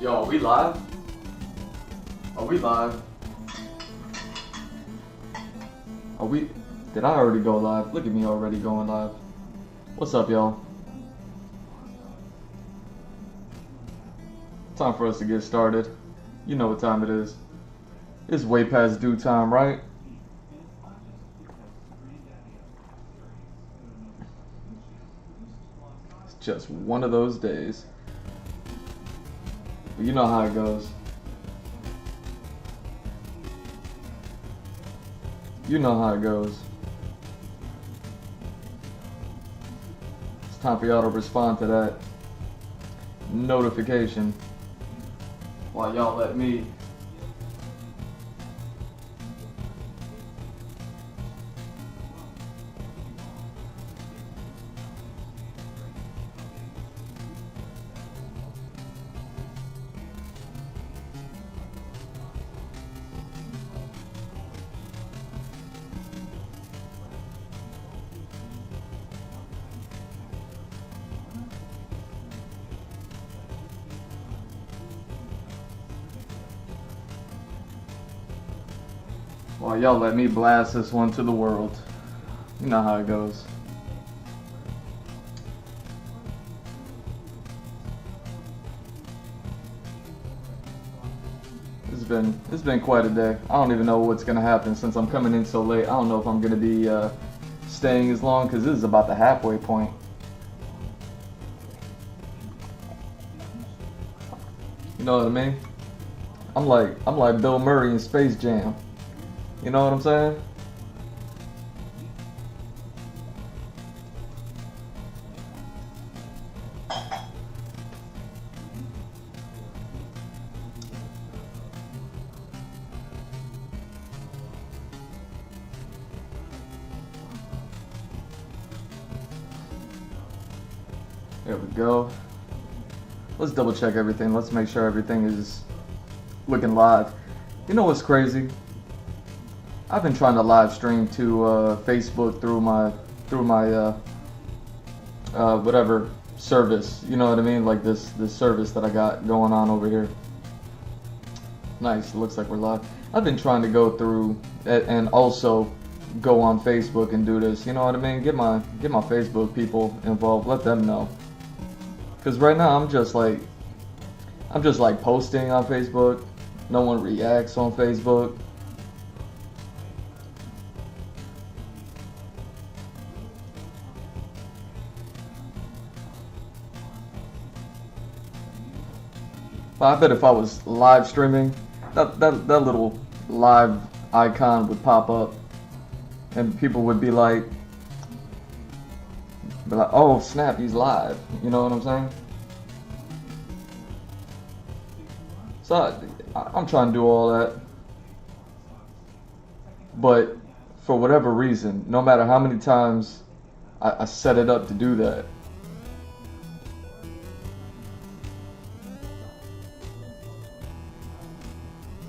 Yo, are we live? Are we live? Are we? Did I already go live? Look at me already going live. What's up, y'all? Time for us to get started. You know what time it is. It's way past due time, right? It's just one of those days. But you know how it goes. You know how it goes. It's time for y'all to respond to that notification while y'all let me y'all let me blast this one to the world. You know how it goes. It's been quite a day. I don't even know what's gonna happen since I'm coming in so late. I don't know if I'm gonna be staying as long because this is about the halfway point. You know what I mean? I'm like Bill Murray in Space Jam. You know what I'm saying? There we go. Let's double check everything. Let's make sure everything is looking live. You know what's crazy? I've been trying to live stream to Facebook through my whatever service. You know what I mean? Like this service that I got going on over here. Nice. It looks like we're live. I've been trying to go through and also go on Facebook and do this. You know what I mean? Get my Facebook people involved. Let them know. Because right now I'm just like posting on Facebook. No one reacts on Facebook. I bet if I was live streaming, that little live icon would pop up, and people would be like, "Oh snap, he's live." You know what I'm saying? So I'm trying to do all that, but for whatever reason, no matter how many times I set it up to do that,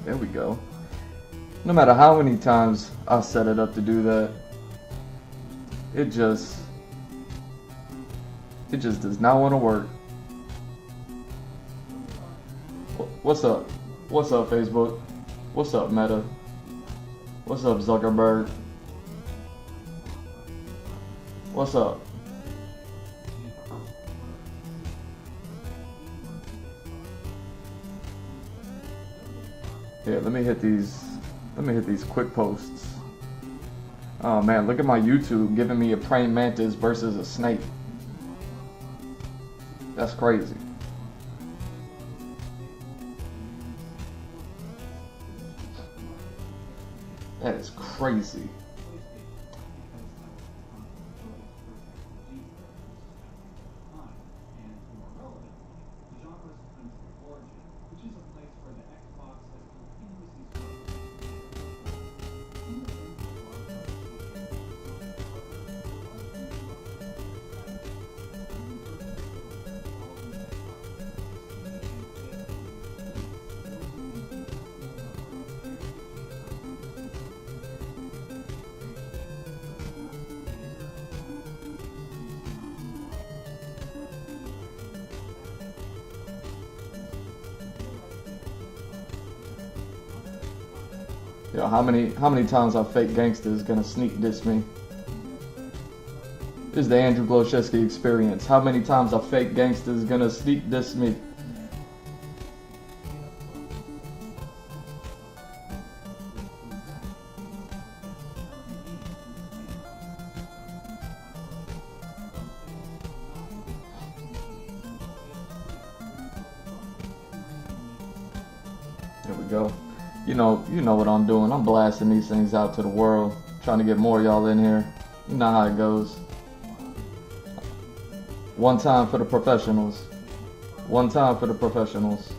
there we go. No matter how many times I set it up to do that, it just does not want to work. What's up? What's up, Facebook? What's up, Meta? What's up, Zuckerberg? What's up? Yeah, let me hit these quick posts. Oh man, look at my YouTube giving me a praying mantis versus a snake. That's crazy. That is crazy. Yo, how many times are fake gangsters gonna sneak diss me? This is the Andrew Gloszewski experience. How many times are fake gangsters gonna sneak diss me? There we go. You know what I'm doing. I'm blasting these things out to the world, trying to get more of y'all in here. You know how it goes. One time for the professionals. One time for the professionals.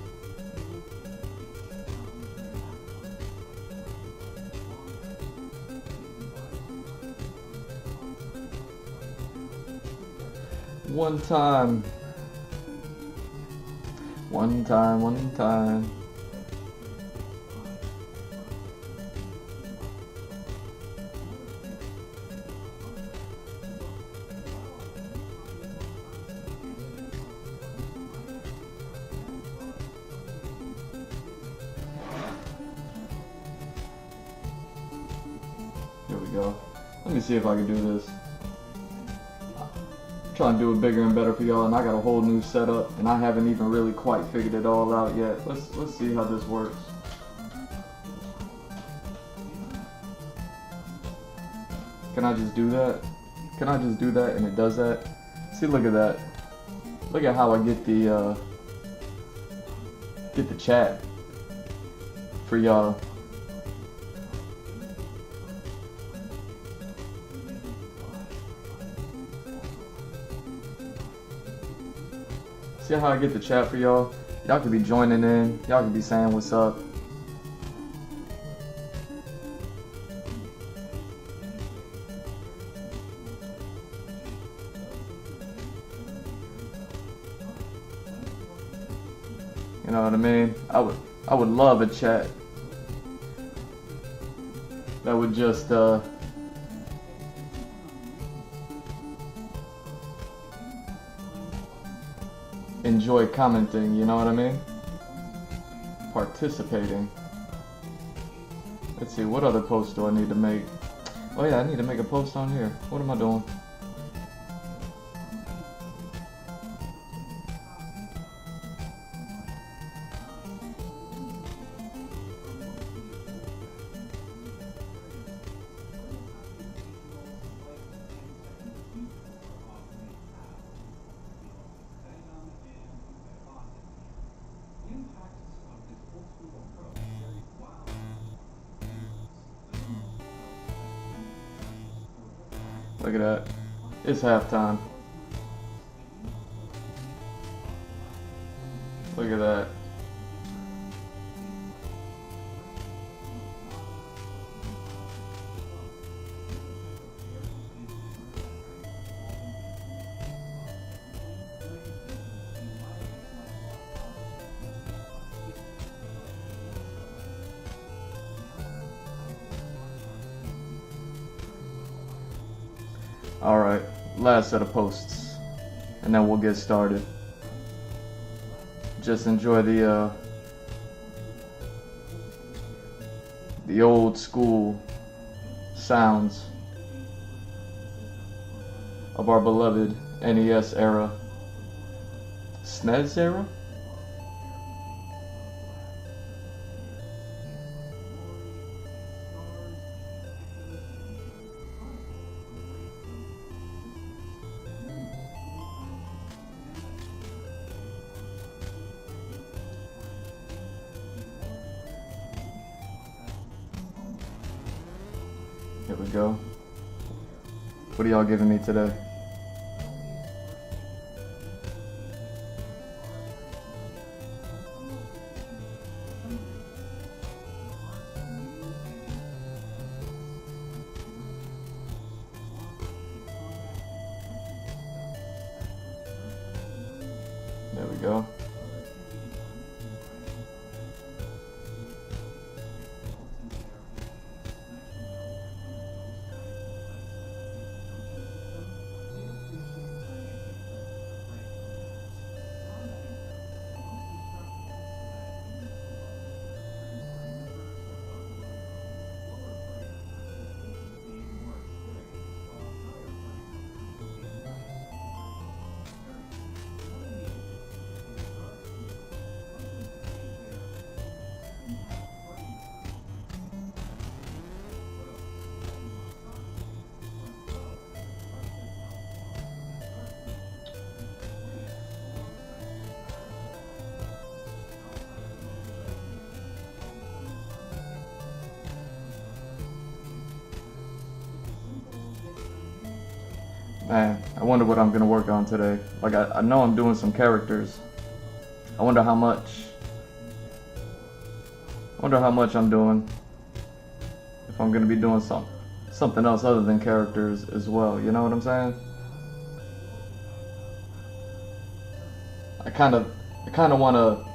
One time. One time, one time. Here we go. Let me see if I can do this. I'm trying to do it bigger and better for y'all, and I got a whole new setup, and I haven't even really quite figured it all out yet. Let's see how this works. Can I just do that? Can I just do that and it does that? See, look at that. Look at how I get the chat for y'all. See how I get the chat for y'all? Y'all could be joining in. Y'all could be saying what's up. You know what I mean? I would love a chat that would just enjoy commenting, you know what I mean? Participating. Let's see, what other posts do I need to make? Oh yeah, I need to make a post on here. What am I doing? Look at that. It's halftime. Look at that. Alright, last set of posts, and then we'll get started. Just enjoy the old school sounds of our beloved NES era. SNES era? Here we go. What are y'all giving me today? There we go. Man, I wonder what I'm gonna work on today. Like, I know I'm doing some characters. I wonder how much. I wonder how much I'm doing. If I'm gonna be doing something else other than characters as well. You know what I'm saying? I kind of want to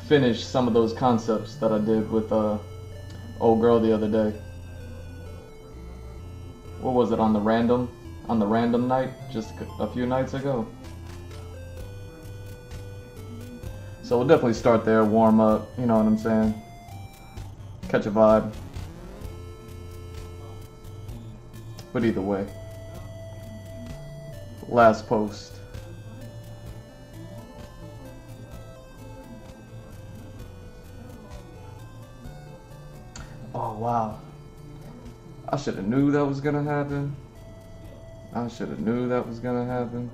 finish some of those concepts that I did with old girl the other day. What was it, on the random night just a few nights ago? So we'll definitely start there, warm up, you know what I'm saying? Catch a vibe. But either way, last post. Oh wow, I should have knew that was gonna happen. I should have knew that was gonna happen.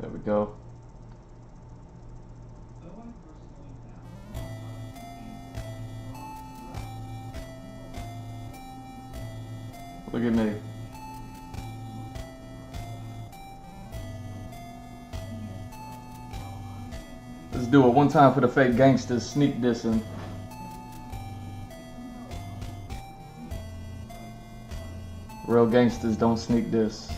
There we go. Look at me. Let's do it one time for the fake gangsters sneak dissing. Real gangsters don't sneak diss.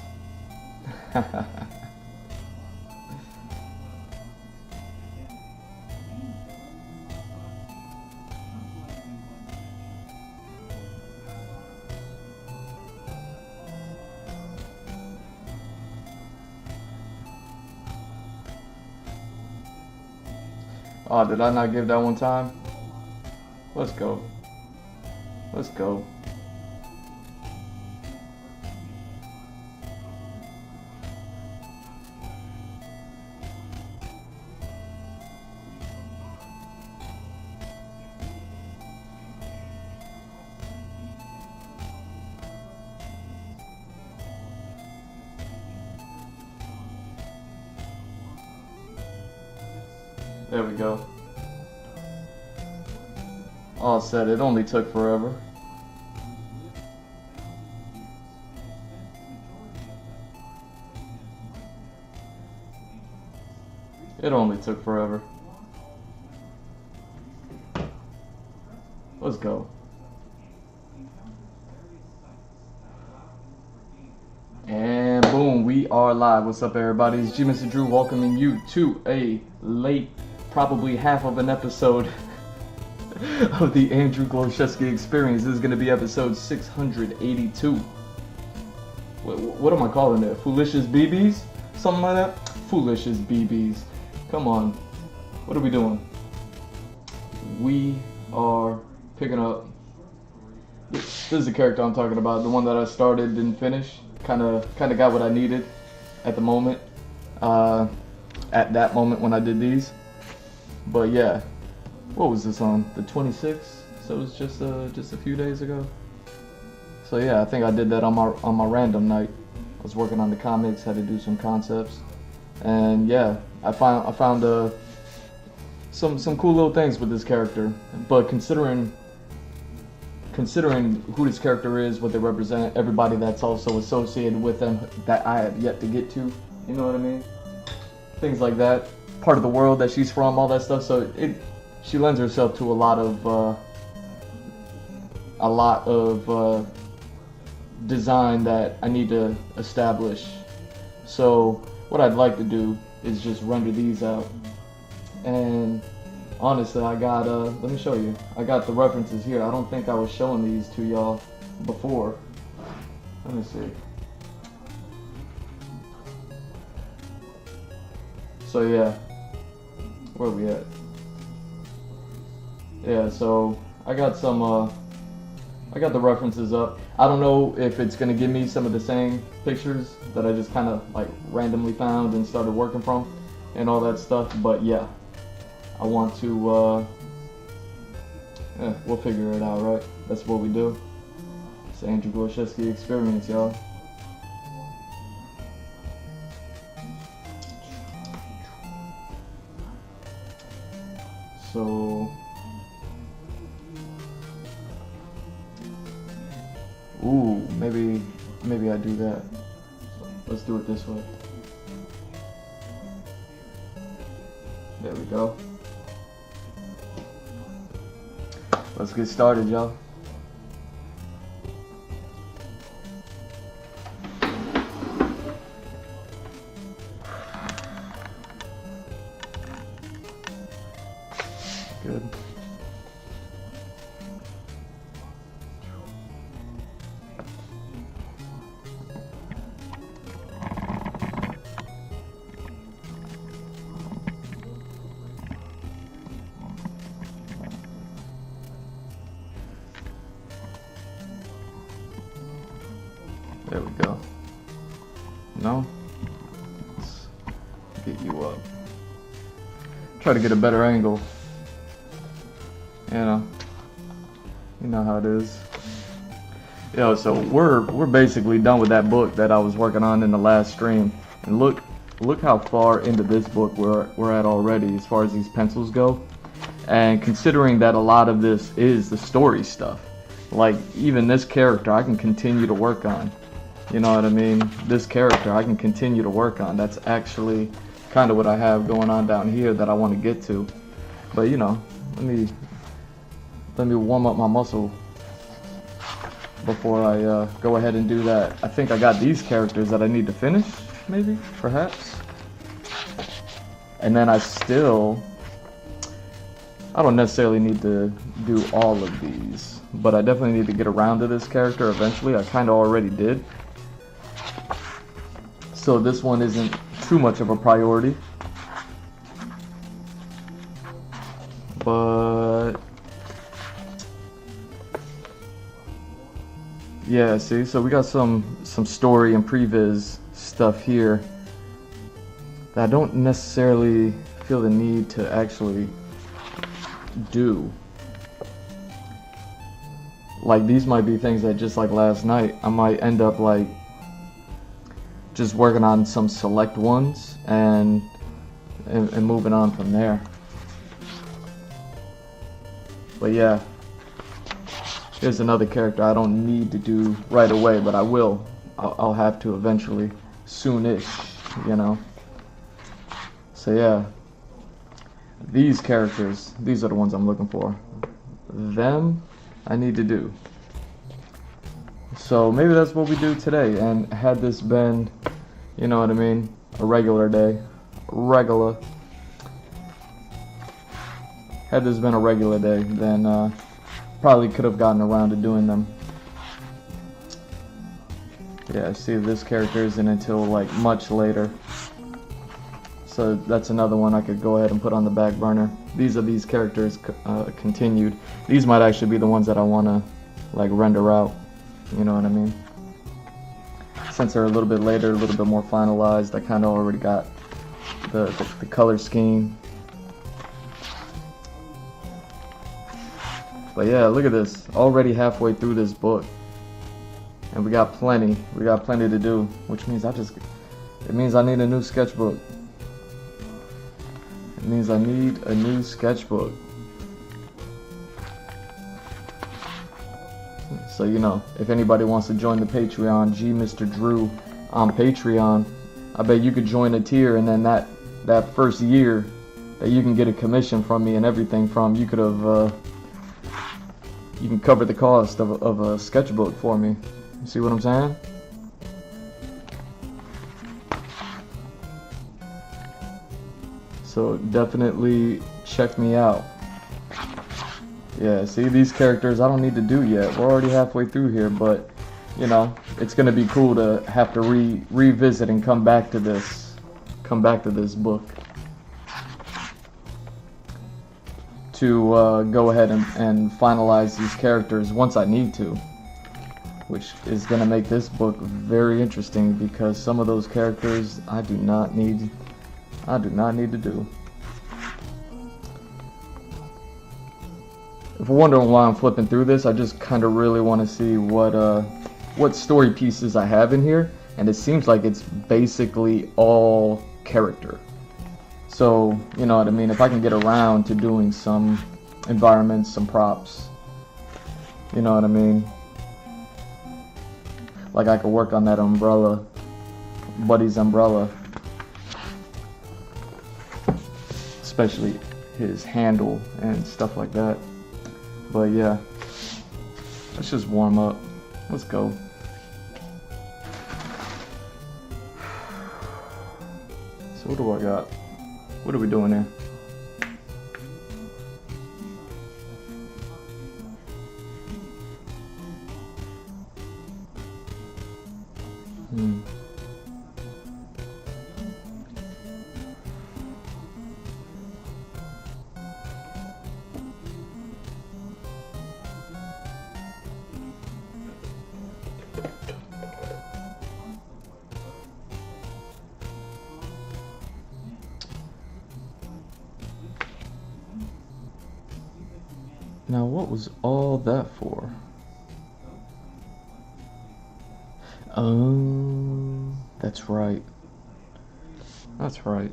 Oh, did I not give that one time? Let's go. Let's go. There we go. All set. It only took forever. It only took forever. Let's go. And boom, we are live. What's up, everybody? It's G Mr. Drew welcoming you to a late, probably half of an episode of the Andrew Glowshevsky Experience. This is going to be episode 682. What am I calling it? Foolicious BBs? Something like that? Foolicious BBs. Come on. What are we doing? We are picking up. This is the character I'm talking about. The one that I started, didn't finish. Kind of got what I needed at the moment. At that moment when I did these. But yeah. What was this on? The 26th? So it was just a few days ago. So yeah, I think I did that on my random night. I was working on the comics, had to do some concepts, and yeah, I found some cool little things with this character. But considering who this character is, what they represent, everybody that's also associated with them that I have yet to get to, you know what I mean? Things like that. Part of the world that she's from, all that stuff. So she lends herself to a lot of design that I need to establish. So what I'd like to do is just render these out. And honestly, I got let me show you. I got the references here. I don't think I was showing these to y'all before. Let me see. So yeah, where are we at? Yeah, so I got some I got the references up. I don't know if it's gonna give me some of the same pictures that I just kind of like randomly found and started working from and all that stuff, but yeah, I want to we'll figure it out, right? That's what we do. It's the Andrew Gorshevsky experience, y'all. So, ooh, maybe I do that. Let's do it this way. There we go. Let's get started, y'all. Good. There we go. No? Let's get you up. Try to get a better angle. You know how it is. Yo, so we're basically done with that book that I was working on in the last stream. And look how far into this book we're at already as far as these pencils go. And considering that a lot of this is the story stuff, like even this character I can continue to work on. You know what I mean? This character I can continue to work on. That's actually kind of what I have going on down here that I want to get to. But you know, let me warm up my muscle before I go ahead and do that. I think I got these characters that I need to finish, maybe, perhaps. And then I don't necessarily need to do all of these, but I definitely need to get around to this character eventually. I kind of already did. So this one isn't too much of a priority. But yeah, see, so we got some story and previs stuff here that I don't necessarily feel the need to actually do. Like these might be things that just like last night I might end up like just working on some select ones and moving on from there. But yeah, here's another character I don't need to do right away, but I will. I'll have to eventually, soonish, you know. So yeah, these characters, these are the ones I'm looking for. Them, I need to do. So maybe that's what we do today. And had this been, you know what I mean, a regular day, had this been a regular day, then probably could have gotten around to doing them. Yeah, see, this character isn't until like much later. So that's another one I could go ahead and put on the back burner. These are these characters continued. These might actually be the ones that I want to like render out. You know what I mean? Since they're a little bit later, a little bit more finalized, I kind of already got the color scheme. But yeah, look at this. Already halfway through this book. And we got plenty to do, which means it means I need a new sketchbook. It means I need a new sketchbook. So, you know, if anybody wants to join the Patreon, Mr. Drew on Patreon, I bet you could join a tier, and then that first year that you can get a commission from me and everything from, you could have, you can cover the cost of a sketchbook for me. You see what I'm saying? So definitely check me out. Yeah, see, these characters I don't need to do yet. We're already halfway through here, but you know, it's gonna be cool to have to revisit and come back to this book to go ahead and finalize these characters once I need to, which is going to make this book very interesting because some of those characters I do not need to do. If you're wondering why I'm flipping through this, I just kind of really want to see what story pieces I have in here, and it seems like it's basically all character. So, you know what I mean, if I can get around to doing some environments, some props, you know what I mean? Like I could work on that umbrella, Buddy's umbrella. Especially his handle and stuff like that. But yeah, let's just warm up. Let's go. So what do I got? What are we doing here? Now, what was all that for? Oh, that's right. That's right.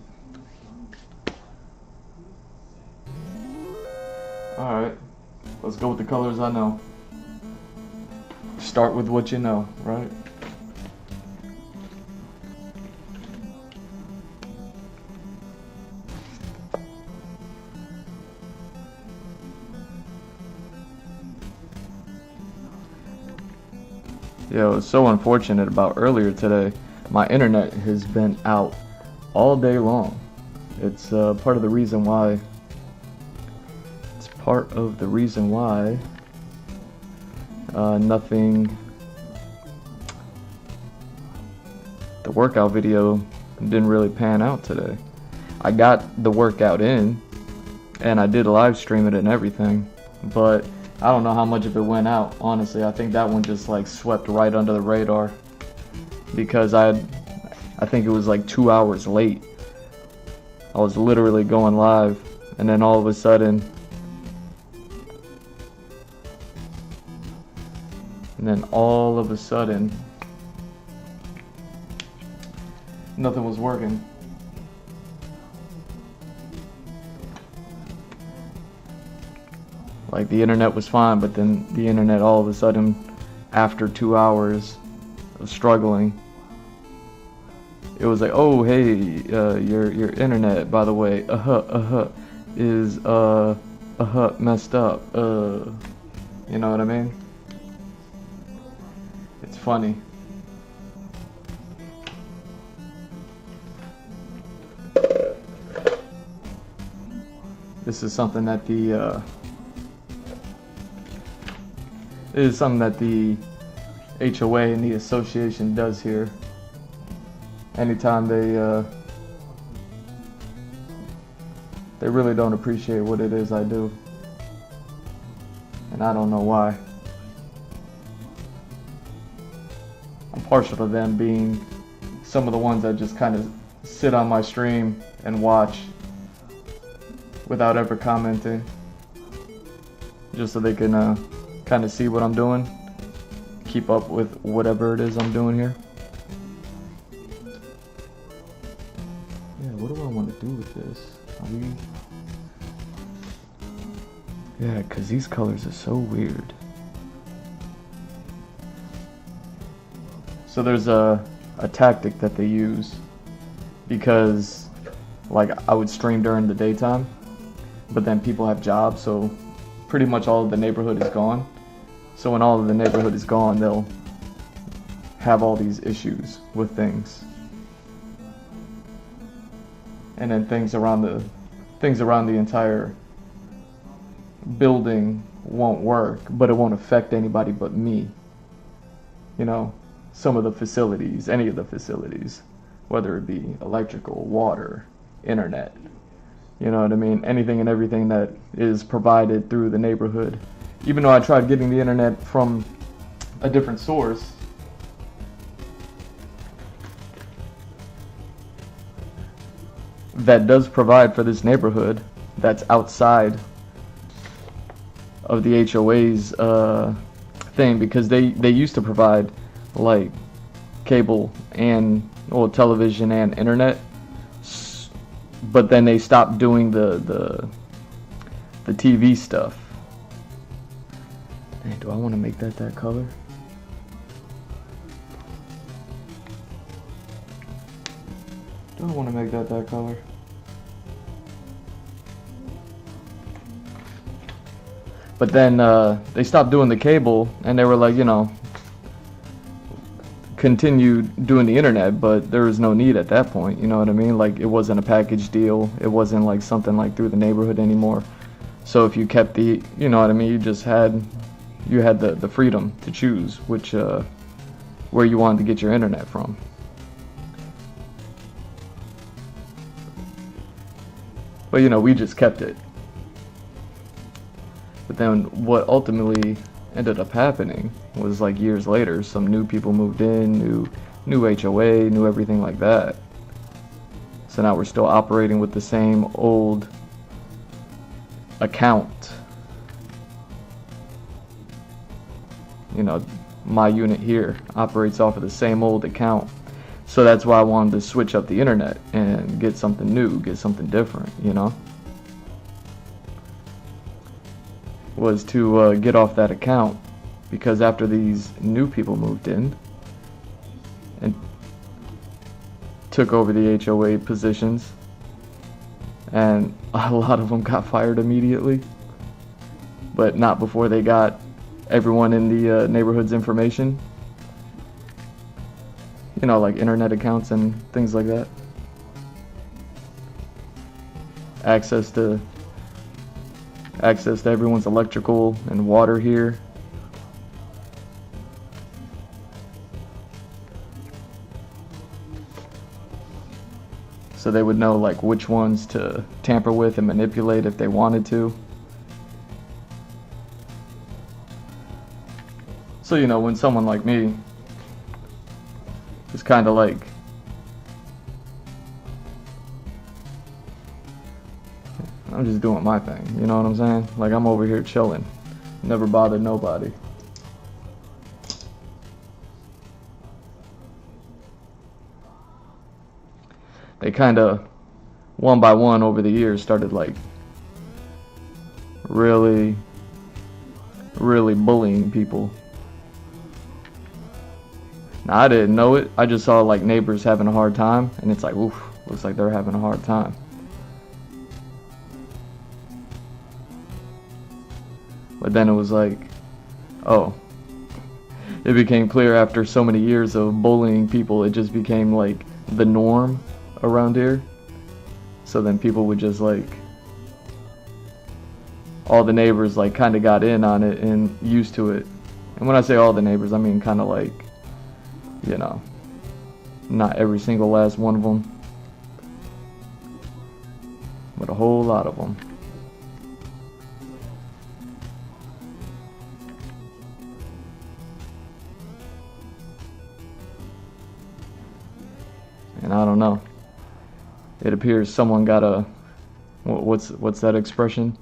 Alright, let's go with the colors I know. Start with what you know, right? Yeah, it was so unfortunate about earlier today. My internet has been out all day long. It's part of the reason why. It's part of the reason why nothing. The workout video didn't really pan out today. I got the workout in, and I did live stream it and everything, but I don't know how much of it went out, honestly. I think that one just like swept right under the radar because I think it was like 2 hours late. I was literally going live, and then all of a sudden, nothing was working. Like the internet was fine, but then the internet all of a sudden, after 2 hours of struggling, it was like, oh hey, your internet, by the way, is messed up. You know what I mean? It's funny. This is something that the HOA and the association does here. Anytime they really don't appreciate what it is I do, and I don't know why. I'm partial to them being some of the ones that just kind of sit on my stream and watch without ever commenting, just so they can kind of see what I'm doing, keep up with whatever it is I'm doing here. Yeah, what do I want to do with this? Yeah, because these colors are so weird. So there's a tactic that they use, because like I would stream during the daytime, but then people have jobs, so pretty much all of the neighborhood is gone. So when all of the neighborhood is gone, they'll have all these issues with things, and then things around the entire building won't work, but it won't affect anybody but me. You know, some of the facilities, any of the facilities, whether it be electrical, water, internet, You know what I mean? Anything and everything that is provided through the neighborhood. Even though I tried getting the internet from a different source, that does provide for this neighborhood, that's outside of the HOA's thing, because they used to provide like cable and television and internet, but then they stopped doing the TV stuff. Hey, do I want to make that color? Do I want to make that color? But then they stopped doing the cable, and they were like, you know, continue doing the internet, but there was no need at that point. You know what I mean? Like, it wasn't a package deal. It wasn't like something like through the neighborhood anymore. So if you kept the, you know what I mean, you just had the freedom to choose which where you wanted to get your internet from. But you know, we just kept it. But then what ultimately ended up happening was, like, years later, some new people moved in, new HOA, new everything like that. So now we're still operating with the same old account. You know, my unit here operates off of the same old account. So that's why I wanted to switch up the internet and get something new, get something different, you know? Was to get off that account, because after these new people moved in and took over the HOA positions, and a lot of them got fired immediately, but not before they got everyone in the neighborhood's information. You know, like internet accounts and things like that. Access to everyone's electrical and water here. So they would know, like, which ones to tamper with and manipulate if they wanted to. So, you know, when someone like me is kind of like, I'm just doing my thing, you know what I'm saying? Like, I'm over here chilling, never bothered nobody. They kind of, one by one over the years, started like really bullying people. Now, I didn't know it. I just saw like neighbors having a hard time, and it's like, oof, looks like they're having a hard time. But then it was like, oh, it became clear after so many years of bullying people, it just became like the norm around here. So then people would just like, all the neighbors like kind of got in on it and used to it. And when I say all the neighbors, I mean kind of like, you know, not every single last one of them, but a whole lot of them. And I don't know. It appears someone got a, what's that expression?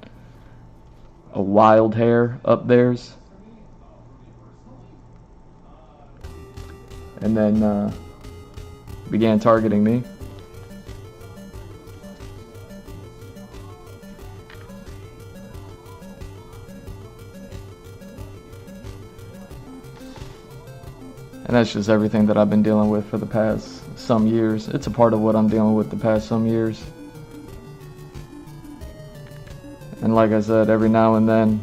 A wild hair up theirs. And then began targeting me. And that's just everything that I've been dealing with for the past some years. It's a part of what I'm dealing with the past some years. And like I said, every now and then,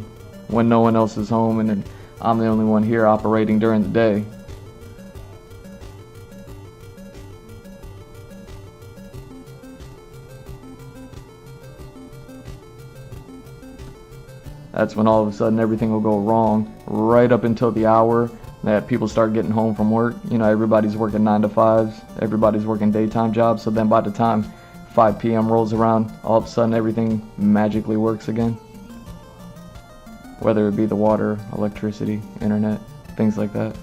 when no one else is home and I'm the only one here operating during the day, that's when all of a sudden everything will go wrong, right up until the hour that people start getting home from work. You know, everybody's working 9 to 5s, everybody's working daytime jobs, so then by the time 5 p.m. rolls around, all of a sudden everything magically works again. Whether it be the water, electricity, internet, things like that.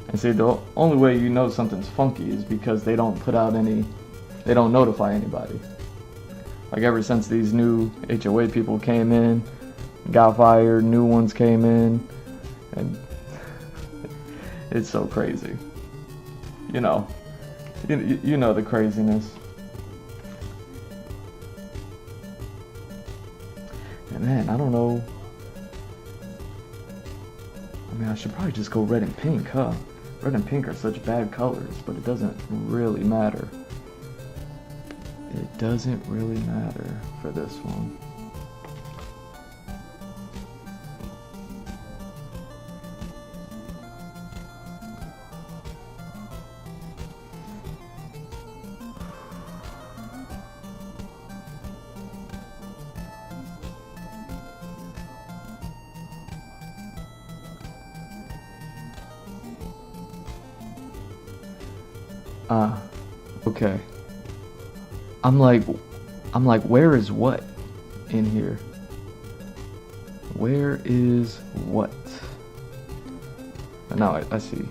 And see, the only way you know something's funky is because they don't notify anybody. Like ever since these new HOA people came in, got fired, new ones came in, and it's so crazy. You know the craziness. And man, I don't know. I mean, I should probably just go red and pink, huh? Red and pink are such bad colors, but it doesn't really matter. It doesn't really matter for this one. Okay. I'm like, where is what in here? Where is what? Now I see.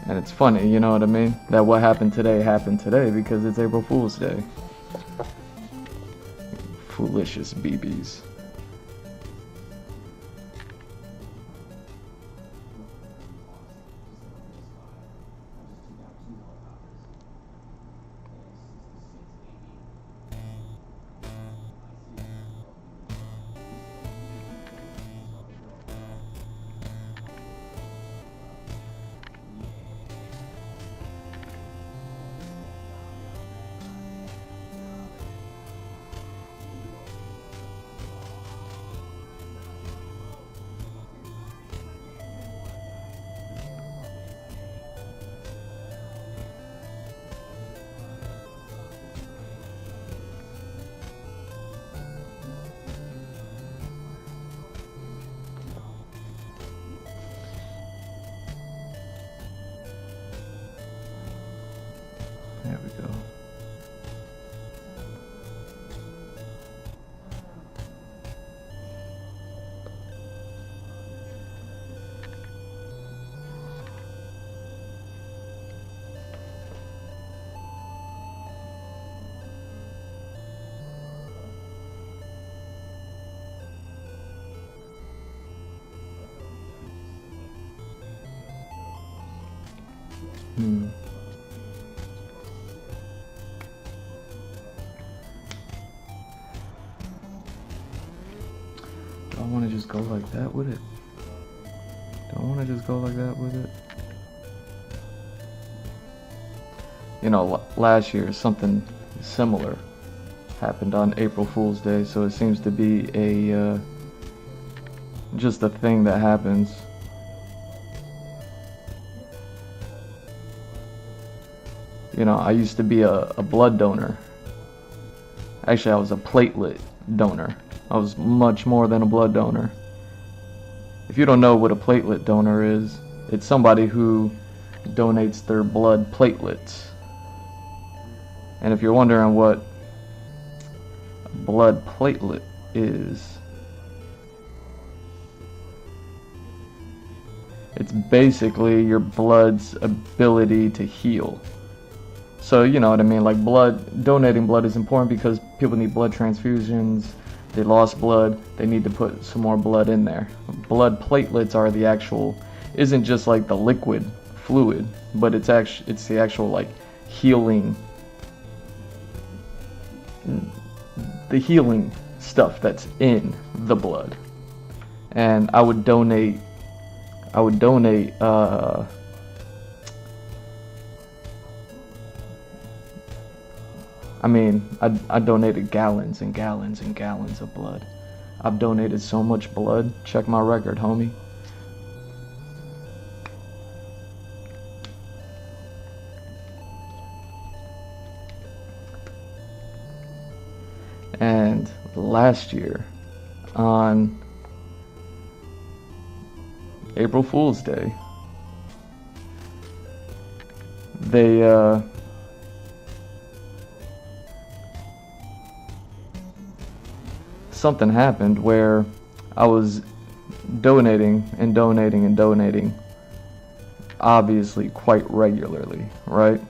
And it's funny, you know what I mean? That what happened today because it's April Fool's Day. Foolicious BBs. There we go. Do I want to just go like that with it? Do I want to just go like that with it? You know, last year something similar happened on April Fool's Day, so it seems to be a just a thing that happens. You know, I used to be a blood donor. Actually, I was a platelet donor. I was much more than a blood donor. If you don't know what a platelet donor is, it's somebody who donates their blood platelets. And if you're wondering what a blood platelet is, it's basically your blood's ability to heal. So, you know what I mean, like donating blood is important because people need blood transfusions they lost blood, they need to put some more blood in there. Blood platelets are the actual, isn't just like the liquid fluid, but it's the actual like healing, the healing stuff that's in the blood. And I would donate I donated gallons and gallons and gallons of blood. I've donated so much blood. Check my record, homie. And last year, on April Fool's Day, something happened where I was donating and donating and donating, obviously quite regularly, right?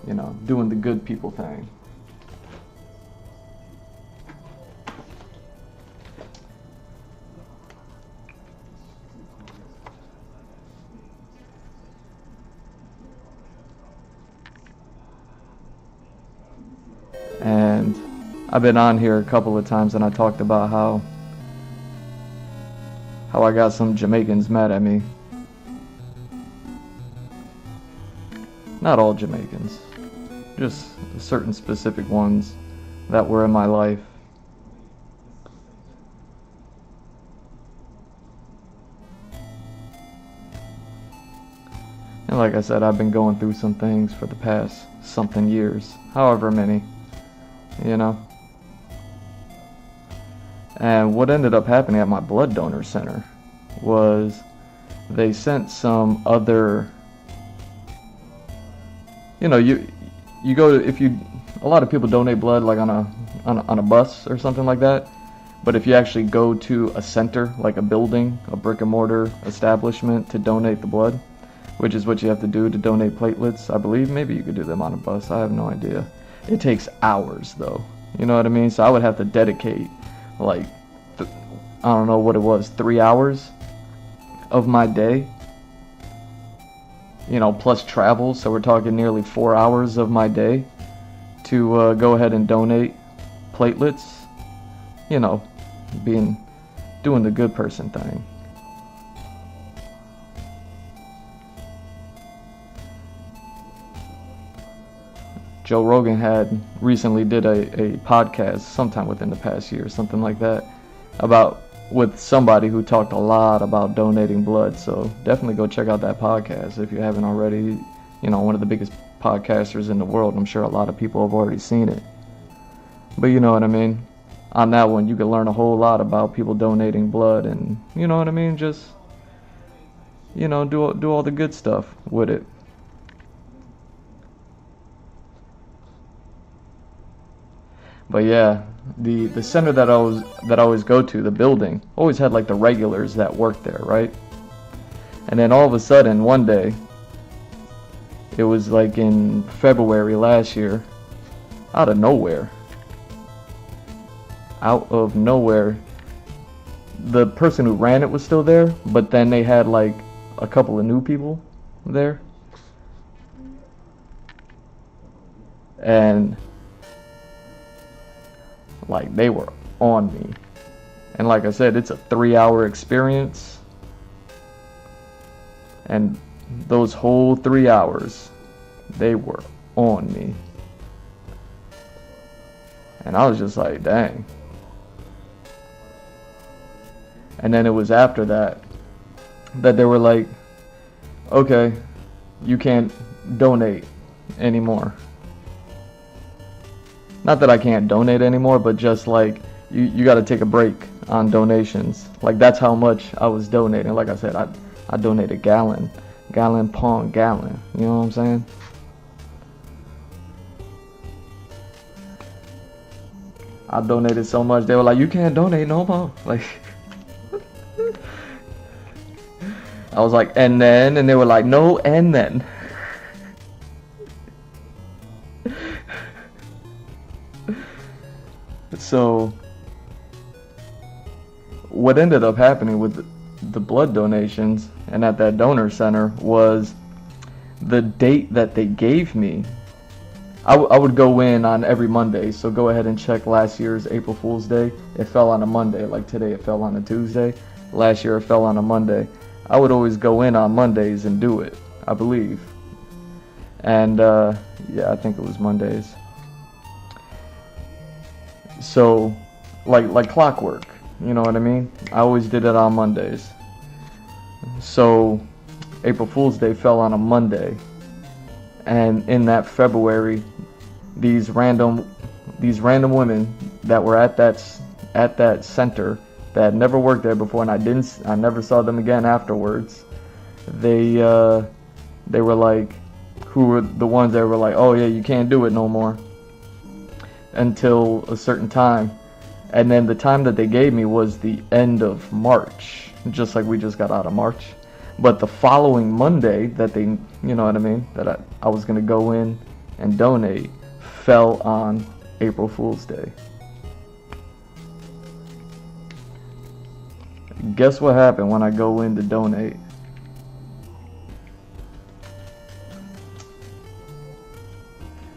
You know, doing the good people thing. And I've been on here a couple of times and I talked about how I got some Jamaicans mad at me. Not all Jamaicans, just certain specific ones that were in my life. And like I said, I've been going through some things for the past something years, however many, you know. And what ended up happening at my blood donor center was they sent some other, you know, you go to, a lot of people donate blood like on a bus or something like that. But if you actually go to a center, like a building, a brick and mortar establishment to donate the blood, which is what you have to do to donate platelets, I believe. Maybe you could do them on a bus. I have no idea. It takes hours, though. You know what I mean? So I would have to dedicate, like, I don't know what it was, 3 hours of my day. You know, plus travel. So we're talking nearly 4 hours of my day to go ahead and donate platelets. You know, doing the good person thing. Joe Rogan had recently did a podcast sometime within the past year, something like that, with somebody who talked a lot about donating blood. So definitely go check out that podcast if you haven't already. You know, one of the biggest podcasters in the world. I'm sure a lot of people have already seen it. But you know what I mean? On that one, you can learn a whole lot about people donating blood and, you know what I mean? Just, you know, do all the good stuff with it. But yeah, the center that I always go to, the building, always had like the regulars that worked there, right? And then all of a sudden, one day, it was like in February last year, out of nowhere, the person who ran it was still there, but then they had like a couple of new people there. And like they were on me. And like I said, it's a 3-hour experience. And those whole 3 hours, they were on me. And I was just like, dang. And then it was after that they were like, okay, you can't donate anymore. Not that I can't donate anymore, but just like you got to take a break on donations. Like that's how much I was donating. Like I said, I donated gallon upon gallon. You know what I'm saying? I donated so much. They were like, you can't donate no more. Like, I was like, and then, and they were like, no, and then. So what ended up happening with the blood donations and at that donor center was the date that they gave me. I would go in on every Monday, so go ahead and check last year's April Fool's Day. It fell on a Monday, like today it fell on a Tuesday. Last year it fell on a Monday. I would always go in on Mondays and do it, I believe. And yeah, I think it was Mondays. So like clockwork, you know what I mean? I always did it on Mondays. So April Fool's Day fell on a Monday. And in that February, these random women that were at that center that had never worked there before, and I never saw them again afterwards. They were like, who were the ones that were like, oh yeah, you can't do it no more until a certain time. And then the time that they gave me was the end of March, just like we just got out of March. But the following Monday that they, you know what I mean, that I was going to go in and donate fell on April Fool's Day. Guess what happened when I go in to donate?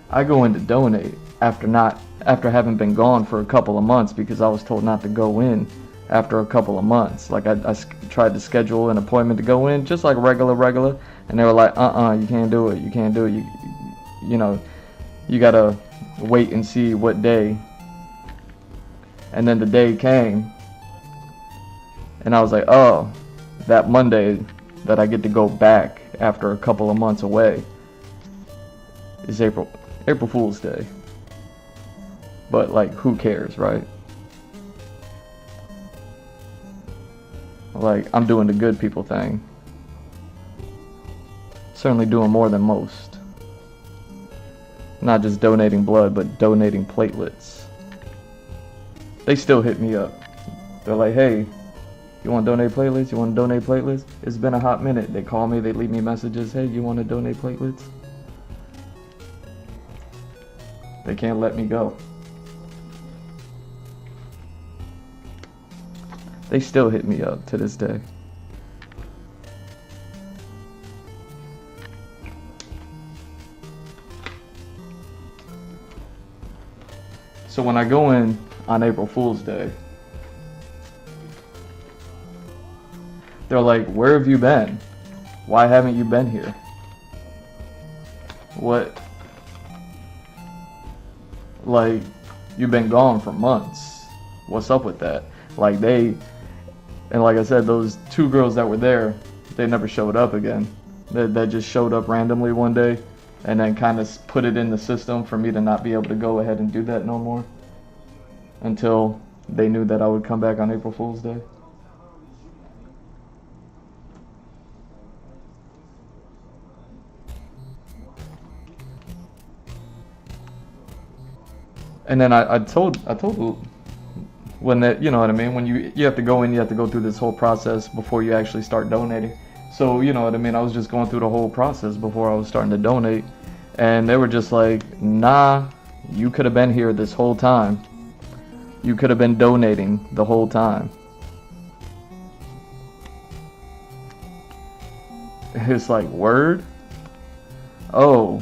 I go in to donate after having been gone for a couple of months because I was told not to go in after a couple of months. Like I tried to schedule an appointment to go in just like regular, and they were like, you can't do it, you know, you gotta wait and see what day. And then the day came, and I was like, oh, that Monday that I get to go back after a couple of months away is April Fool's Day. But like, who cares, right? Like, I'm doing the good people thing. Certainly doing more than most. Not just donating blood, but donating platelets. They still hit me up. They're like, hey, you want to donate platelets? You want to donate platelets? It's been a hot minute. They call me, they leave me messages. Hey, you want to donate platelets? They can't let me go. They still hit me up to this day. So when I go in on April Fool's Day, they're like, where have you been? Why haven't you been here? What? Like, you've been gone for months. What's up with that? Like and like I said, those two girls that were there, they never showed up again. They just showed up randomly one day and then kind of put it in the system for me to not be able to go ahead and do that no more until they knew that I would come back on April Fool's Day. And then I told when that, you know what I mean, when you have to go in, you have to go through this whole process before you actually start donating. So, you know what I mean, I was just going through the whole process before I was starting to donate, and they were just like, nah, you could have been here this whole time. You could have been donating the whole time. It's like, word? Oh,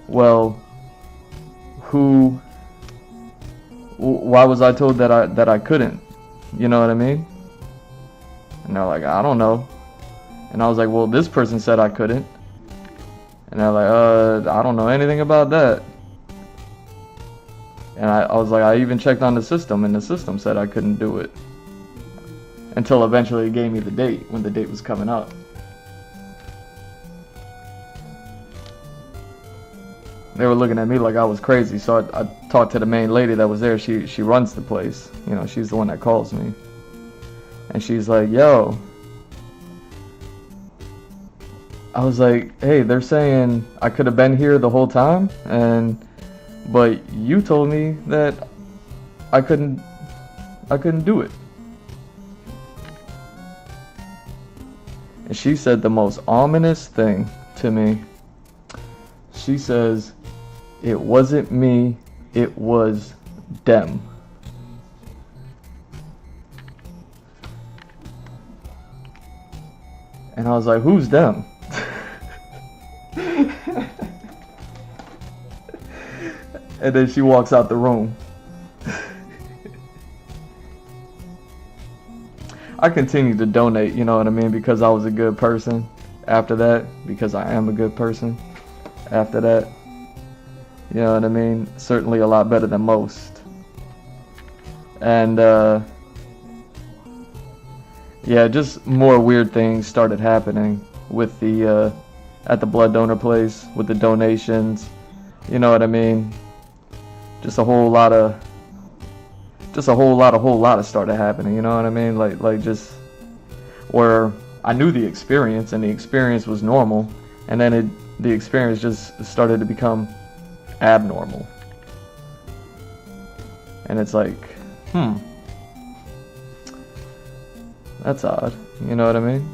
well, why was I told that I couldn't? You know what I mean? And they're like, I don't know. And I was like, well, this person said I couldn't. And they're like, I don't know anything about that. And I was like, I even checked on the system, and the system said I couldn't do it. Until eventually it gave me the date, when the date was coming up. They were looking at me like I was crazy, so I talked to the main lady that was there. She runs the place. You know, she's the one that calls me. And she's like, yo. I was like, hey, they're saying I could have been here the whole time, but you told me that I couldn't do it. And she said the most ominous thing to me. She says, it wasn't me, it was them. And I was like, who's them? And then she walks out the room. I continued to donate, you know what I mean, because I was a good person after that, because I am a good person after that. You know what I mean? Certainly a lot better than most. And yeah, just more weird things started happening with the at the blood donor place, with the donations. You know what I mean? Just a whole lot of started happening, you know what I mean? Like just where I knew the experience and the experience was normal, and then the experience just started to become abnormal. And it's like, that's odd, you know what I mean?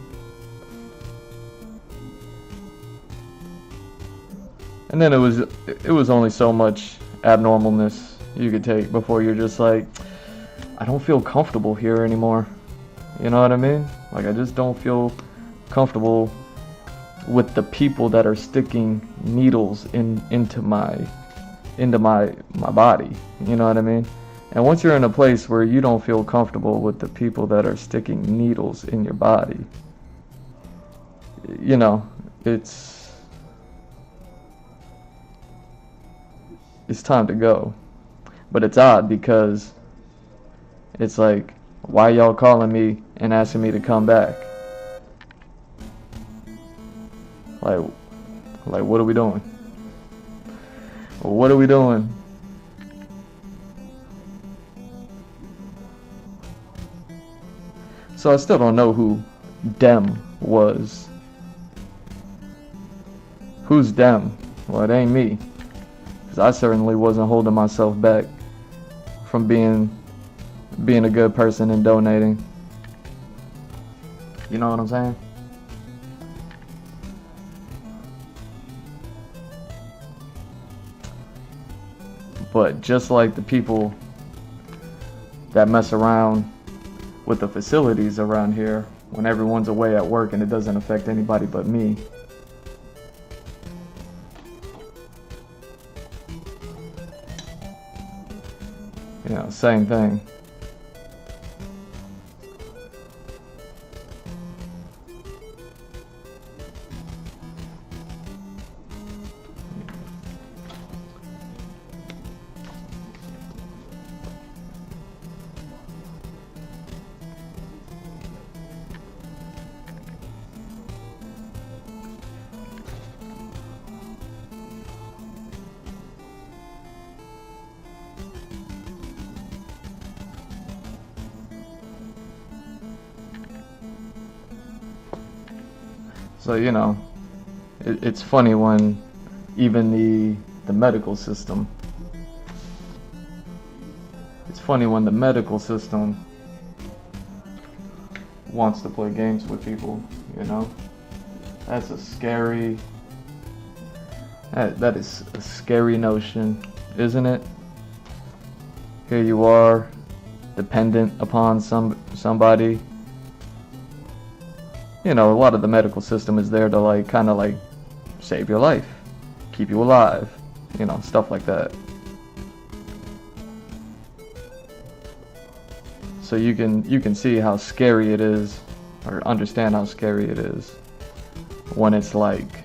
And then it was only so much abnormalness you could take before you're just like, I don't feel comfortable here anymore. You know what I mean? Like, I just don't feel comfortable with the people that are sticking needles into my body. You know what I mean? And once you're in a place where you don't feel comfortable with the people that are sticking needles in your body, you know, it's time to go. But it's odd because it's like, why y'all calling me and asking me to come back? Like what are we doing? What are we doing? So I still don't know who them was. Who's them? Well, it ain't me. Because I certainly wasn't holding myself back from being a good person and donating. You know what I'm saying? But just like the people that mess around with the facilities around here when everyone's away at work and it doesn't affect anybody but me, you know, same thing. So, you know, it's funny when even the medical system, it's funny when the medical system wants to play games with people, you know? That's a scary, that is a scary notion, isn't it? Here you are, dependent upon somebody. You know, a lot of the medical system is there to like kind of like save your life, keep you alive, you know, stuff like that. So you can see how scary it is, or understand how scary it is when it's like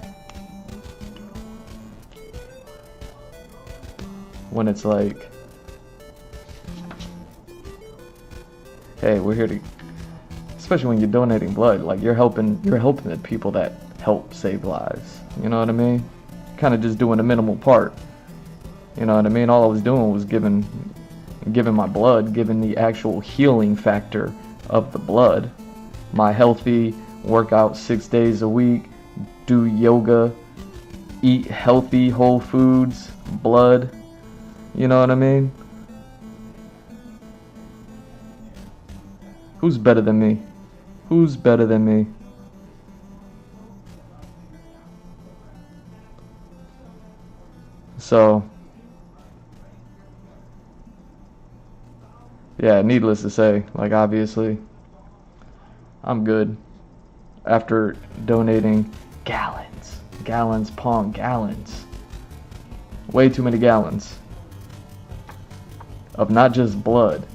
hey, we're here to, especially when you're donating blood, like you're helping the people that help save lives. You know what I mean? Kind of just doing the minimal part. You know what I mean? All I was doing was giving my blood, giving the actual healing factor of the blood. My healthy workout 6 days a week, do yoga, eat healthy whole foods, blood. You know what I mean? Who's better than me? Who's better than me? So, yeah, needless to say, like obviously, I'm good. after donating gallons upon gallons, way too many gallons of not just blood,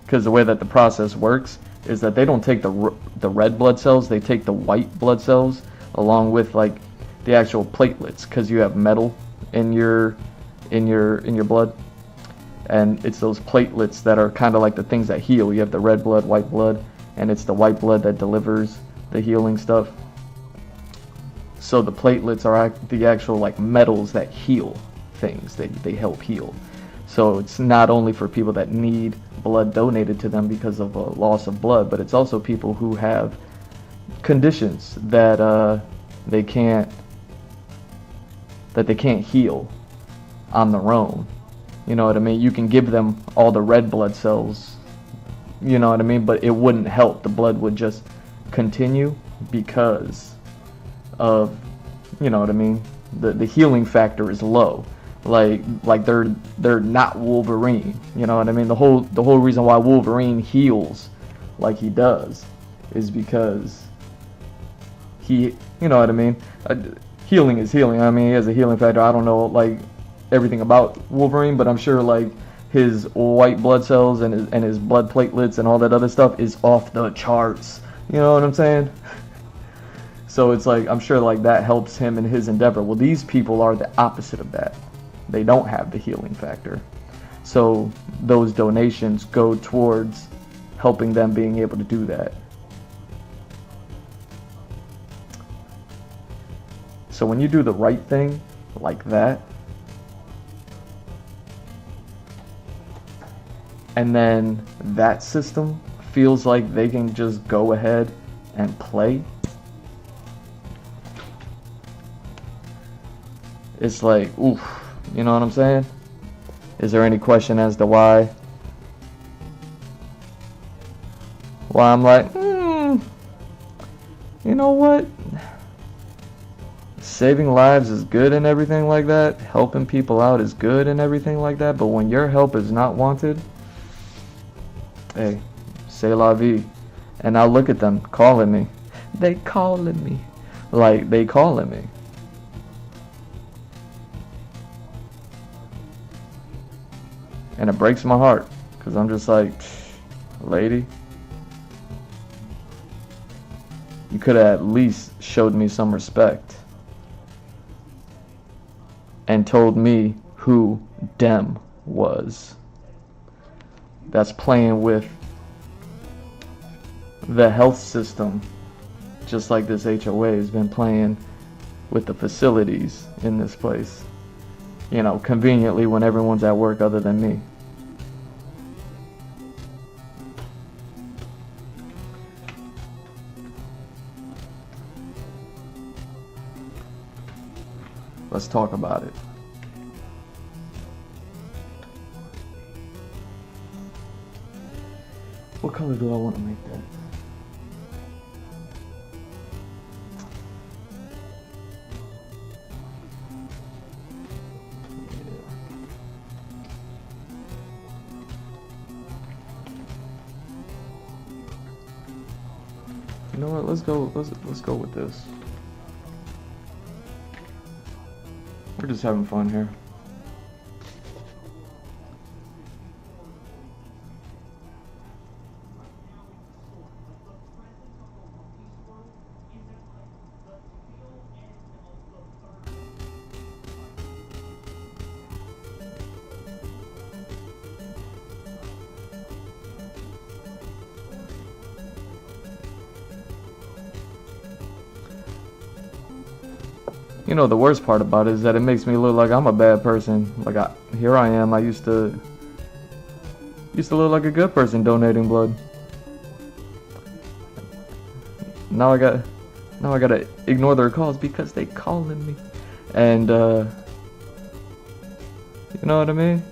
because the way that the process works is that they don't take the red blood cells, they take the white blood cells along with like the actual platelets, because you have metal in your blood, and it's those platelets that are kind of like the things that heal. You have the red blood, white blood, and it's the white blood that delivers the healing stuff. So the platelets are the actual like metals that heal things. They help heal. So it's not only for people that need blood donated to them because of a loss of blood, but it's also people who have conditions that they can't heal on their own. You know what I mean? You can give them all the red blood cells, you know what I mean, but it wouldn't help. The blood would just continue because of, you know what I mean, the healing factor is low. Like they're not Wolverine, you know what I mean? The whole reason why Wolverine heals like he does is because he, you know what I mean? Healing is healing. I mean, he has a healing factor. I don't know like everything about Wolverine, but I'm sure like his white blood cells and his blood platelets and all that other stuff is off the charts. You know what I'm saying? So it's like, I'm sure like that helps him in his endeavor. Well, these people are the opposite of that. They don't have the healing factor. So those donations go towards helping them being able to do that. So when you do the right thing like that, and then that system feels like they can just go ahead and play, it's like, oof, you know what I'm saying? Is there any question as to why I'm like, you know what? Saving lives is good and everything like that. Helping people out is good and everything like that. But when your help is not wanted, hey, c'est la vie. And now look at them calling me. They calling me. Like, they calling me. And it breaks my heart. Because I'm just like, lady, you could have at least showed me some respect. And told me who Dem was. That's playing with the health system, just like this HOA has been playing with the facilities in this place. You know, conveniently when everyone's at work other than me. Let's talk about it. What color do I want to make that? You know what? Let's go with this. We're just having fun here. You know, the worst part about it is that it makes me look like I'm a bad person. Like, here I am. I used to look like a good person donating blood. Now I gotta ignore their calls because they calling me. And you know what I mean?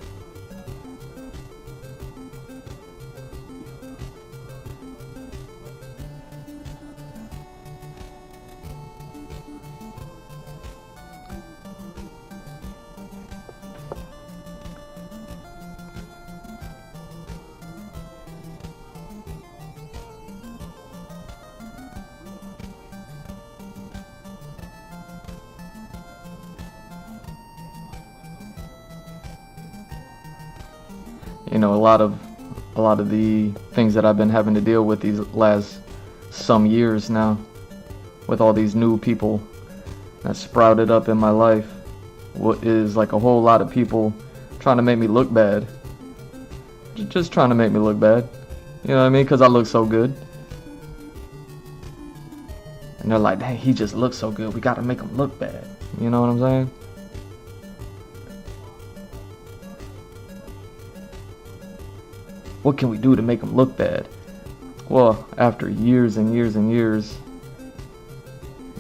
You know, a lot of the things that I've been having to deal with these last some years now, with all these new people that sprouted up in my life, what is like a whole lot of people trying to make me look bad. Just trying to make me look bad. You know what I mean? Because I look so good. And they're like, dang, he just looks so good. We got to make him look bad. You know what I'm saying? What can we do to make him look bad? Well, after years and years and years,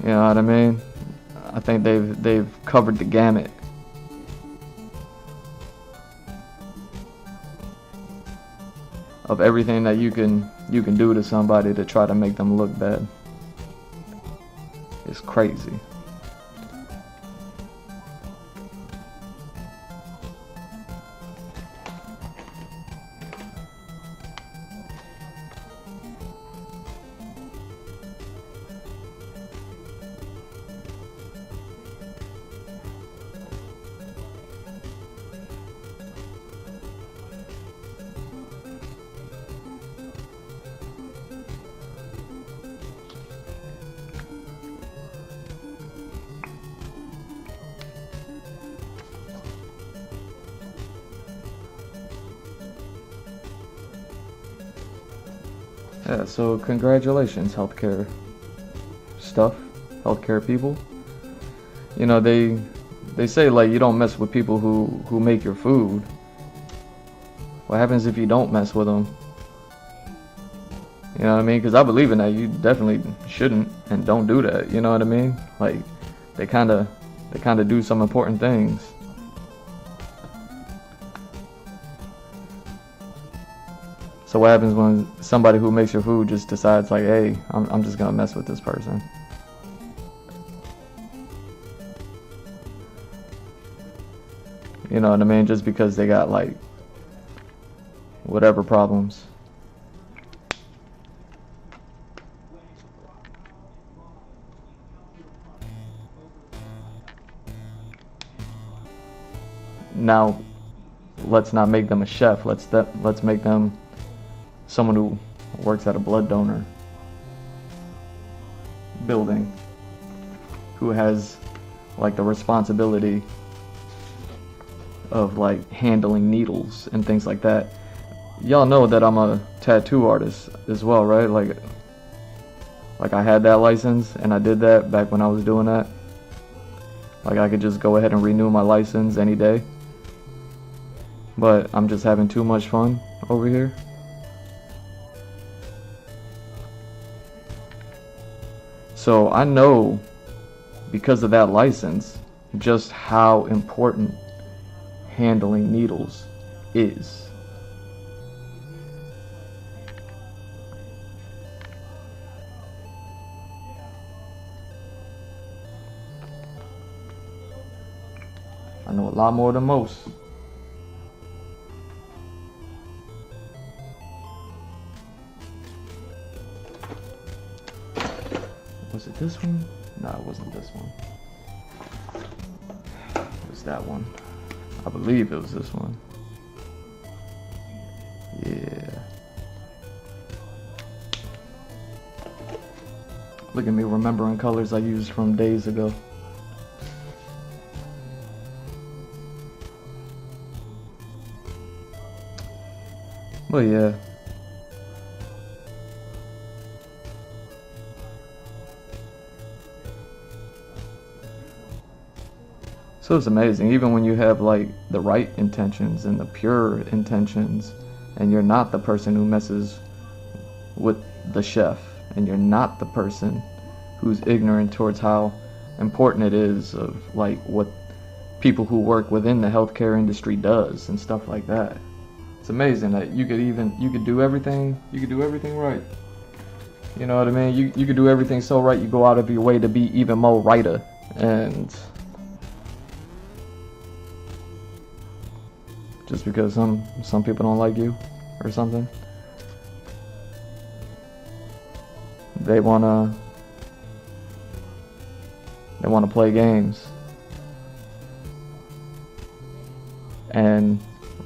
you know what I mean? I think they've covered the gamut. Of everything that you can do to somebody to try to make them look bad. It's crazy. Yeah, so congratulations, healthcare people. You know, they say like you don't mess with people who make your food. What happens if you don't mess with them? You know what I mean? Because I believe in that. You definitely shouldn't and don't do that. You know what I mean? Like they kind of do some important things. So what happens when somebody who makes your food just decides like, hey, I'm just gonna mess with this person? You know what I mean? Just because they got like whatever problems. Now, let's not make them a chef. Let's make them someone who works at a blood donor building, who has like the responsibility of like handling needles and things like that. Y'all know that I'm a tattoo artist as well, right? Like I had that license and I did that back when I was doing that. Like I could just go ahead and renew my license any day. But I'm just having too much fun over here. So I know, because of that license, just how important handling needles is. I know a lot more than most. Was it this one? No, it wasn't this one. It was that one. I believe it was this one. Yeah. Look at me remembering colors I used from days ago. But yeah. So it's amazing, even when you have like the right intentions and the pure intentions, and you're not the person who messes with the chef, and you're not the person who's ignorant towards how important it is of like what people who work within the healthcare industry does and stuff like that. It's amazing that you could do everything right. You know what I mean? You could do everything so right, you go out of your way to be even more righter. And just because some people don't like you or something, they wanna play games and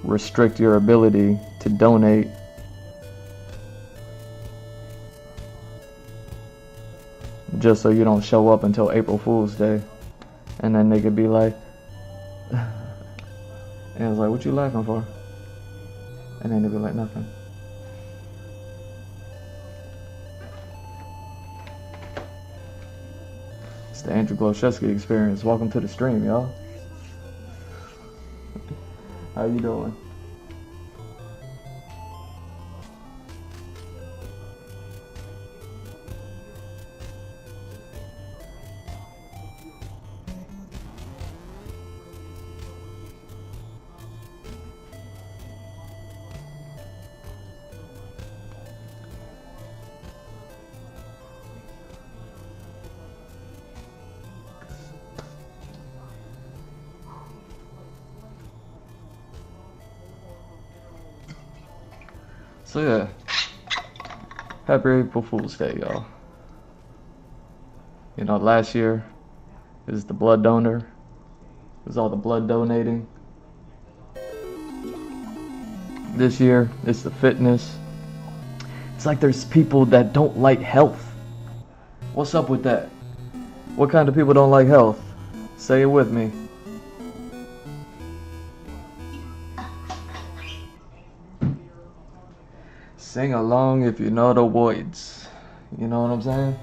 restrict your ability to donate. Just so you don't show up until April Fool's Day. And then they could be like, and it's like, what you laughing for? And then they'd be like, nothing. It's the Andrew Gloszewski experience. Welcome to the stream, y'all. How you doing? So yeah, happy April Fool's Day, y'all. You know, last year is the blood donor. It was all the blood donating. This year, it's the fitness. It's like there's people that don't like health. What's up with that? What kind of people don't like health? Say it with me. Sing along if you know the words. You know what I'm saying?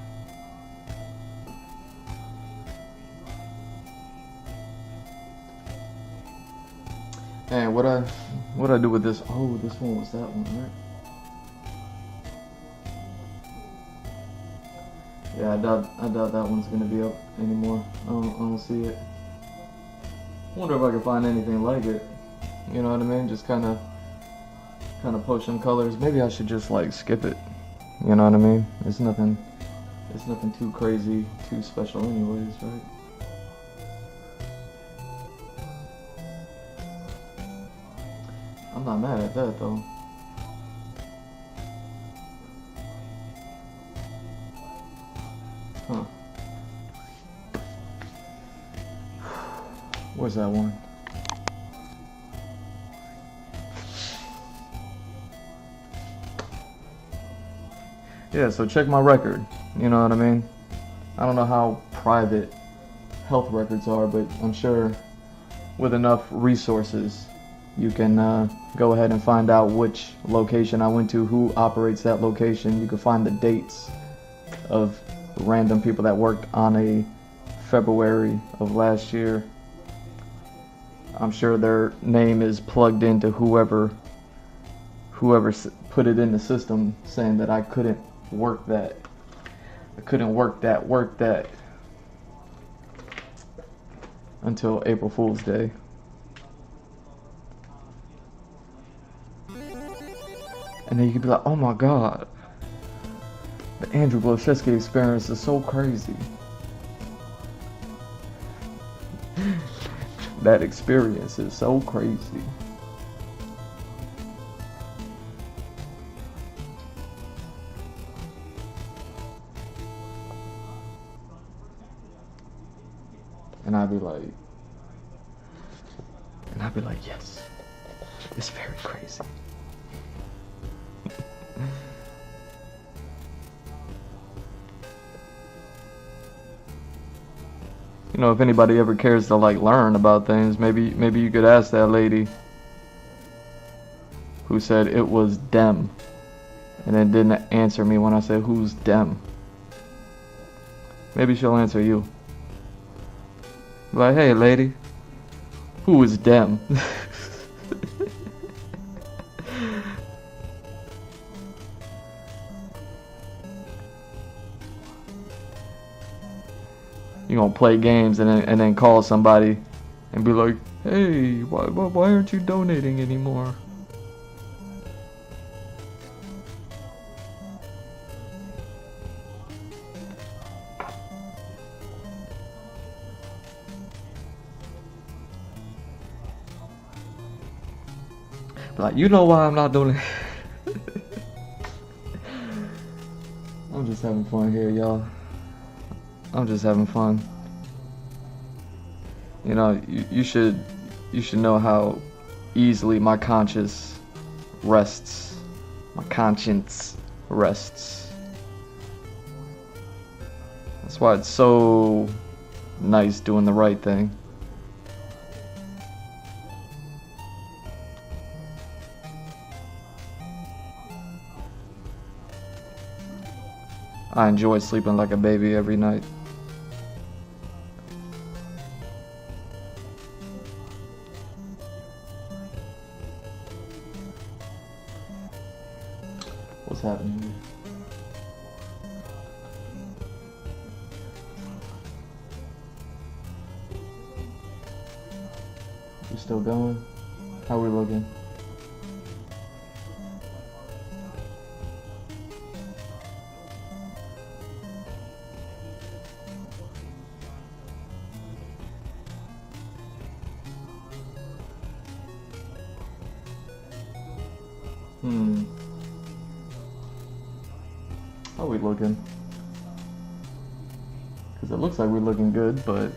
And what I do with this? Oh, this one was that one, right? Yeah, I doubt that one's gonna be up anymore. I don't see it. Wonder if I can find anything like it. You know what I mean? Just kind of push some colors. Maybe I should just like skip it. You know what I mean? It's nothing too crazy, too special anyways, right? I'm not mad at that though. Huh. Where's that one? Yeah, so check my record, you know what I mean? I don't know how private health records are, but I'm sure with enough resources, you can go ahead and find out which location I went to, who operates that location. You can find the dates of random people that worked on a February of last year. I'm sure their name is plugged into whoever put it in the system saying that I couldn't work that. I couldn't work that until April Fool's Day. And then you could be like, oh my God, the Andrew Gloszewski experience is so crazy. That experience is so crazy. And I'd be like, yes, it's very crazy. You know, if anybody ever cares to like learn about things, maybe you could ask that lady who said it was them and then didn't answer me when I said who's them. Maybe she'll answer you. Like, hey lady, who is them? You gonna play games and then call somebody and be like, hey, why aren't you donating anymore? Like, you know why I'm not doing it. I'm just having fun here, y'all. I'm just having fun. You know, you should know how easily my conscience rests. My conscience rests. That's why it's so nice doing the right thing. I enjoy sleeping like a baby every night. What's happening here? We still going? How we looking? How we looking? Because it looks like we're looking good, but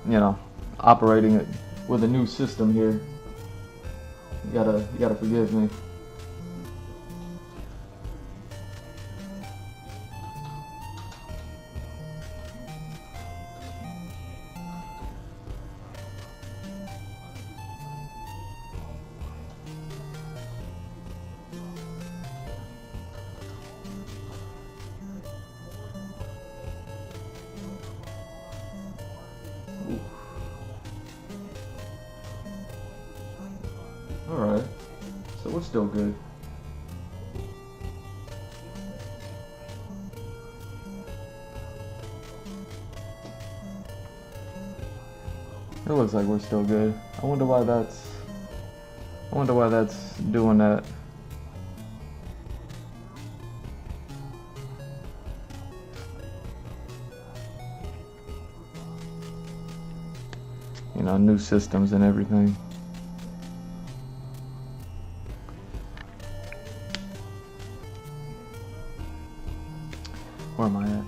you know, operating it with a new system here. You gotta forgive me. Alright, so we're still good. It looks like we're still good. I wonder why that's doing that. You know, new systems and everything. Where am I at?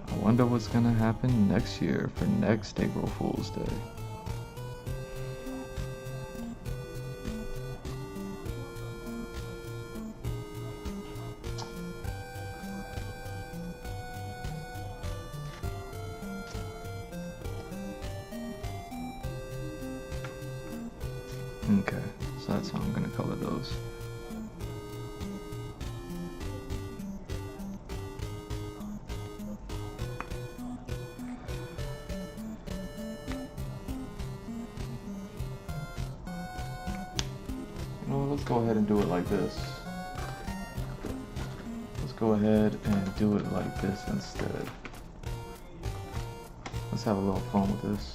I wonder what's gonna happen next year for next April Fool's Day. Okay, so that's how I'm gonna color those. You know what, let's go ahead and do it like this. Let's go ahead and do it like this instead. Let's have a little fun with this.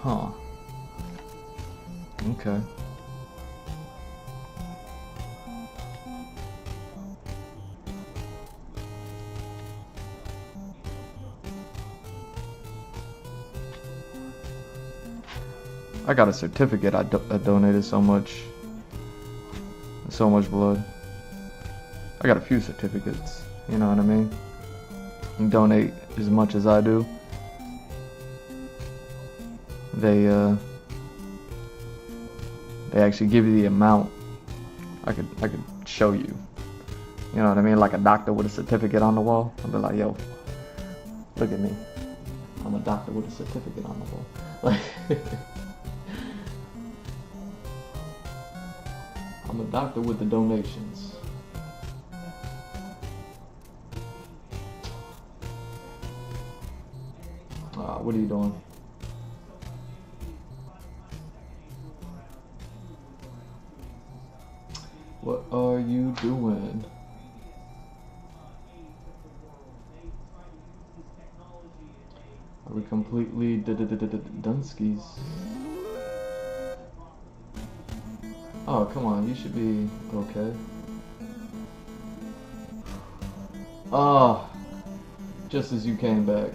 Huh. Okay. I got a certificate. I donated so much blood. I got a few certificates. You know what I mean? You donate as much as I do. They actually give you the amount. I could show you. You know what I mean? Like a doctor with a certificate on the wall. I'll be like, yo, look at me. I'm a doctor with a certificate on the wall. Like, I'm a doctor with the donations. What are you doing? What are you doing? Are we completely Dunskies? Oh, come on, you should be okay. Oh, just as you came back.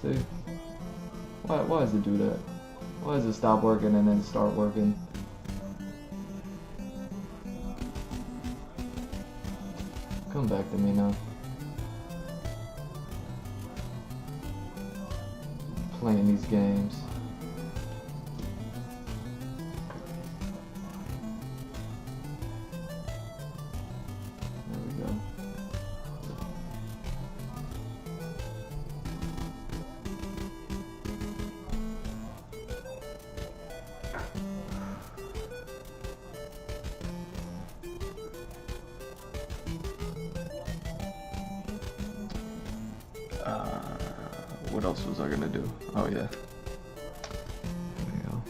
See? Why does it do that? Why does it stop working and then start working? Come back to me now. Playing these games. There we go. What else was I gonna do? Oh yeah. There we go.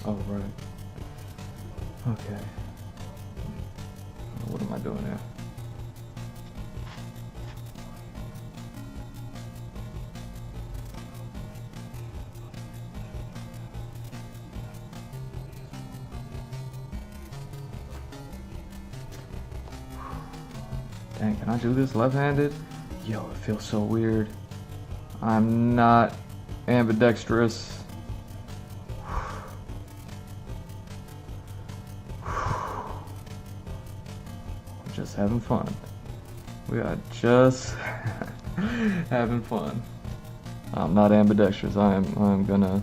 Oh, right. Okay. What am I doing here? Dang, can I do this left-handed? Yo, it feels so weird. I'm not ambidextrous. Just having fun. We are just having fun. I'm not ambidextrous. I'm gonna.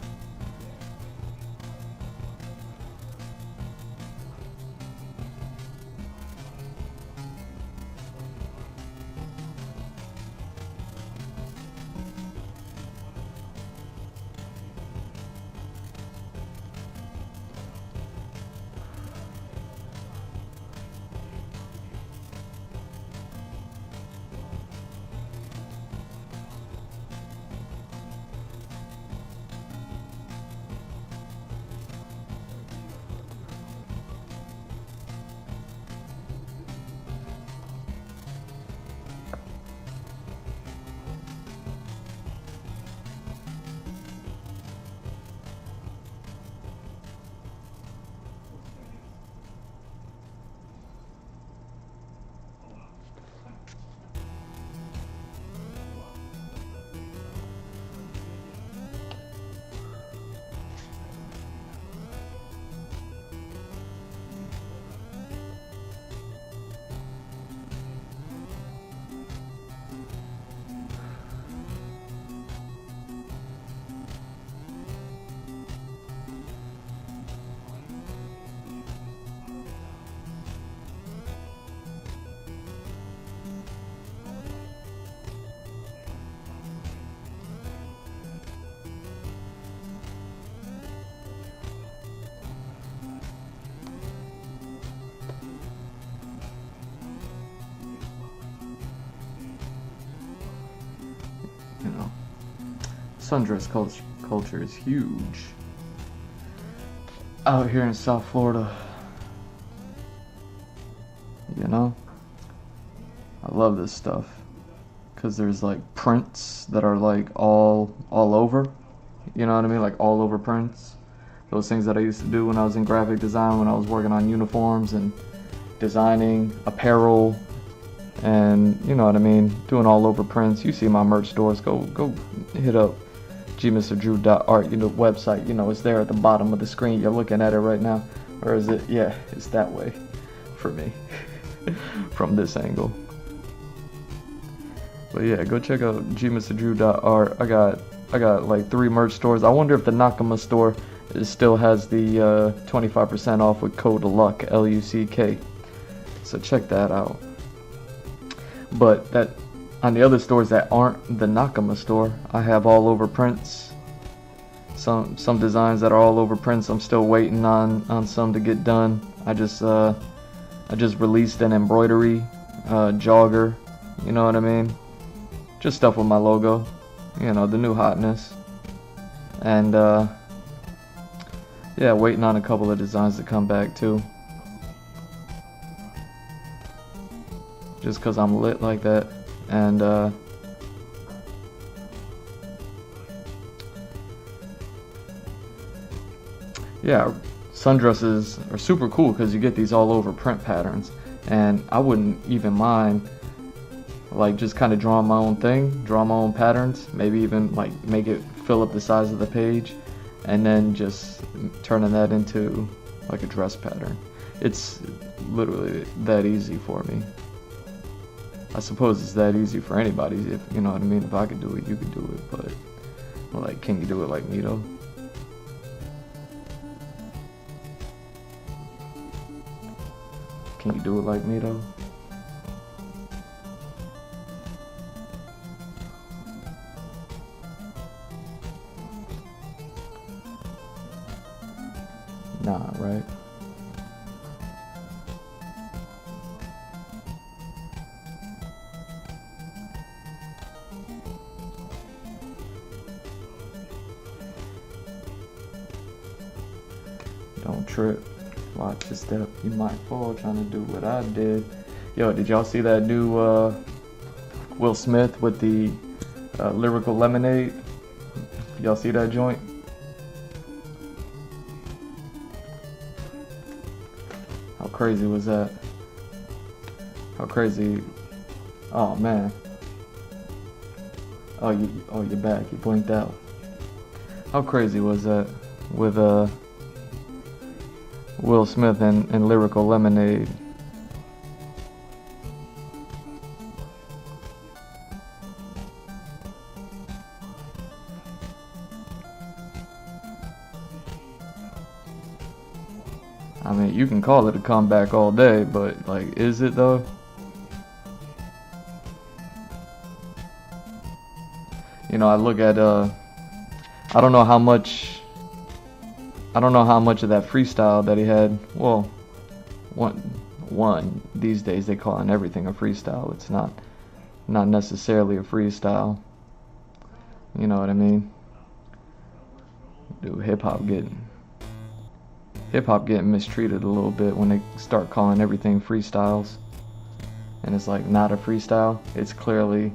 You know, sundress culture is huge out here in South Florida. You know, I love this stuff because there's like prints that are like all over. You know what I mean? Like all over prints. Those things that I used to do when I was in graphic design, when I was working on uniforms and designing apparel, and you know what I mean, doing all over prints. You see my merch stores, go hit up gmrdrew.art, you know, website. You know, it's there at the bottom of the screen. You're looking at it right now, or is it? Yeah, it's that way for me from this angle. But yeah, go check out gmrdrew.art. I got like 3 merch stores. I wonder if the Nakama store still has the 25% off with code LUCK, LUCK. So check that out. But that on the other stores that aren't the Nakama store, I have all over prints. Some designs that are all over prints. I'm still waiting on some to get done. I just released an embroidery jogger. You know what I mean? Just stuff with my logo. You know, the new hotness. And yeah, waiting on a couple of designs to come back too. Just cause I'm lit like that. And yeah, sundresses are super cool because you get these all over print patterns, and I wouldn't even mind like just kind of drawing my own thing, draw my own patterns, maybe even like make it fill up the size of the page, and then just turning that into like a dress pattern. It's literally that easy for me. I suppose it's that easy for anybody, if you know what I mean. If I could do it, you could do it, but like, can you do it like me though? Can you do it like me though? Nah, right? Don't trip. Watch your step. You might fall trying to do what I did. Yo, did y'all see that new Will Smith with the Lyrical Lemonade? Y'all see that joint? How crazy was that? How crazy? Oh man. Oh, you're back. You blinked out. How crazy was that with Will Smith and Lyrical Lemonade? I mean, you can call it a comeback all day, but like, is it though? You know, I look at I don't know how much of that freestyle that he had. Well, one these days they calling everything a freestyle. It's not necessarily a freestyle. You know what I mean? Dude, hip hop getting mistreated a little bit when they start calling everything freestyles, and it's like not a freestyle. It's clearly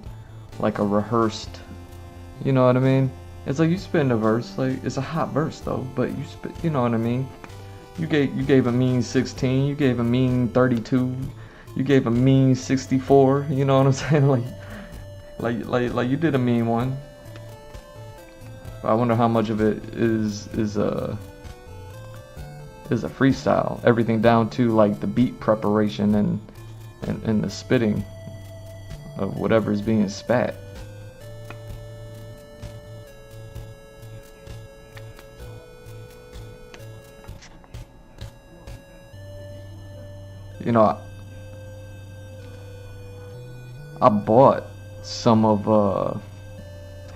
like a rehearsed. You know what I mean? It's like you spit a verse, like it's a hot verse though, but you spit. You know what I mean? You gave a mean 16, you gave a mean 32, you gave a mean 64. You know what I'm saying? Like you did a mean one. I wonder how much of it is a freestyle. Everything down to like the beat preparation and the spitting of whatever is being spat. You know, I bought some of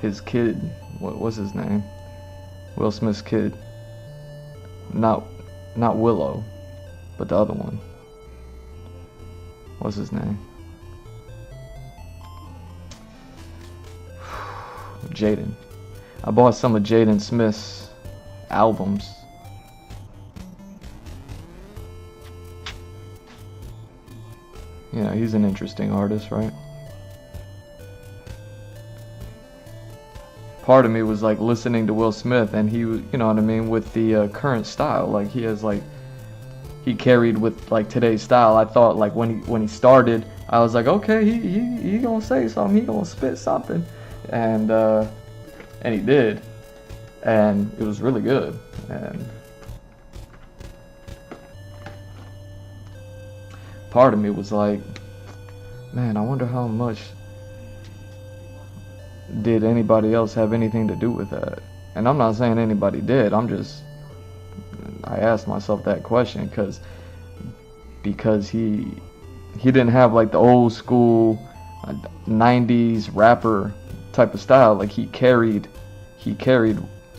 his kid. What was his name? Will Smith's kid. Not Willow, but the other one. What's his name? Jaden. I bought some of Jaden Smith's albums. You know, he's an interesting artist, right? Part of me was like listening to Will Smith, and he, you know what I mean, with the current style. Like he carried with like today's style. I thought like when he started, I was like, okay, he gonna say something, he gonna spit something, and he did, and it was really good. And part of me was like, man, I wonder how much did anybody else have anything to do with that? And I'm not saying anybody did. I asked myself that question because he didn't have like the old school 90s rapper type of style. Like he carried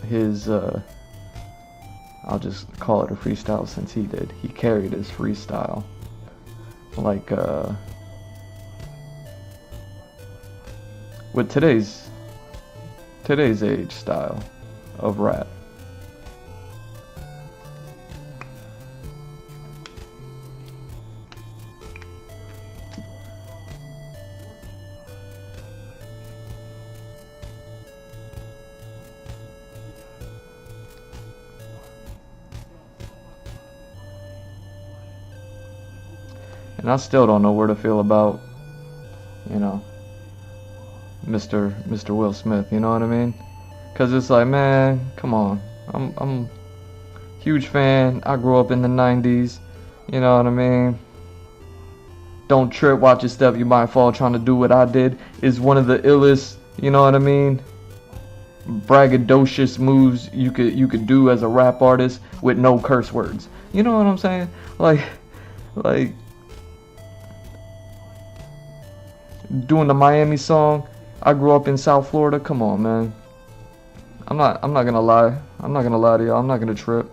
his I'll just call it a freestyle since he did. He carried his freestyle like with today's age style of rap. And I still don't know where to feel about, you know, Mr. Will Smith, you know what I mean? Cause it's like, man, come on. I'm huge fan. I grew up in the 90s, you know what I mean? Don't trip, watch your step, you might fall trying to do what I did is one of the illest, you know what I mean? Braggadocious moves you could do as a rap artist with no curse words. You know what I'm saying? Like doing the Miami song. I grew up in South Florida. Come on, man. I'm not gonna lie. I'm not gonna lie to y'all. I'm not gonna trip.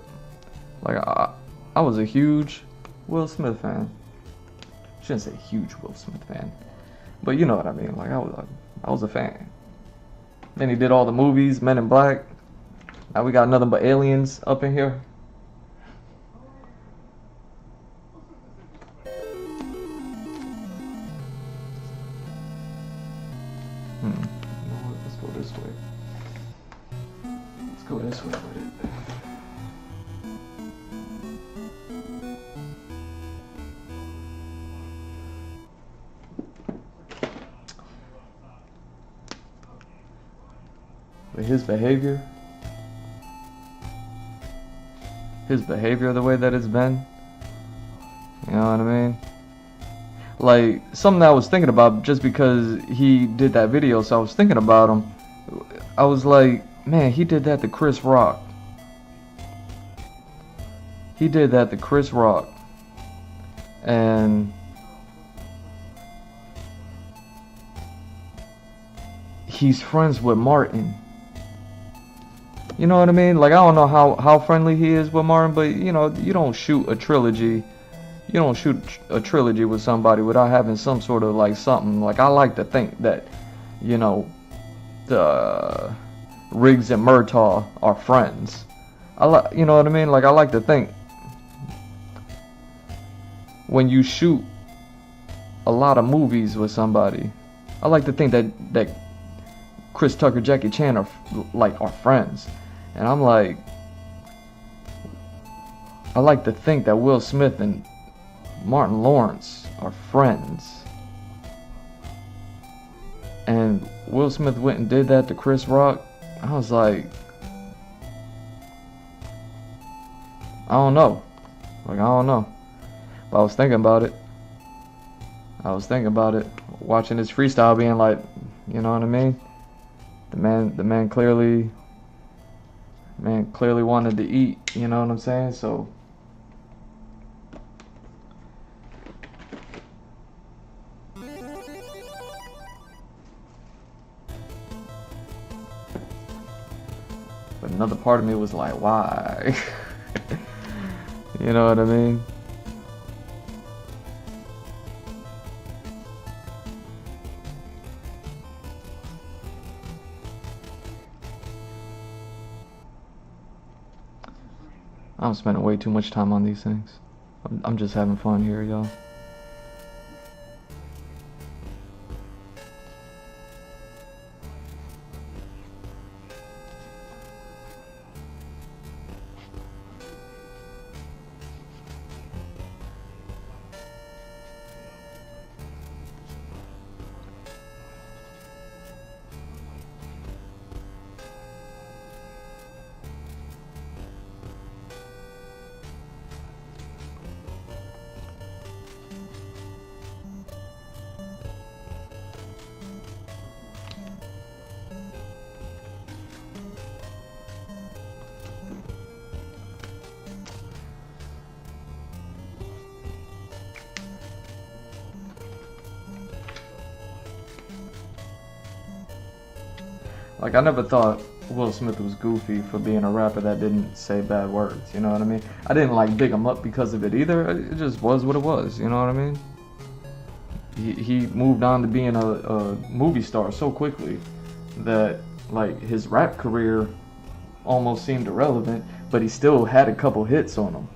Like I was a huge Will Smith fan. Shouldn't say huge Will Smith fan, but you know what I mean. Like I was a fan. Then he did all the movies, Men in Black. Now we got nothing but aliens up in here. his behavior, the way that it's been, you know what I mean? Like, something that I was thinking about just because he did that video, so I was thinking about him. I was like, man, he did that to Chris Rock. He did that to Chris Rock. And he's friends with Martin. You know what I mean? Like, I don't know how friendly he is with Martin, but, you know, you don't shoot a trilogy. You don't shoot a trilogy with somebody without having some sort of, like, something. Like, I like to think that, you know, the Riggs and Murtaugh are friends. You know what I mean? Like, I like to think when you shoot a lot of movies with somebody, I like to think that Chris Tucker, Jackie Chan are friends. And I'm like, I like to think that Will Smith and Martin Lawrence are friends. And Will Smith went and did that to Chris Rock. I was like, I don't know. Like, I don't know. But I was thinking about it. Watching his freestyle, being like, you know what I mean? The man clearly wanted to eat, you know what I'm saying? So but another part of me was like, why? You know what I mean? I'm spending way too much time on these things. I'm just having fun here, y'all. Like, I never thought Will Smith was goofy for being a rapper that didn't say bad words, you know what I mean? I didn't, like, big him up because of it either. It just was what it was, you know what I mean? He moved on to being a movie star so quickly that, like, his rap career almost seemed irrelevant, but he still had a couple hits on him.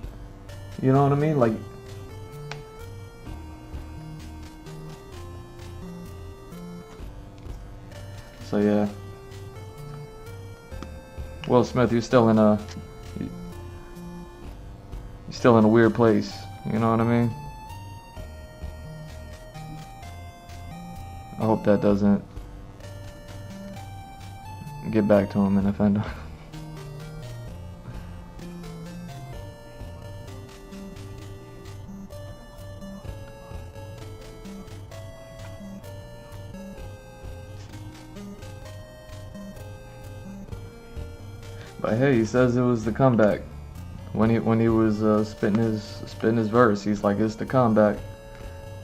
You know what I mean? Like, so yeah. Will Smith, you're still in a weird place. You know what I mean? I hope that doesn't get back to him and offend him. But hey, he says it was the comeback. When he was spitting his verse, he's like, it's the comeback.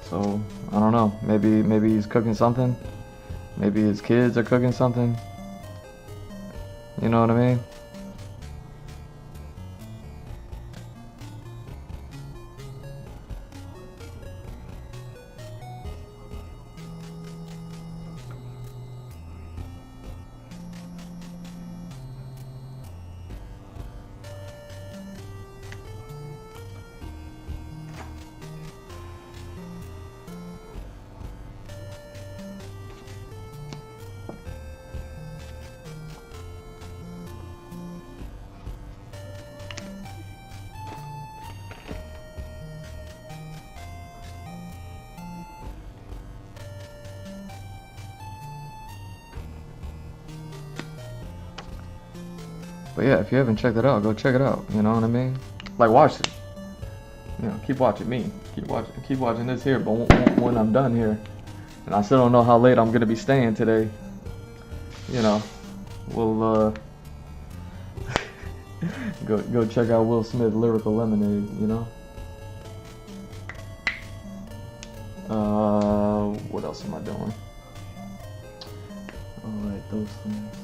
So I don't know. Maybe he's cooking something. Maybe his kids are cooking something. You know what I mean? But yeah, if you haven't checked it out, go check it out. You know what I mean? Like, watch it. You know, keep watching me. Keep watching this here. But when I'm done here, and I still don't know how late I'm gonna be staying today. You know, we'll go check out Will Smith Lyrical Lemonade. You know. What else am I doing? Alright, those things.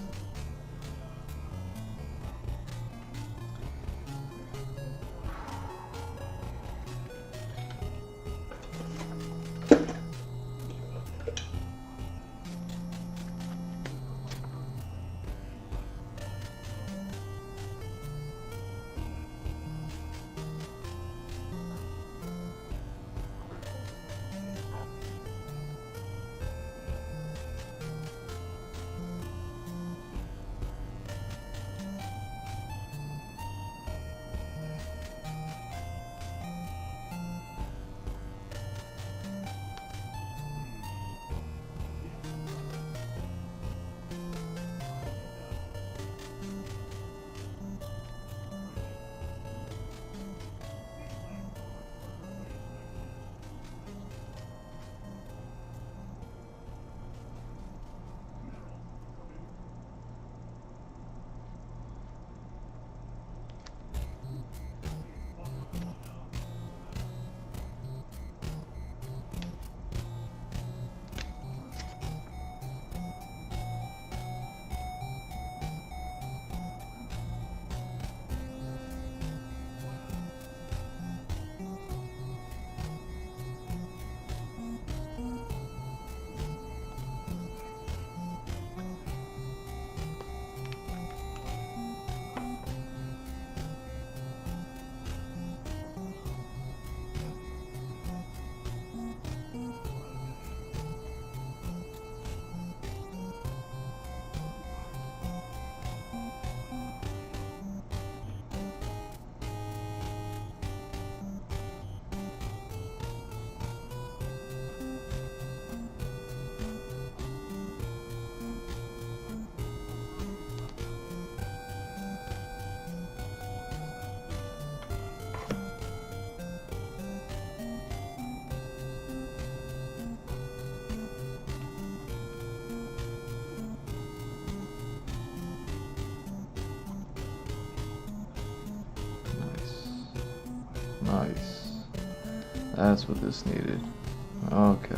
Nice. That's what this needed. Okay.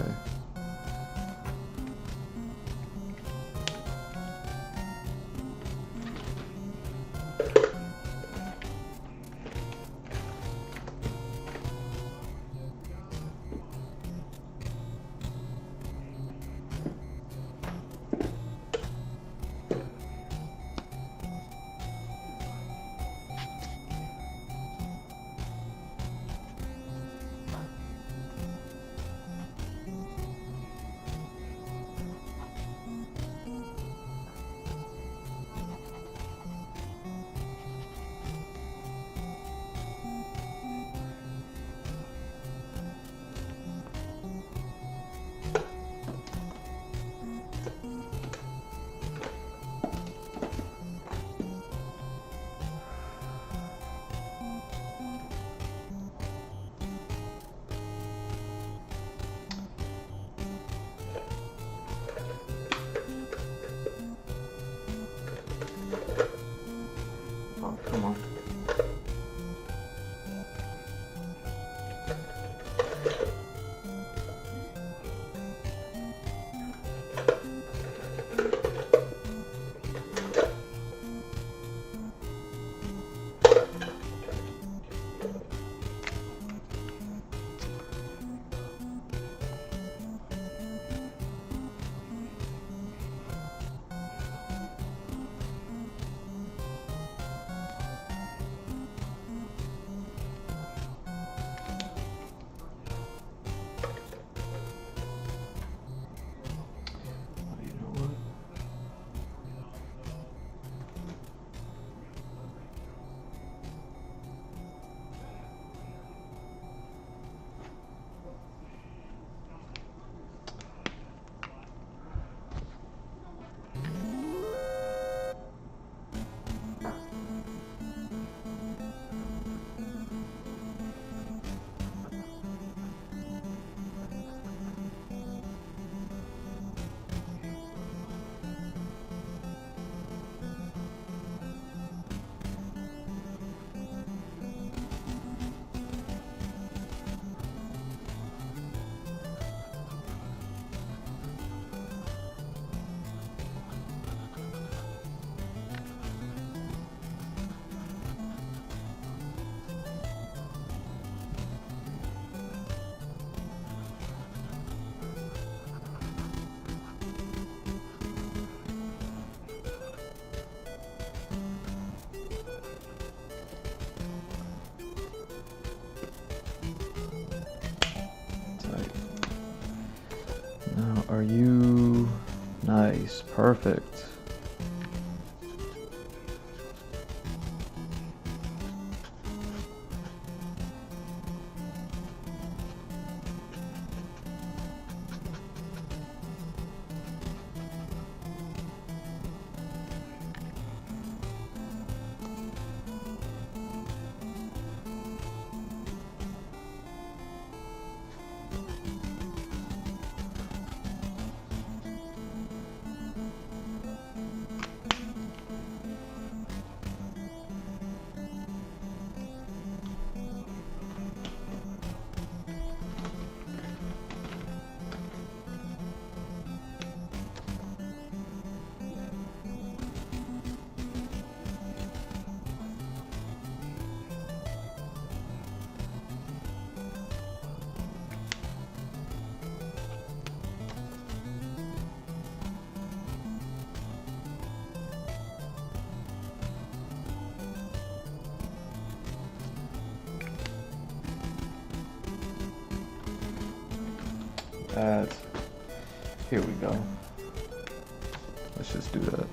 Are you nice? Perfect. That. Here we go. Let's just do that.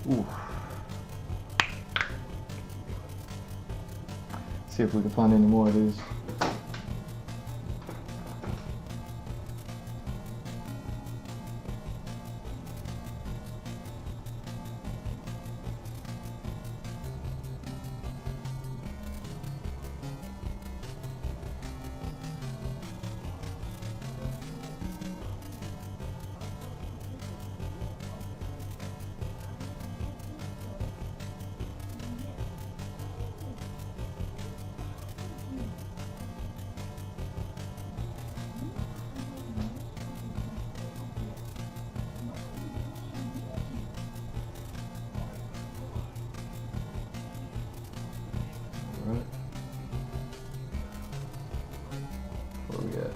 Ooh. See if we can find any more of these. Where we at?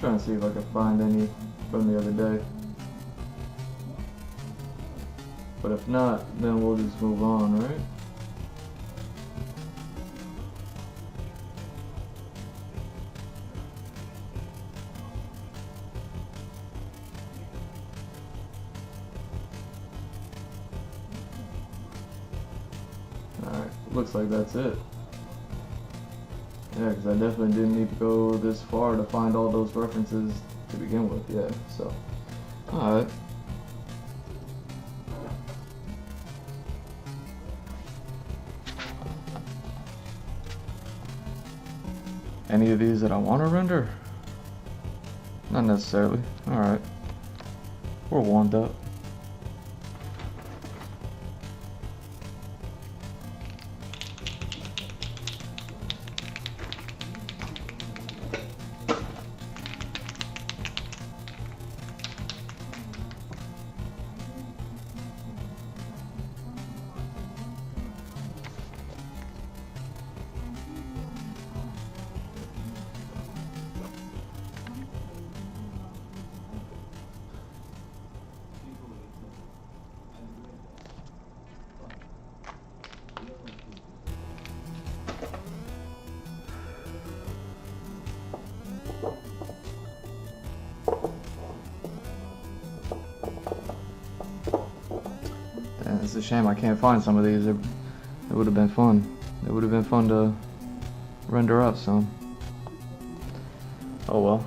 Trying to see if I can find any from the other day. But if not, then we'll just move on, right? Alright, looks like that's it. Yeah, because I definitely didn't need to go this far to find all those references to begin with, yeah, so. Alright. Any of these that I want to render? Not necessarily. Alright. We're warmed up. It's a shame I can't find some of these. It would have been fun. It would have been fun to render up some. Oh well.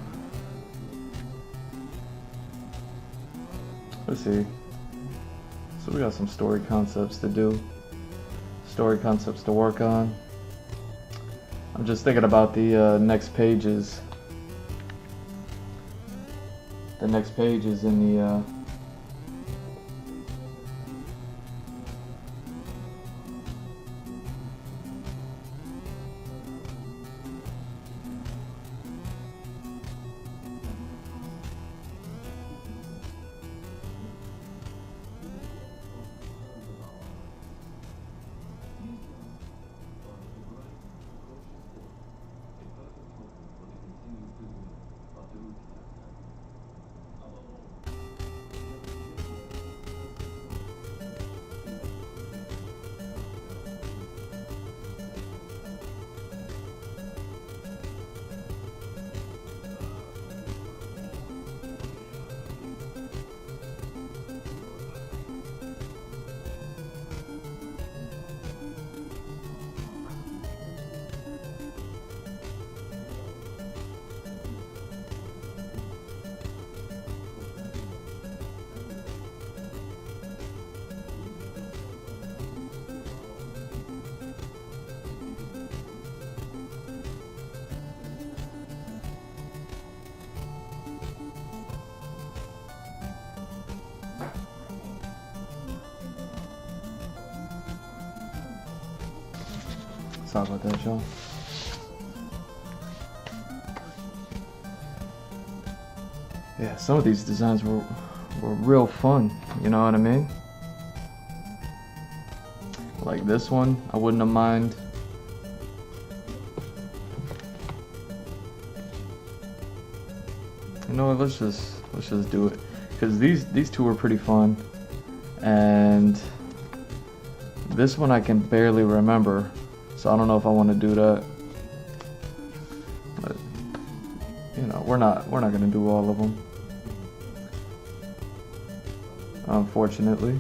Let's see. So we got some story concepts to do. Story concepts to work on. I'm just thinking about the next pages. The next page is in the Sorry about that, y'all. Yeah, some of these designs were real fun, you know what I mean? Like this one, I wouldn't have mind. You know what, let's just do it. Because these two were pretty fun. And this one I can barely remember. So I don't know if I want to do that, but you know, we're not gonna do all of them, unfortunately.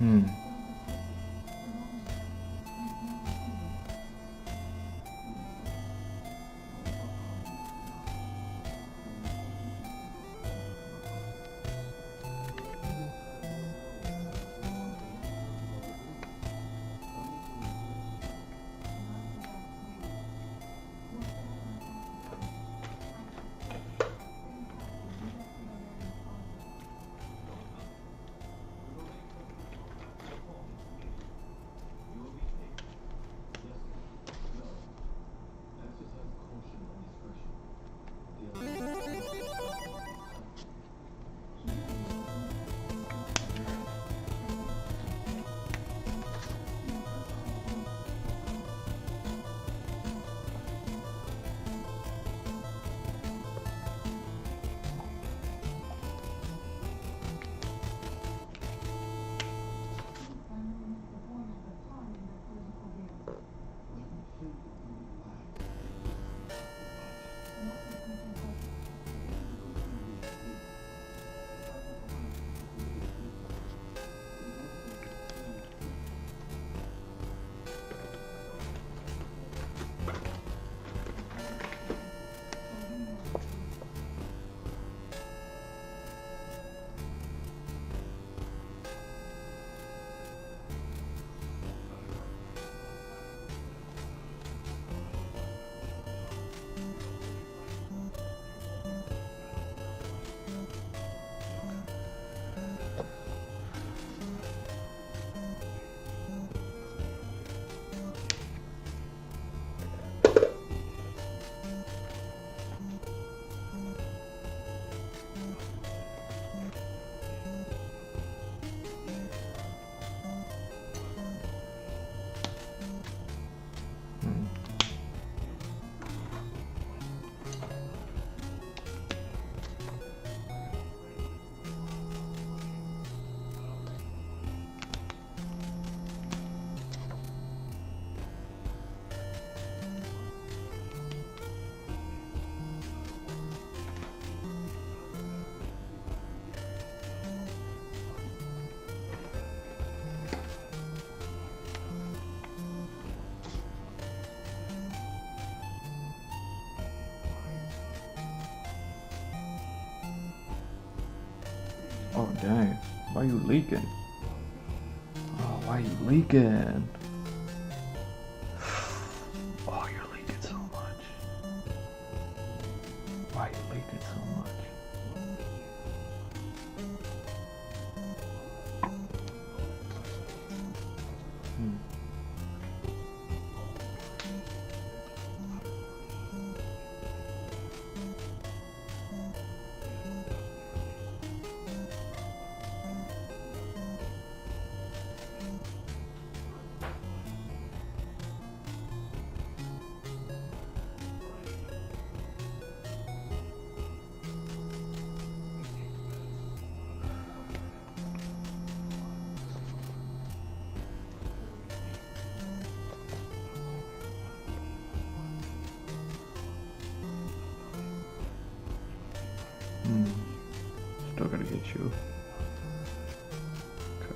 Hmm. Oh dang, why you leaking? Oh, why you leaking? Oh, you're leaking so much. Why you leaking so much? Hmm. Hmm. Still gonna get you. Okay.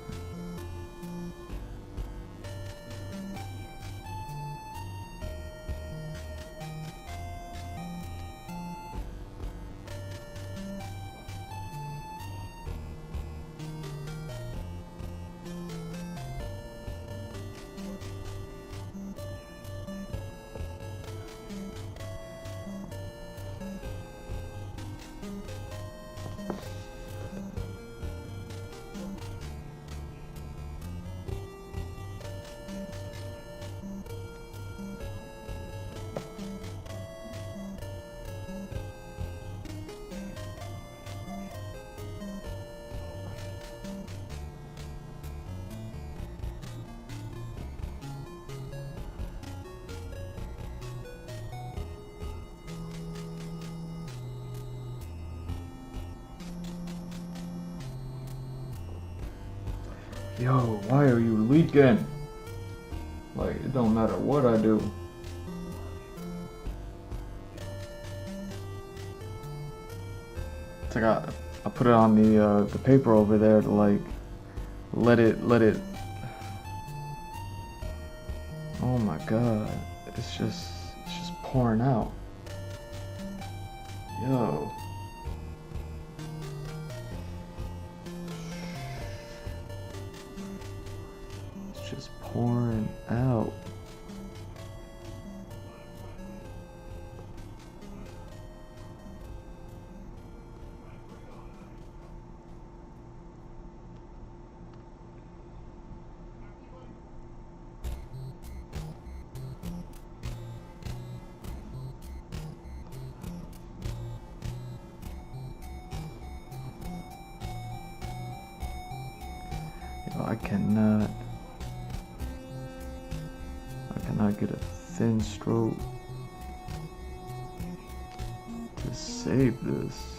Yo, why are you leaking? Like, it don't matter what I do. It's like I put it on the paper over there to like let it. Oh my God, it's just pouring out. Yo. It's just pouring out. I cannot get a thin stroke to save this.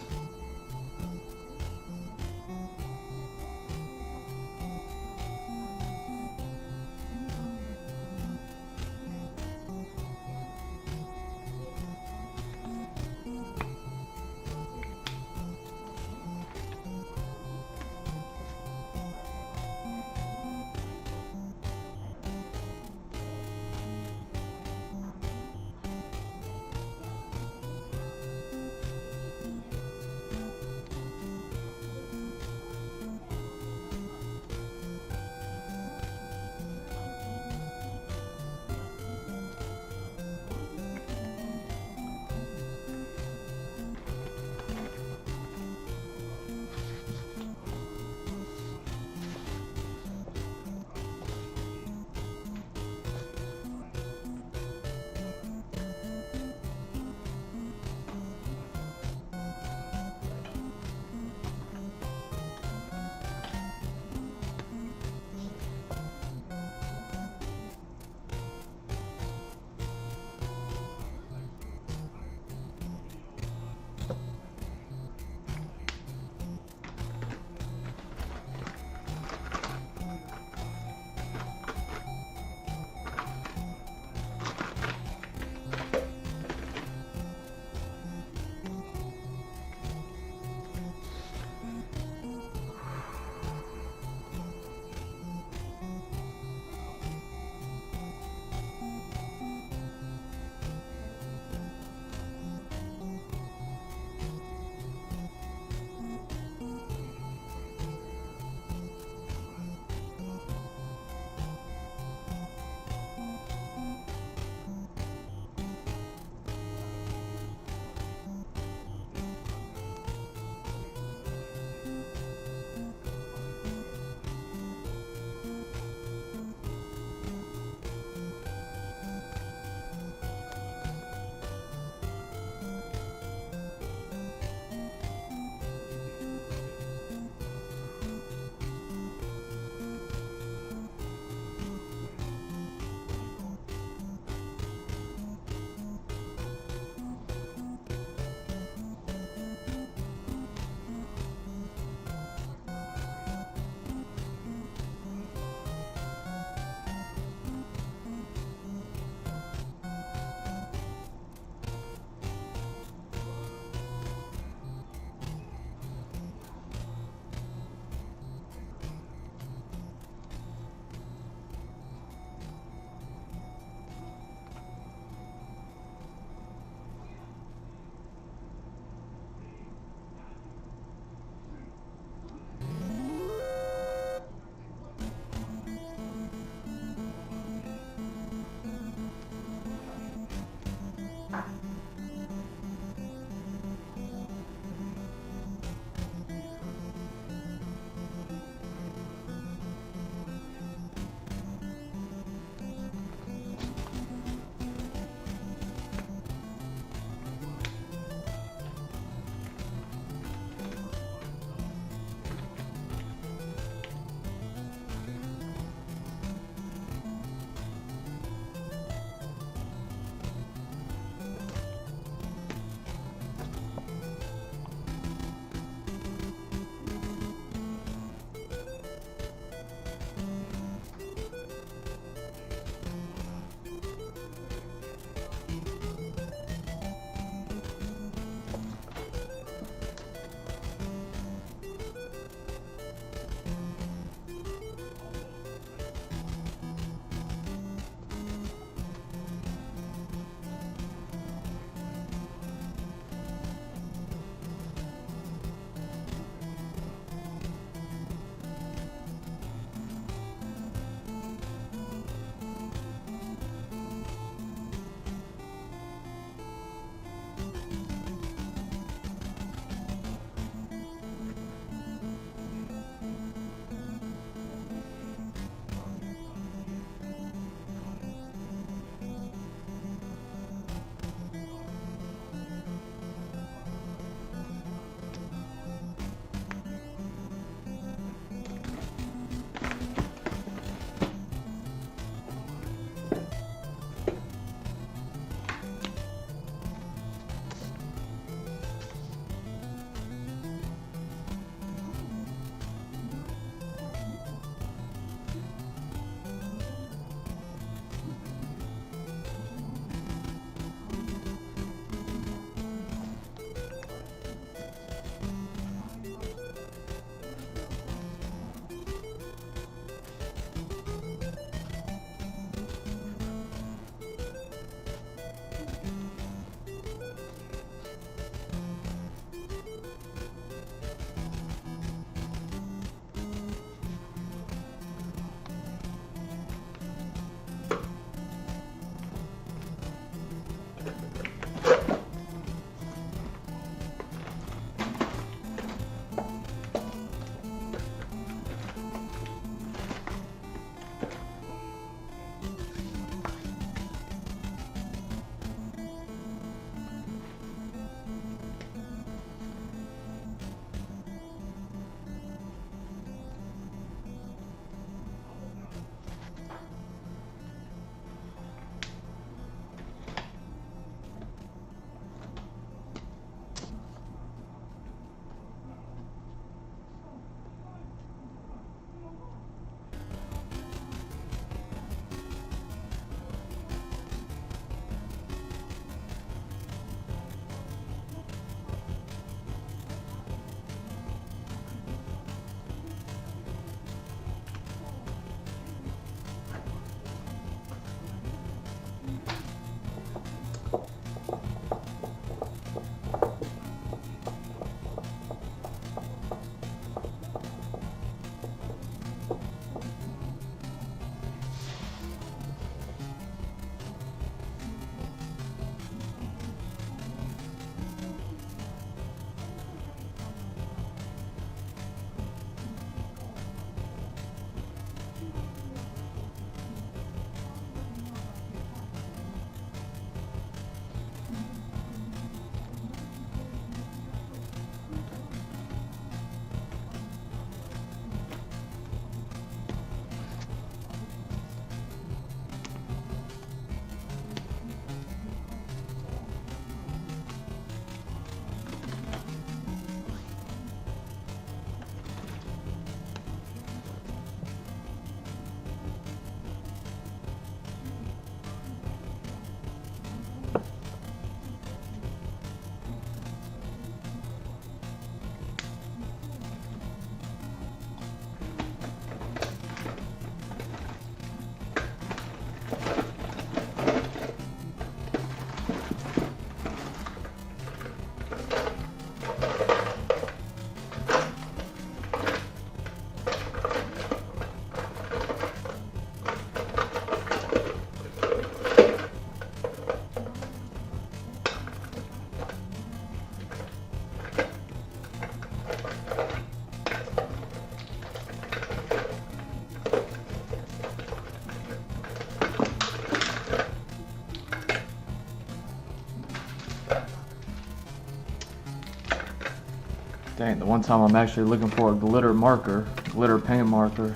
Dang, the one time I'm actually looking for a glitter marker, glitter paint marker,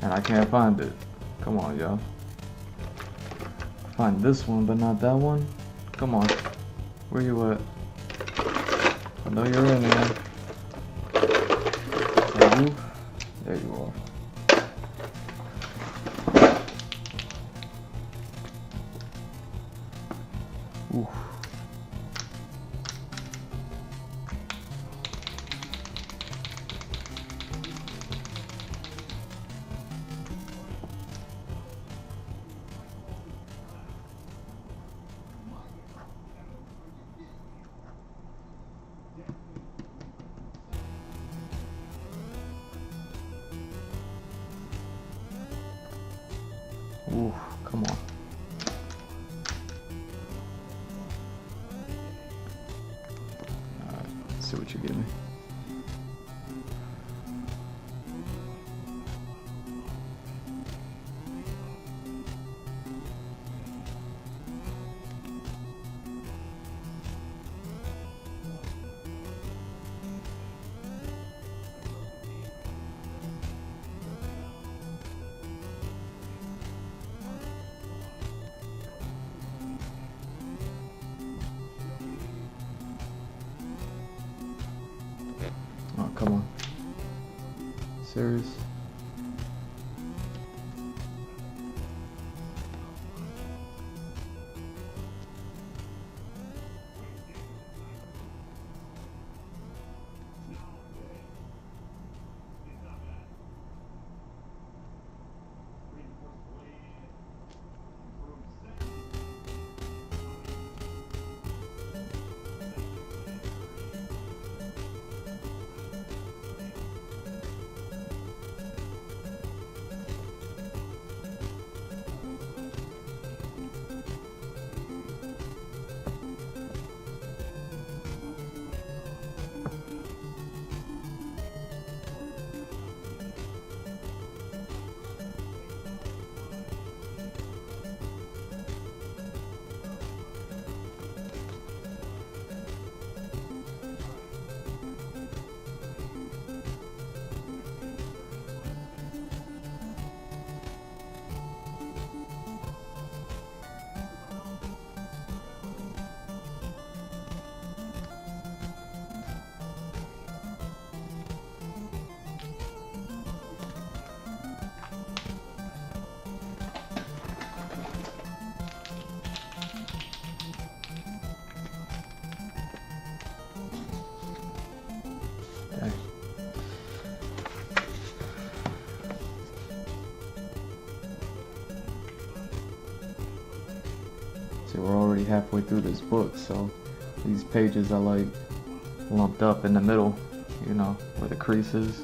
and I can't find it. Come on, yo. Find this one, but not that one. Come on. Where you at? I know you're in there. Are you? There you are. Ooh. Ooh, come on. Alright, let's see what you give me. Oh, come on. Serious? Dang. See, we're already halfway through this book, so these pages are like lumped up in the middle, you know, where the crease is.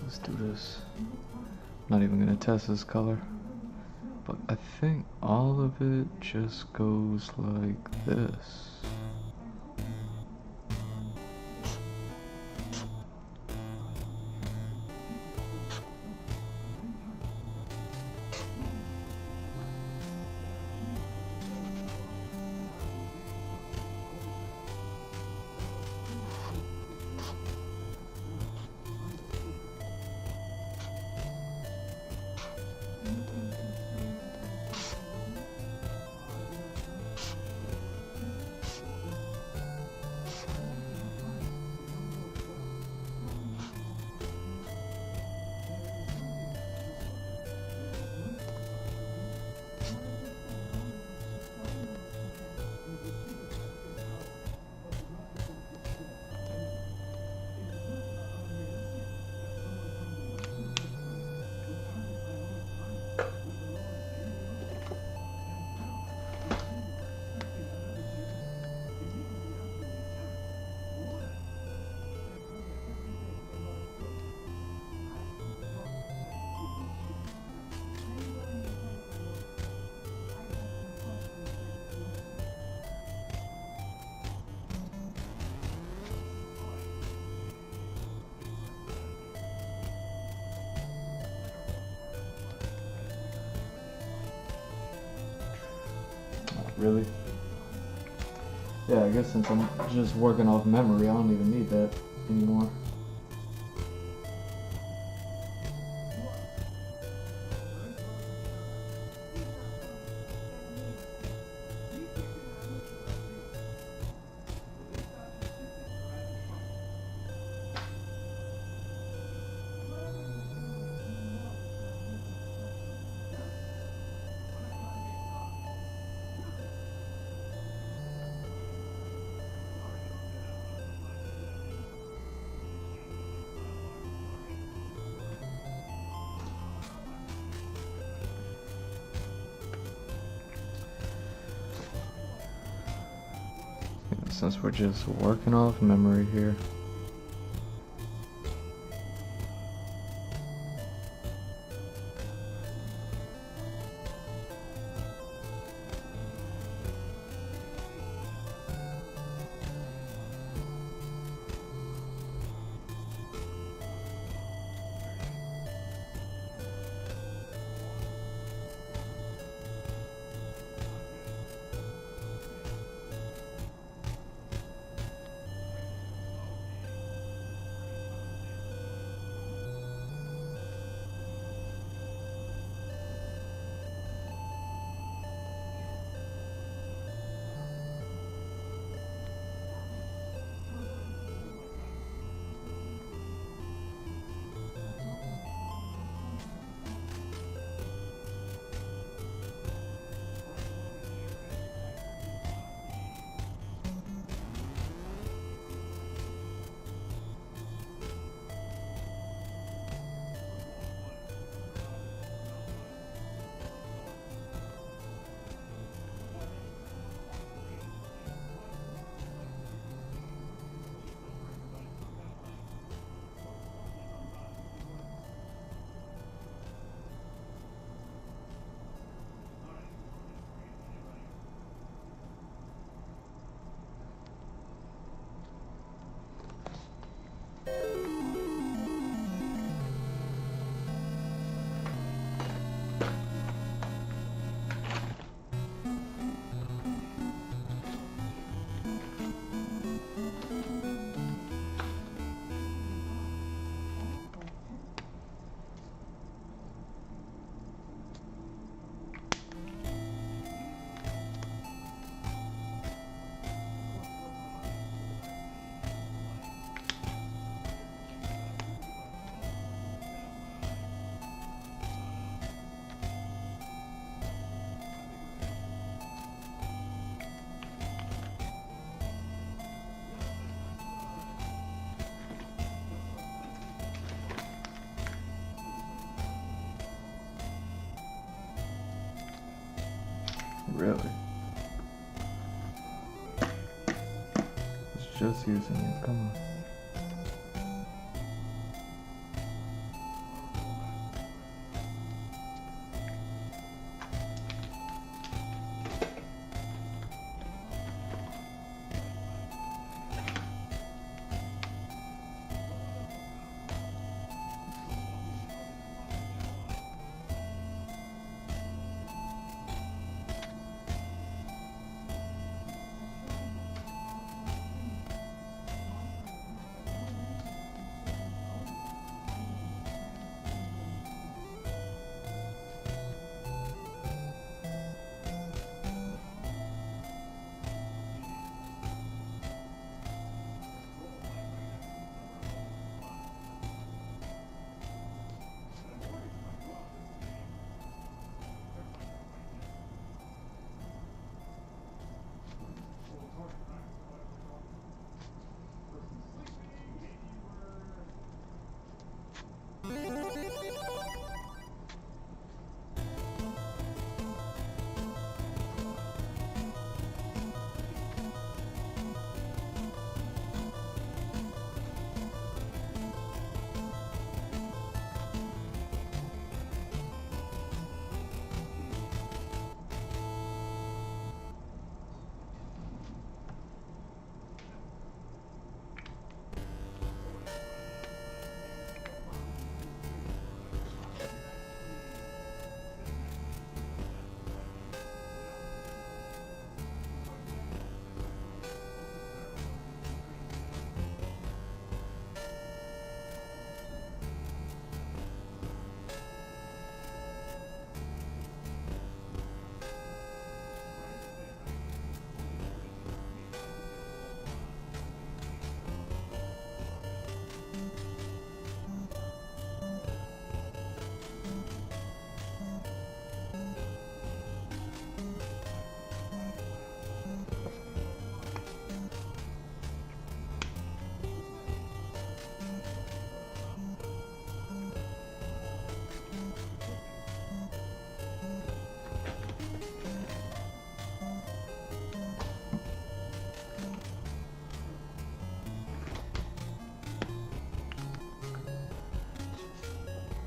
Let's do this. Not even gonna test this color, but I think all of it just goes like this. Really? Yeah, I guess since I'm just working off memory, I don't even need that anymore. Since we're just working off memory here. Really? Let's just using it. Come on.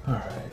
All right.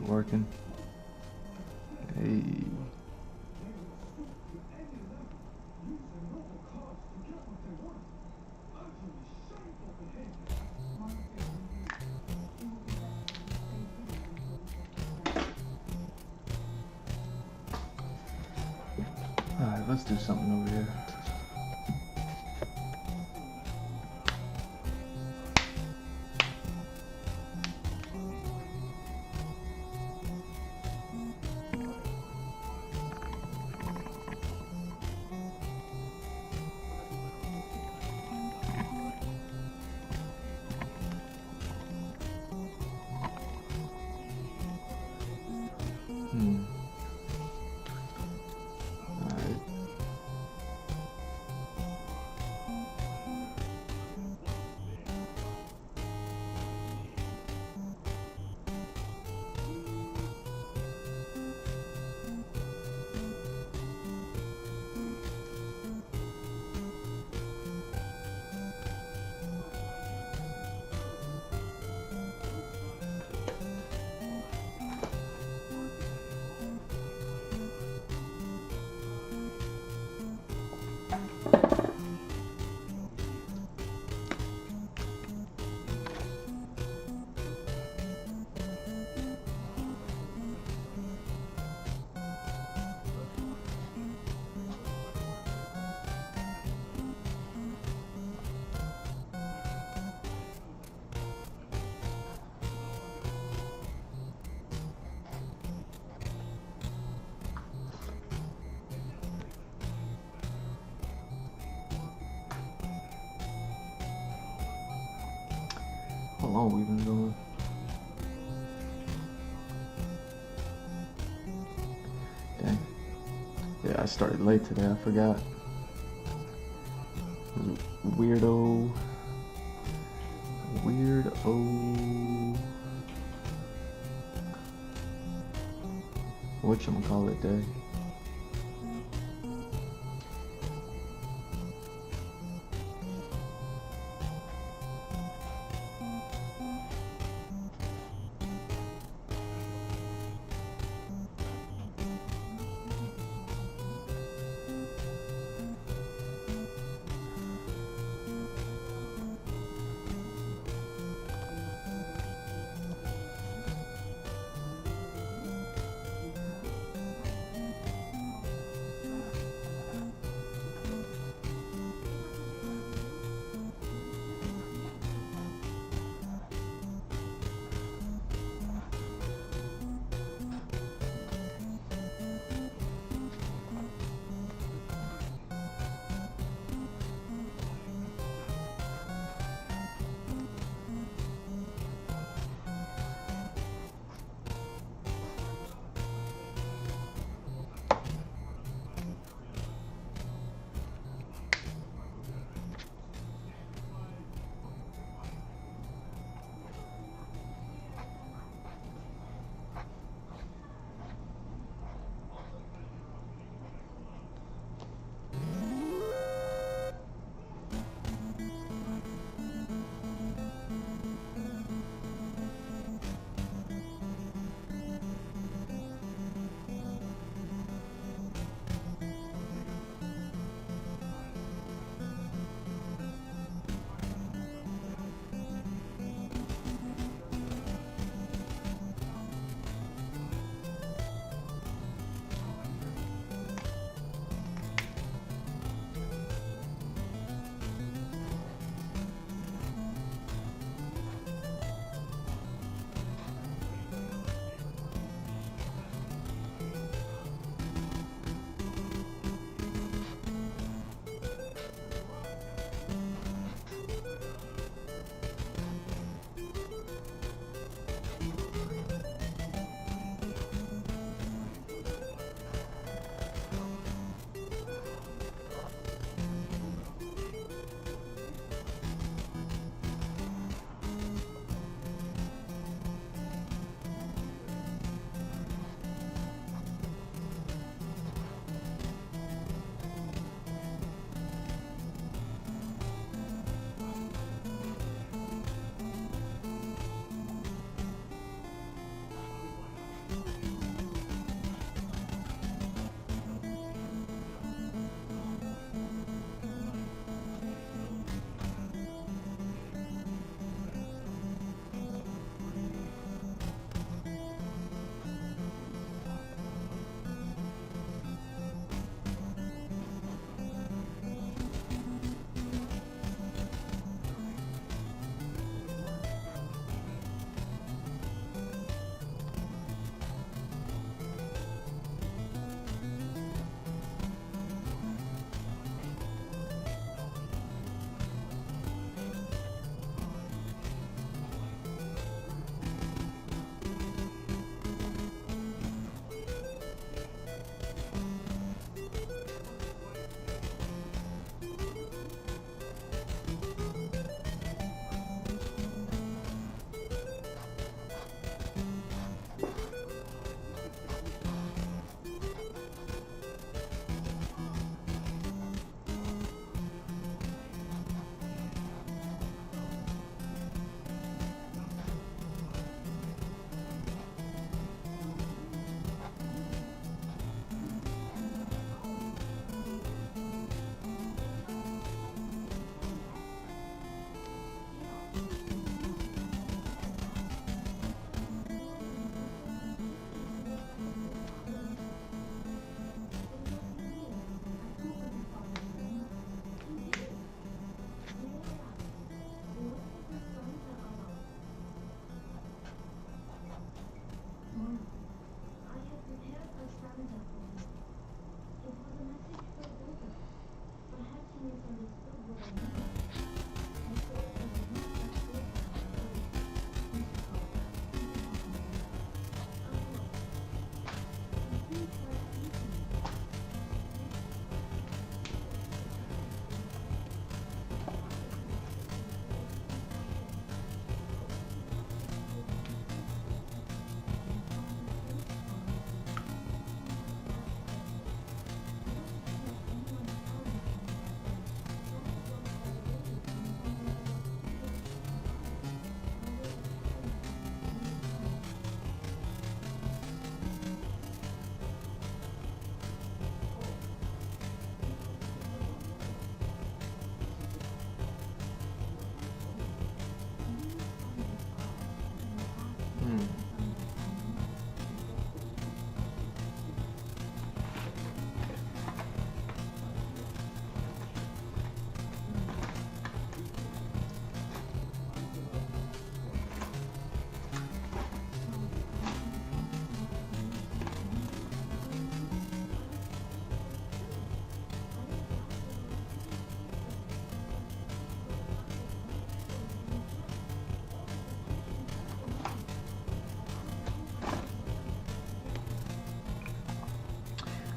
working. Hey. Alright, let's do something over here. Alright. How long we been going? Dang. Yeah, I started late today, I forgot. Weirdo. Whatchamacallit day.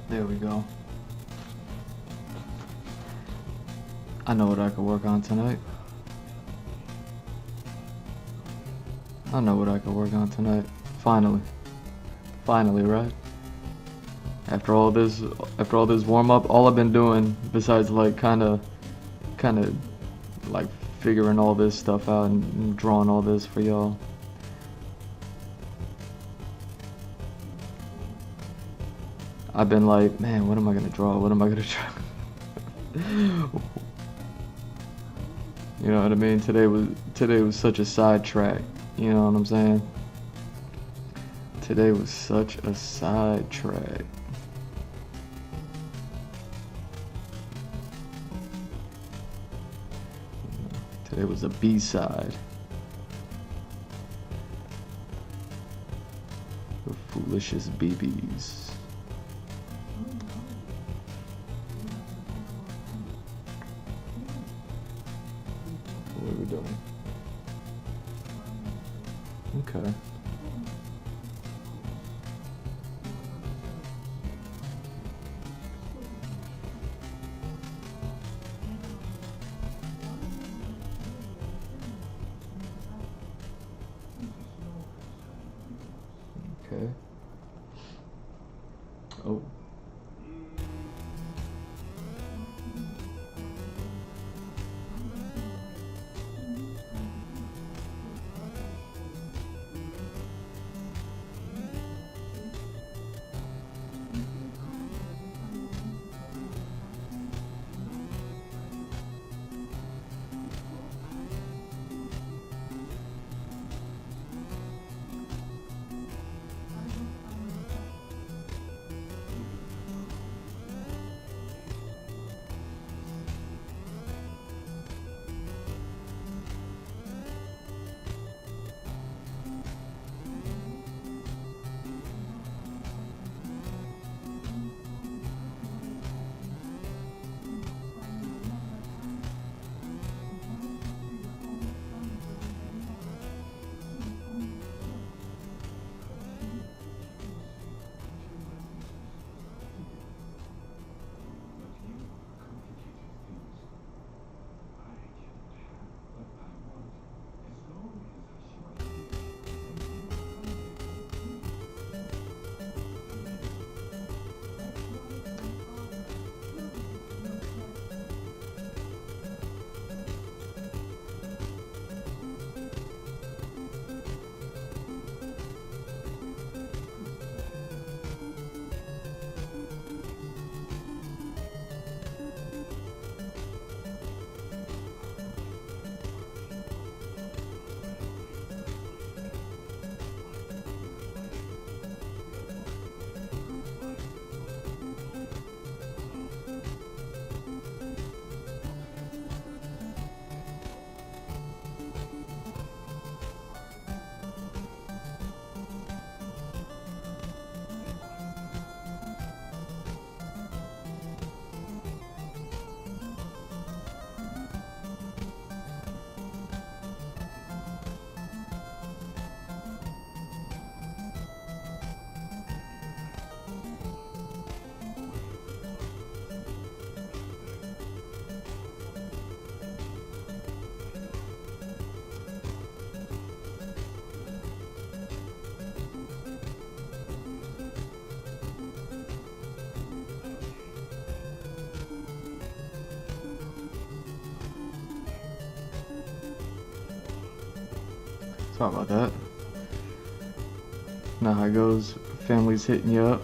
There we go. I know what I could work on tonight. I know what I could work on tonight. Finally. Finally, right? After all this warm up, all I've been doing besides like kind of like figuring all this stuff out and drawing all this for y'all. I've been like, man, what am I gonna draw? What am I gonna draw? You know what I mean? Today was such a sidetrack. You know what I'm saying? Today was such a sidetrack. Today was a B-side. The Foolicious BBs. What are we doing? Okay. Okay. Oh. Sorry about that. Know how it goes. Family's hitting you up.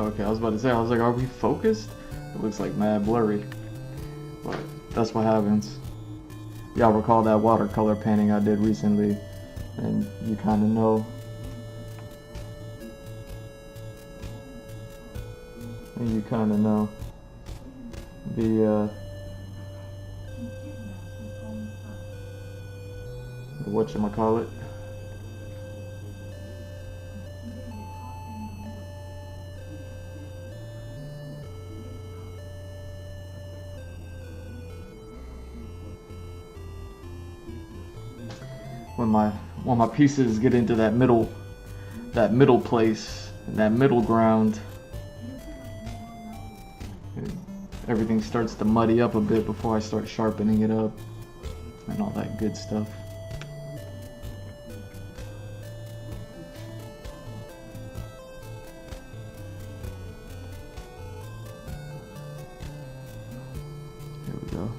Okay, I was about to say, I was like, are we focused? It looks like mad blurry. But that's what happens. Y'all recall that watercolor painting I did recently, and you kind of know. And you kind of know the whatchamacallit. When my pieces get into that middle place, that middle ground, everything starts to muddy up a bit before I start sharpening it up and all that good stuff. Here we go.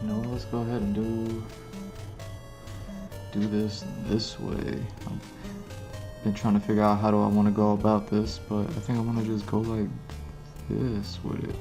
You know what, let's go ahead and do this way. I've been trying to figure out how do I want to go about this, but I think I want to just go like this with it.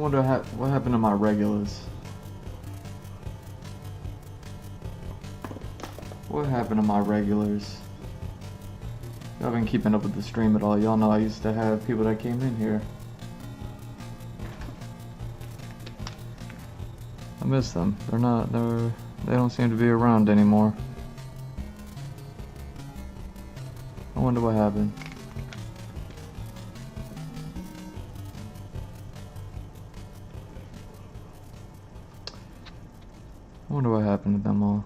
wonder what happened to my regulars. What happened to my regulars? Y'all been keeping up with the stream at all? Y'all know I used to have people that came in here. I miss them. They don't seem to be around anymore. I wonder what happened. I wonder what happened to them all.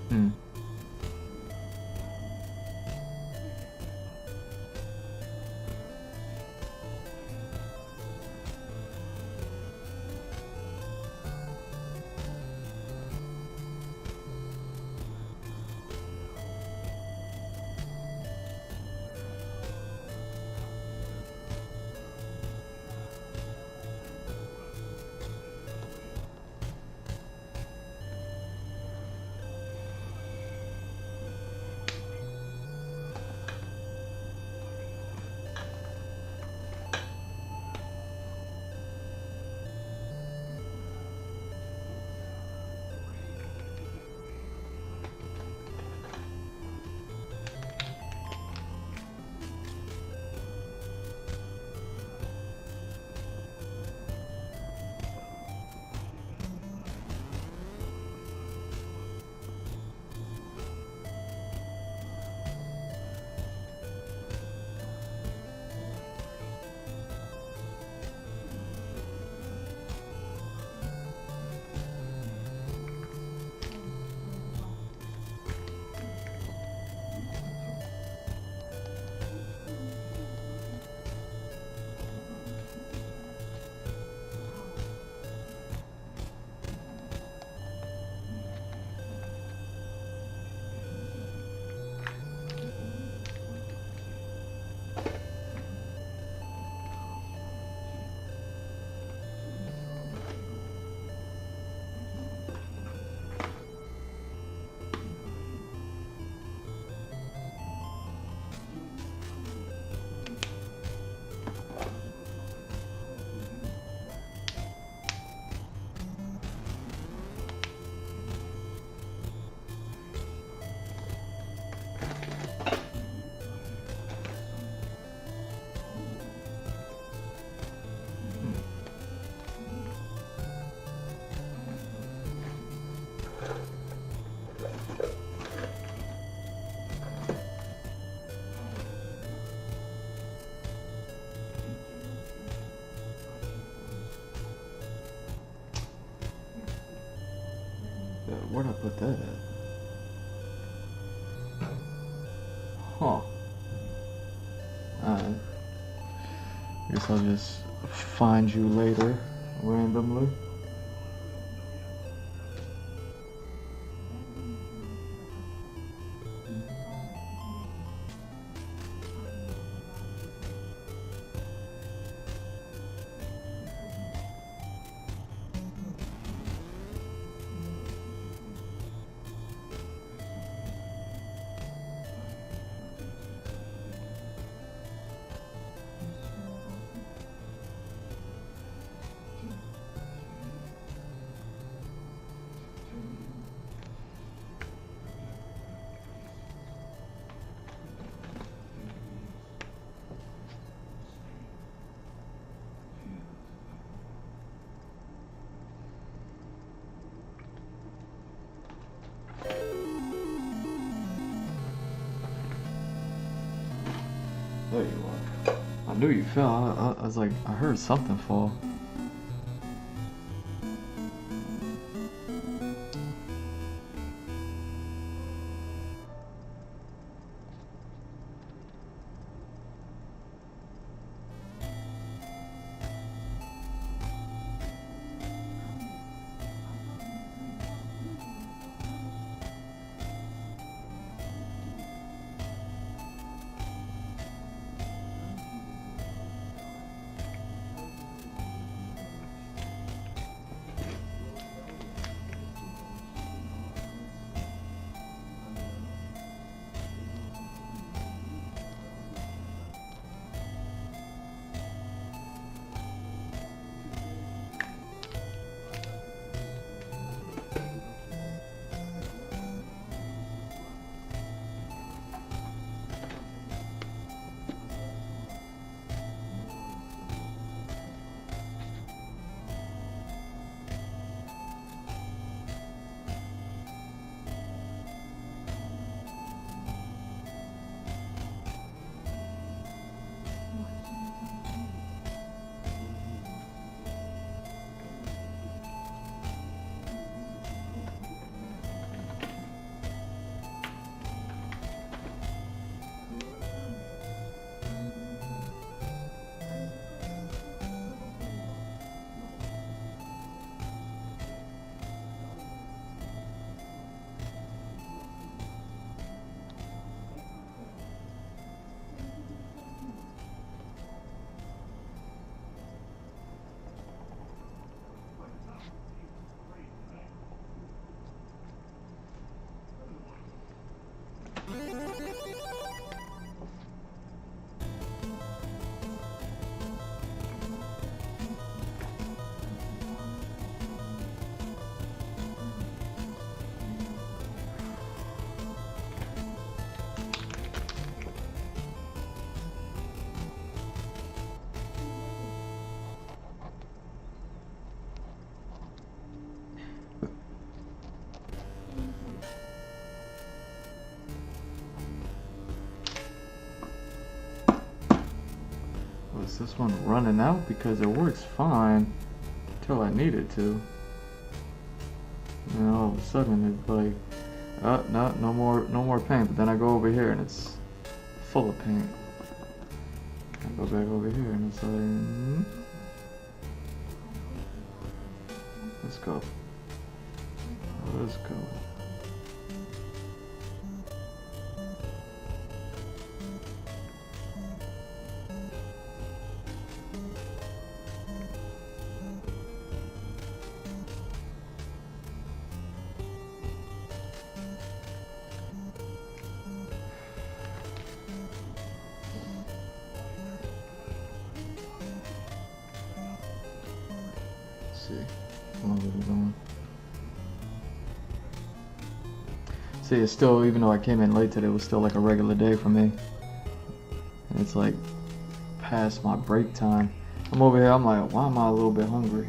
Hmm. Where'd I put that at? Huh. Alright. Guess I'll just find you later randomly. There you are. I knew you fell. I was like, I heard something fall. Is this one running out? Because it works fine until I need it to. And all of a sudden it's like, oh, no more paint. But then I go over here and it's full of paint. I go back over here and it's like, let's go. Let's go. See how long is it going? See, it's still, even though I came in late today, it was still like a regular day for me. And it's like past my break time. I'm over here, I'm like, why am I a little bit hungry?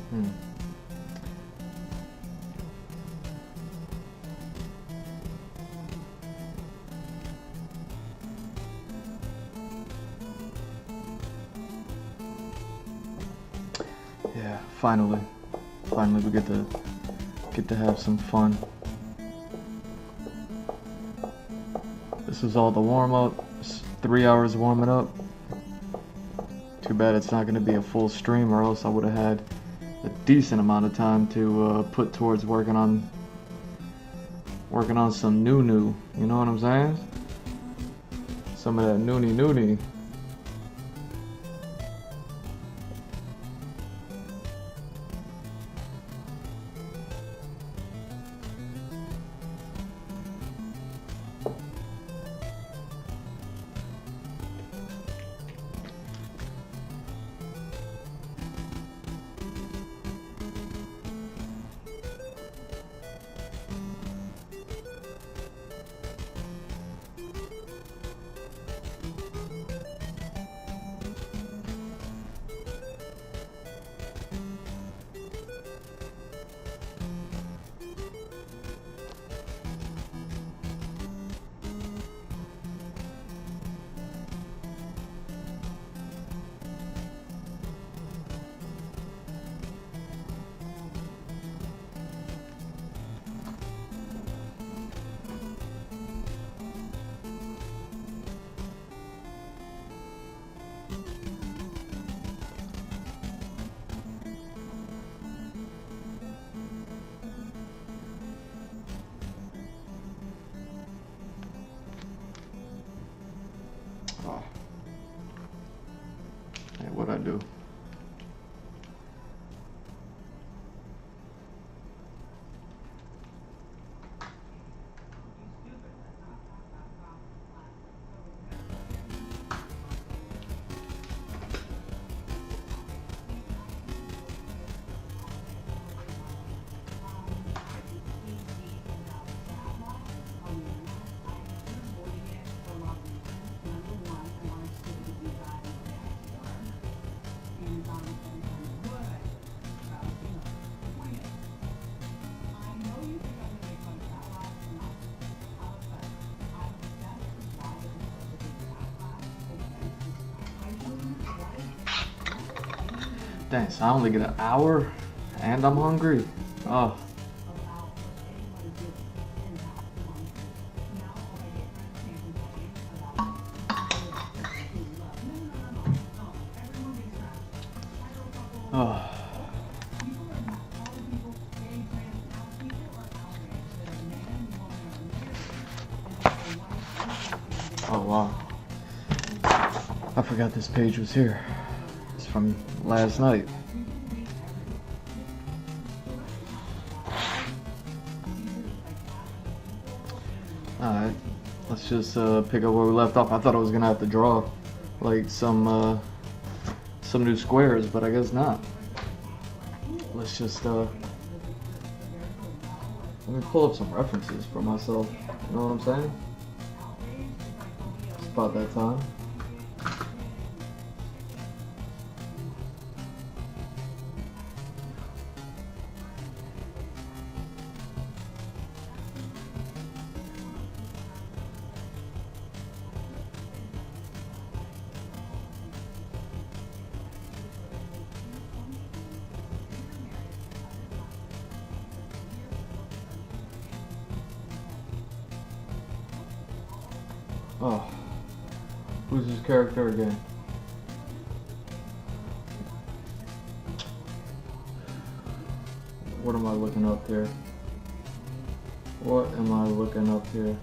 Hmm. Yeah, finally we get to have some fun. This was all the warm up. 3 hours warming up. Too bad it's not going to be a full stream, or else I would have had a decent amount of time to put towards working on some new. You know what I'm saying? Some of that noonie. Oh. Hey, what'd I do? Dang, so I only get an hour and I'm hungry. Oh. Oh. Oh wow. I forgot this page was here. It's from last night. Alright, let's just pick up where we left off. I thought I was gonna have to draw like some new squares, but I guess not. Let's just let me pull up some references for myself. You know what I'm saying? It's about that time. Oh, who's his character again? What am I looking up here? What am I looking up here?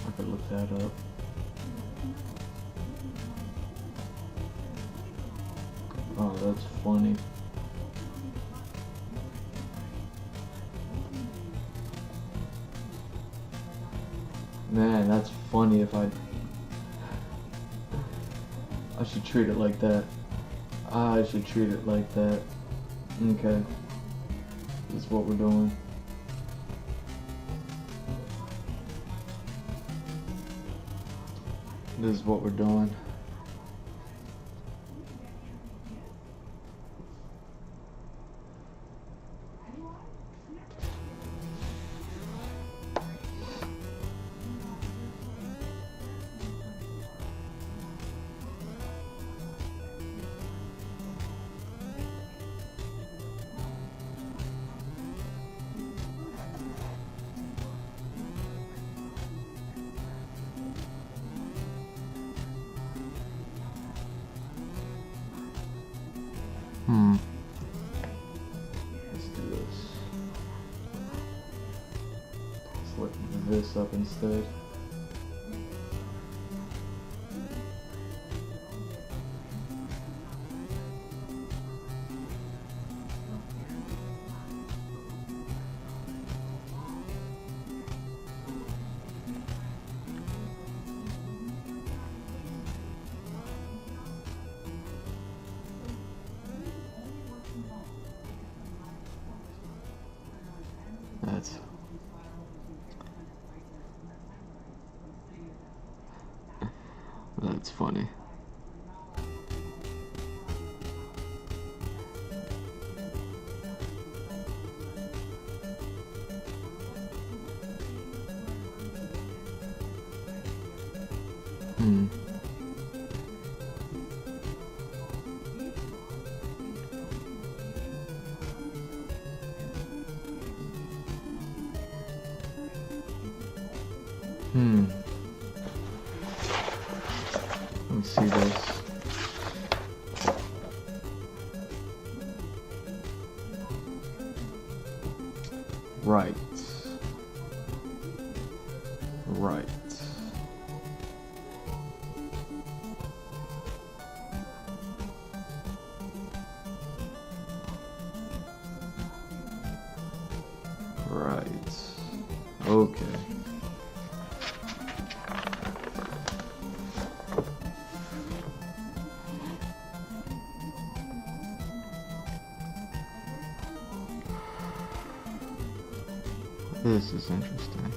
I could look that up. Oh, that's funny. Man, that's funny. If I should treat it like that. I should treat it like that. Okay. This is what we're doing. This is what we're doing. Let's do this. Let's look this up instead. That's funny. Let me see this. Right. Right. Right. Okay. This is interesting.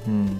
Hmm.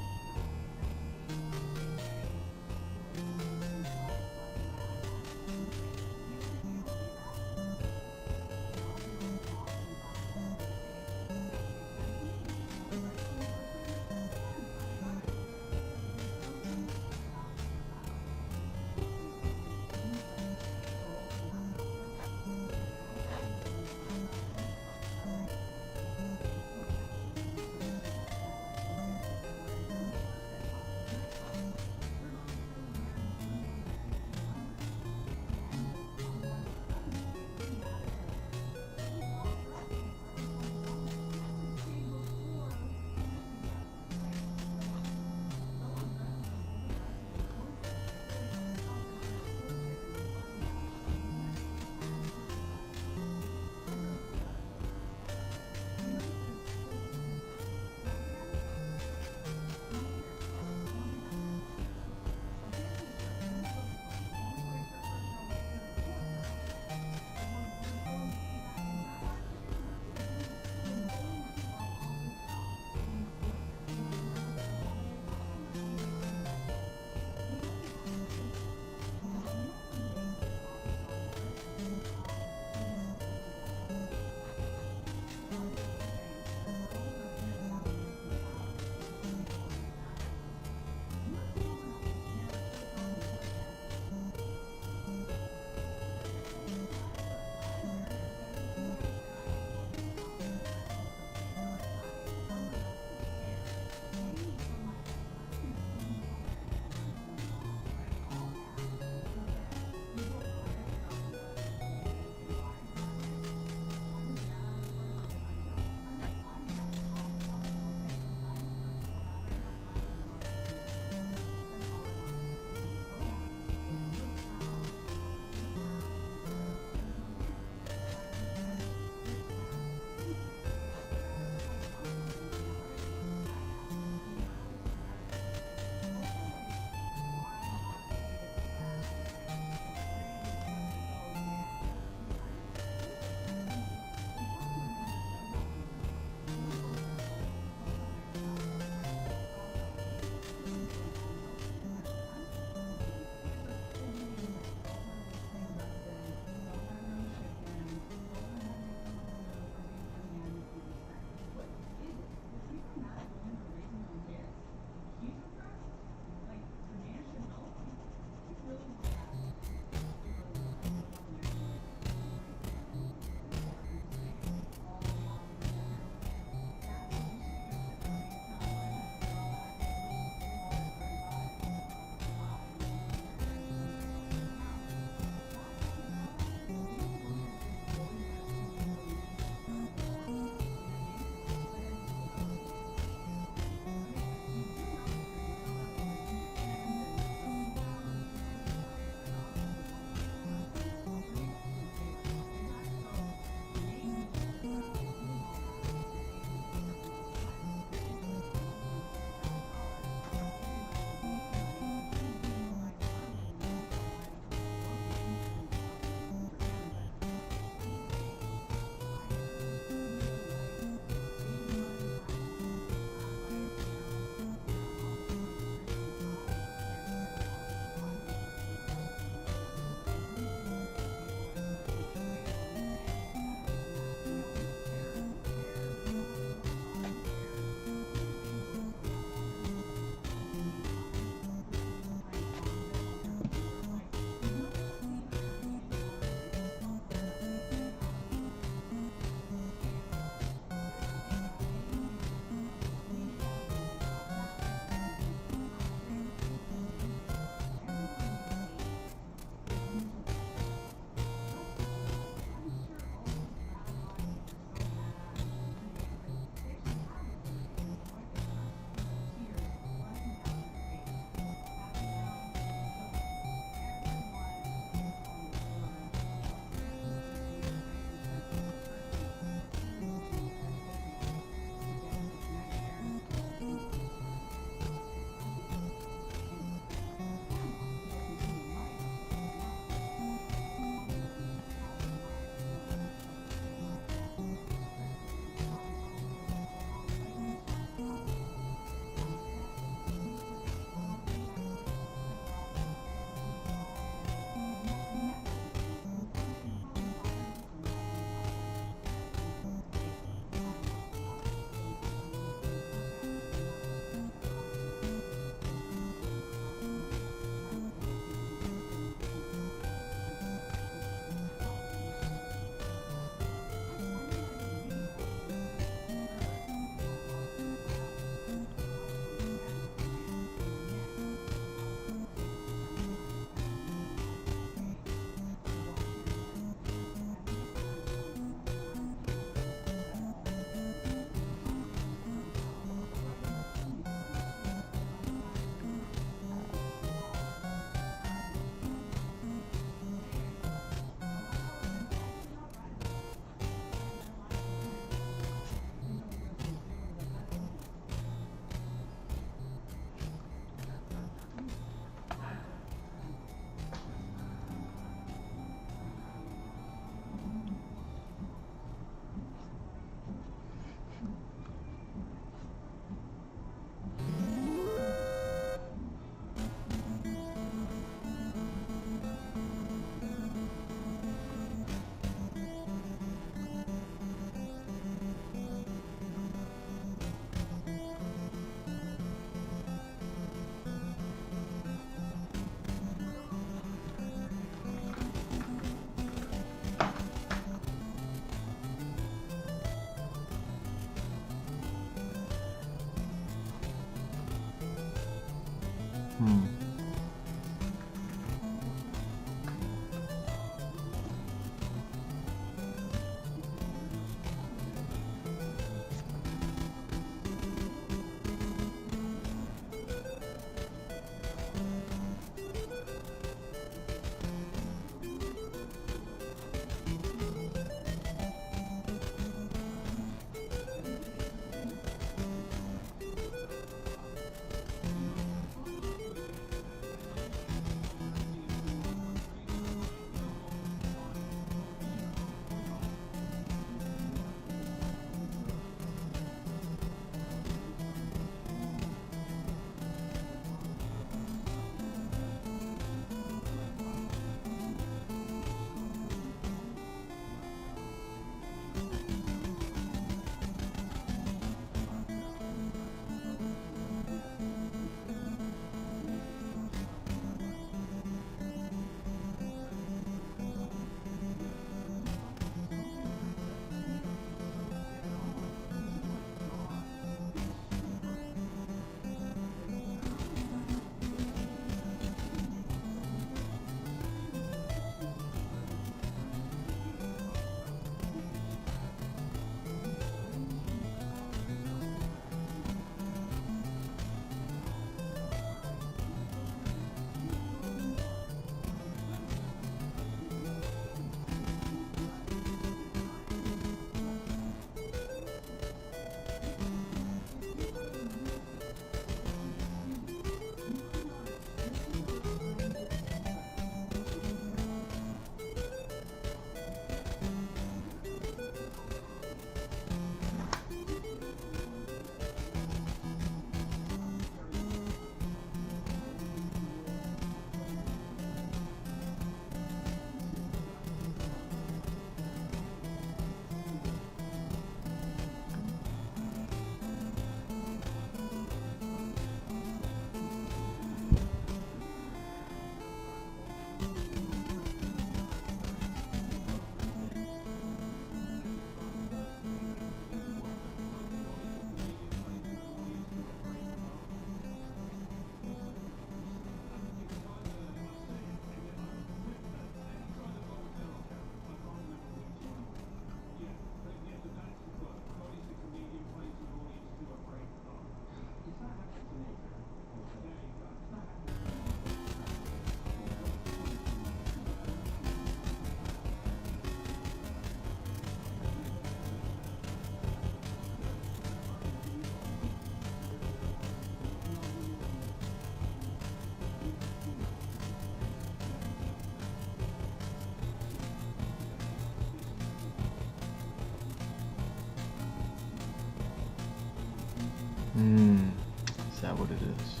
Is that what it is?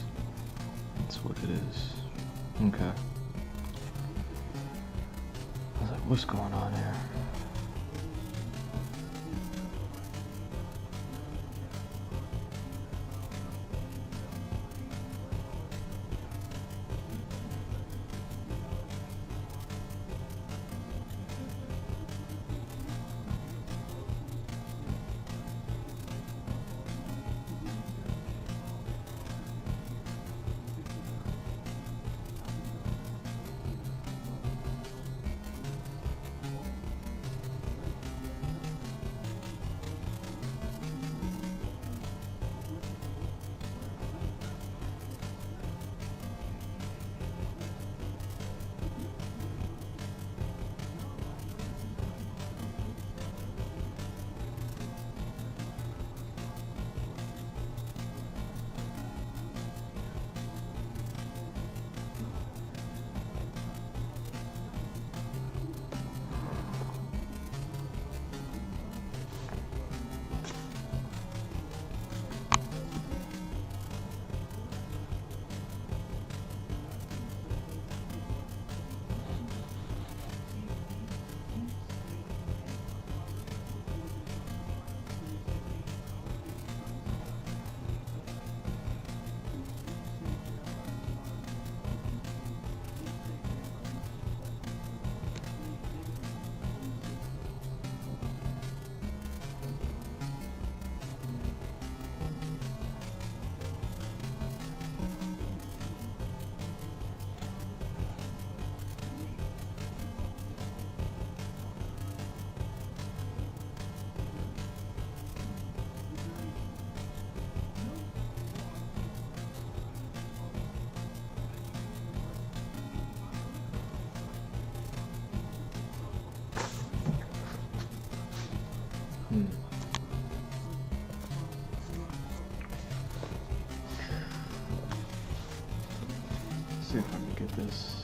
That's what it is. Okay. I was like, what's going on here? See if I can get this.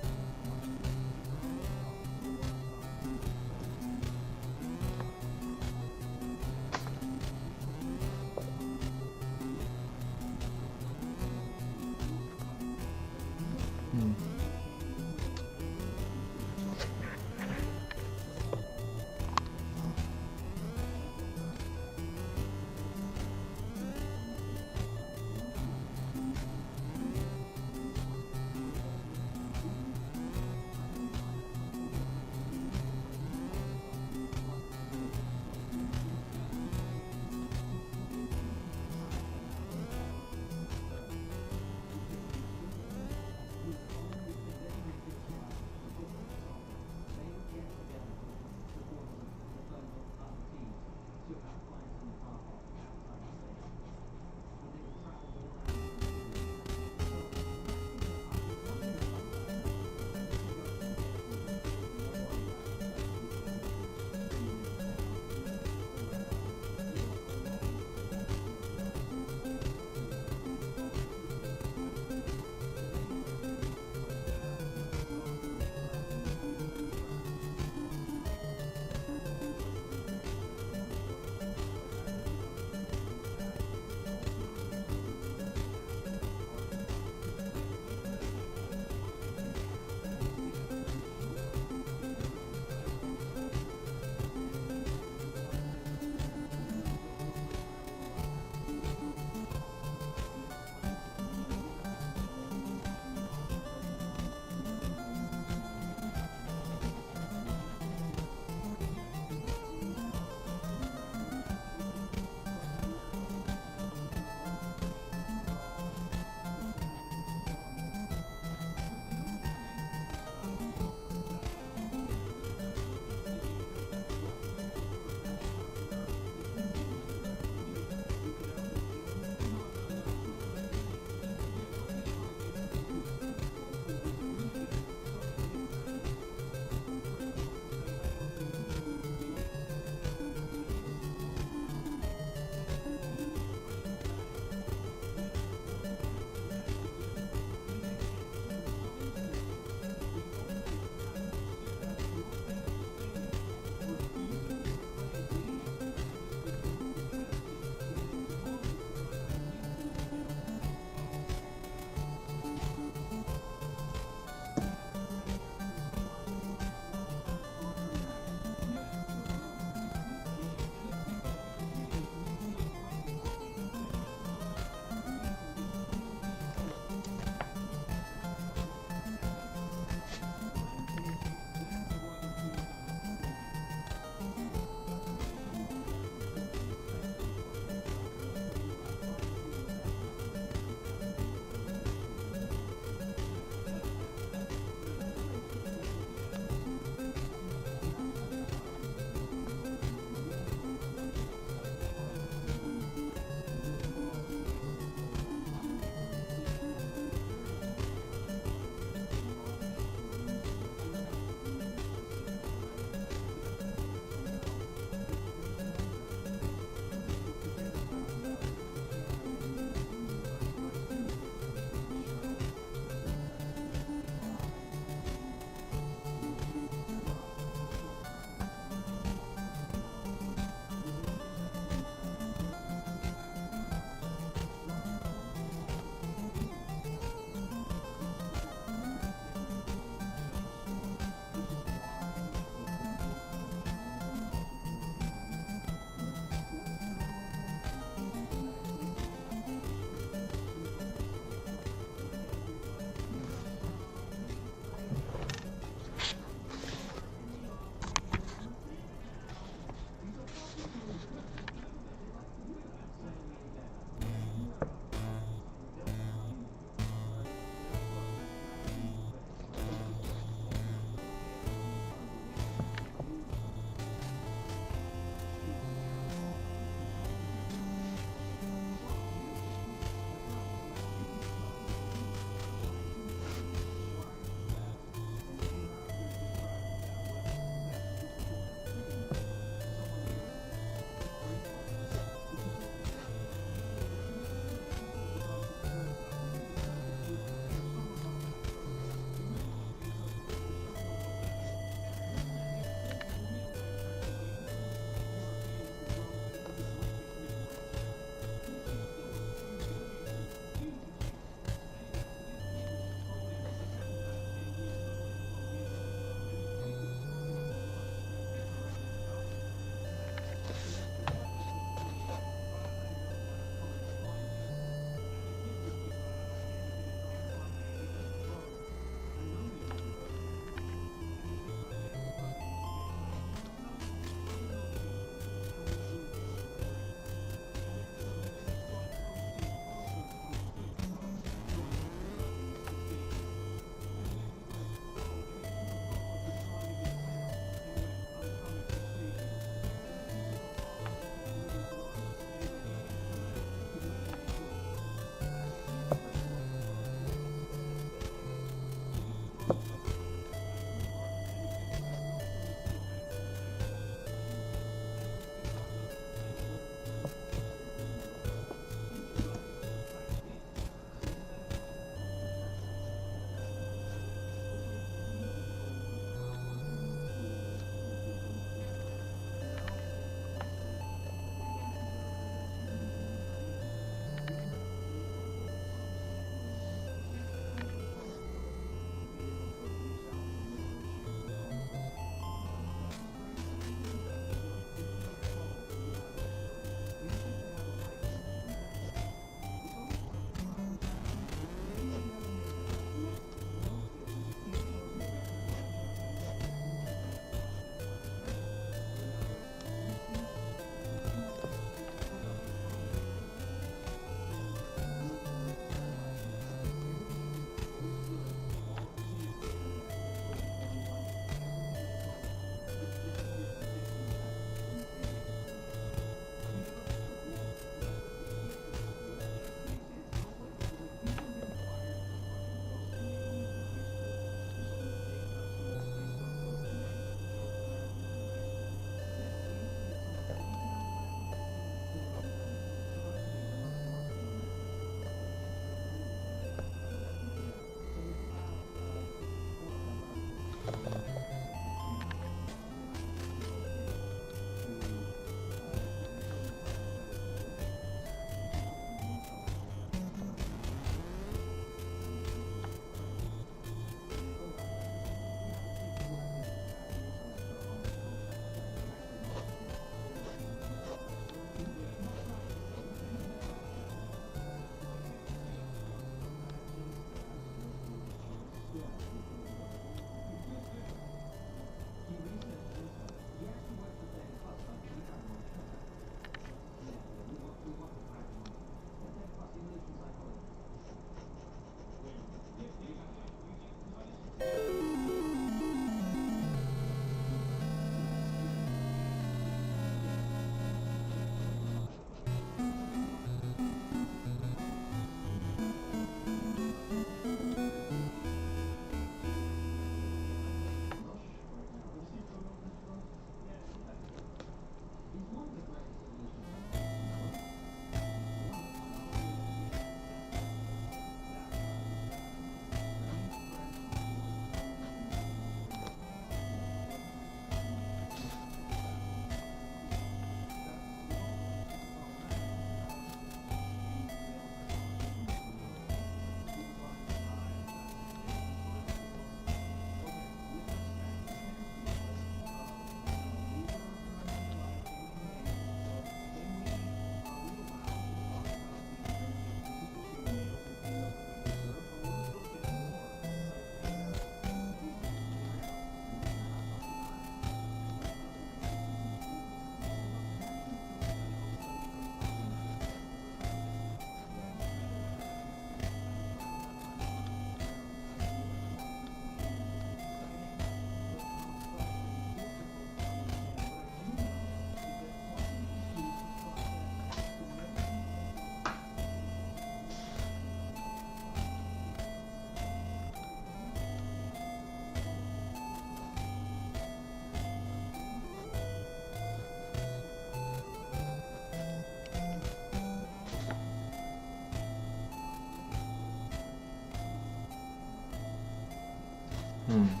Hmm.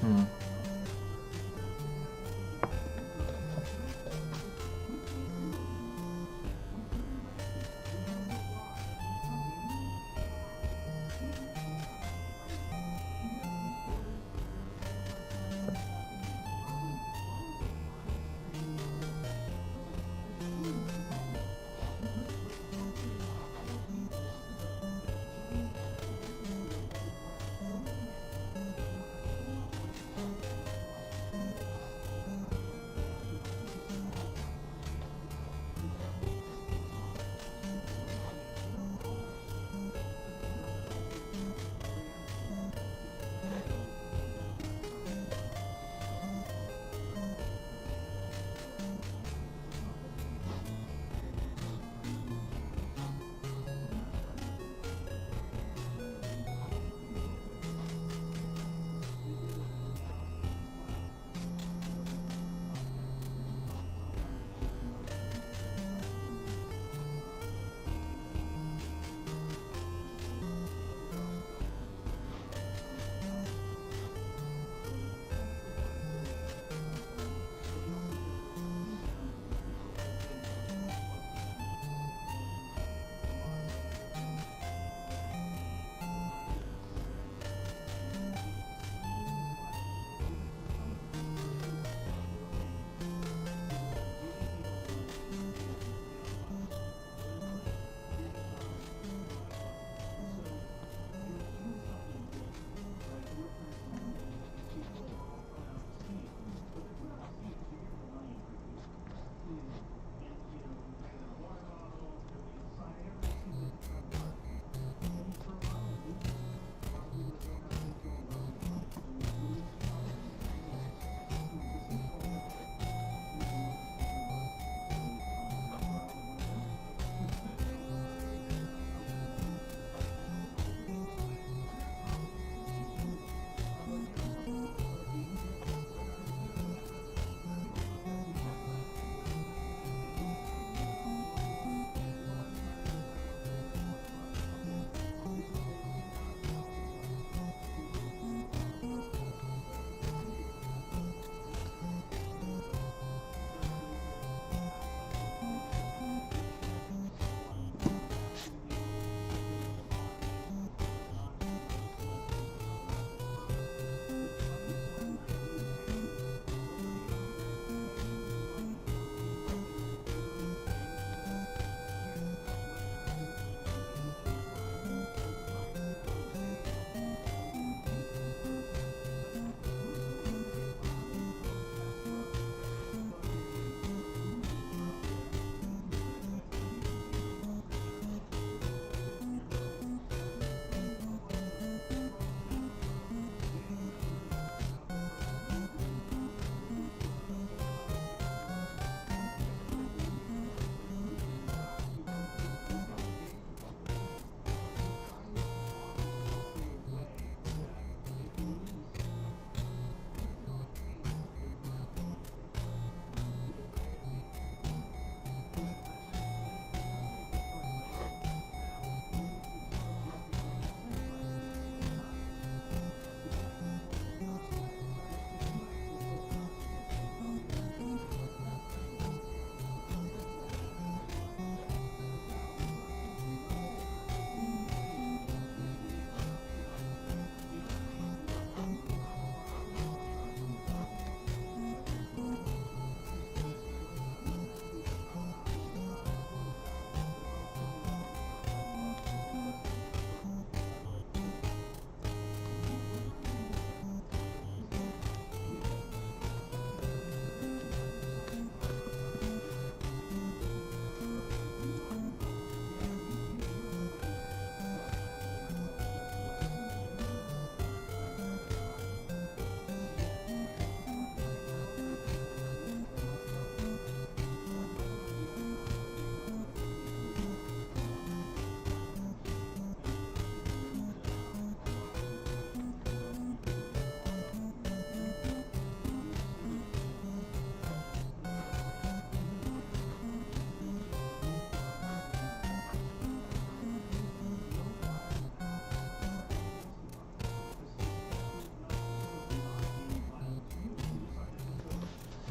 Hmm.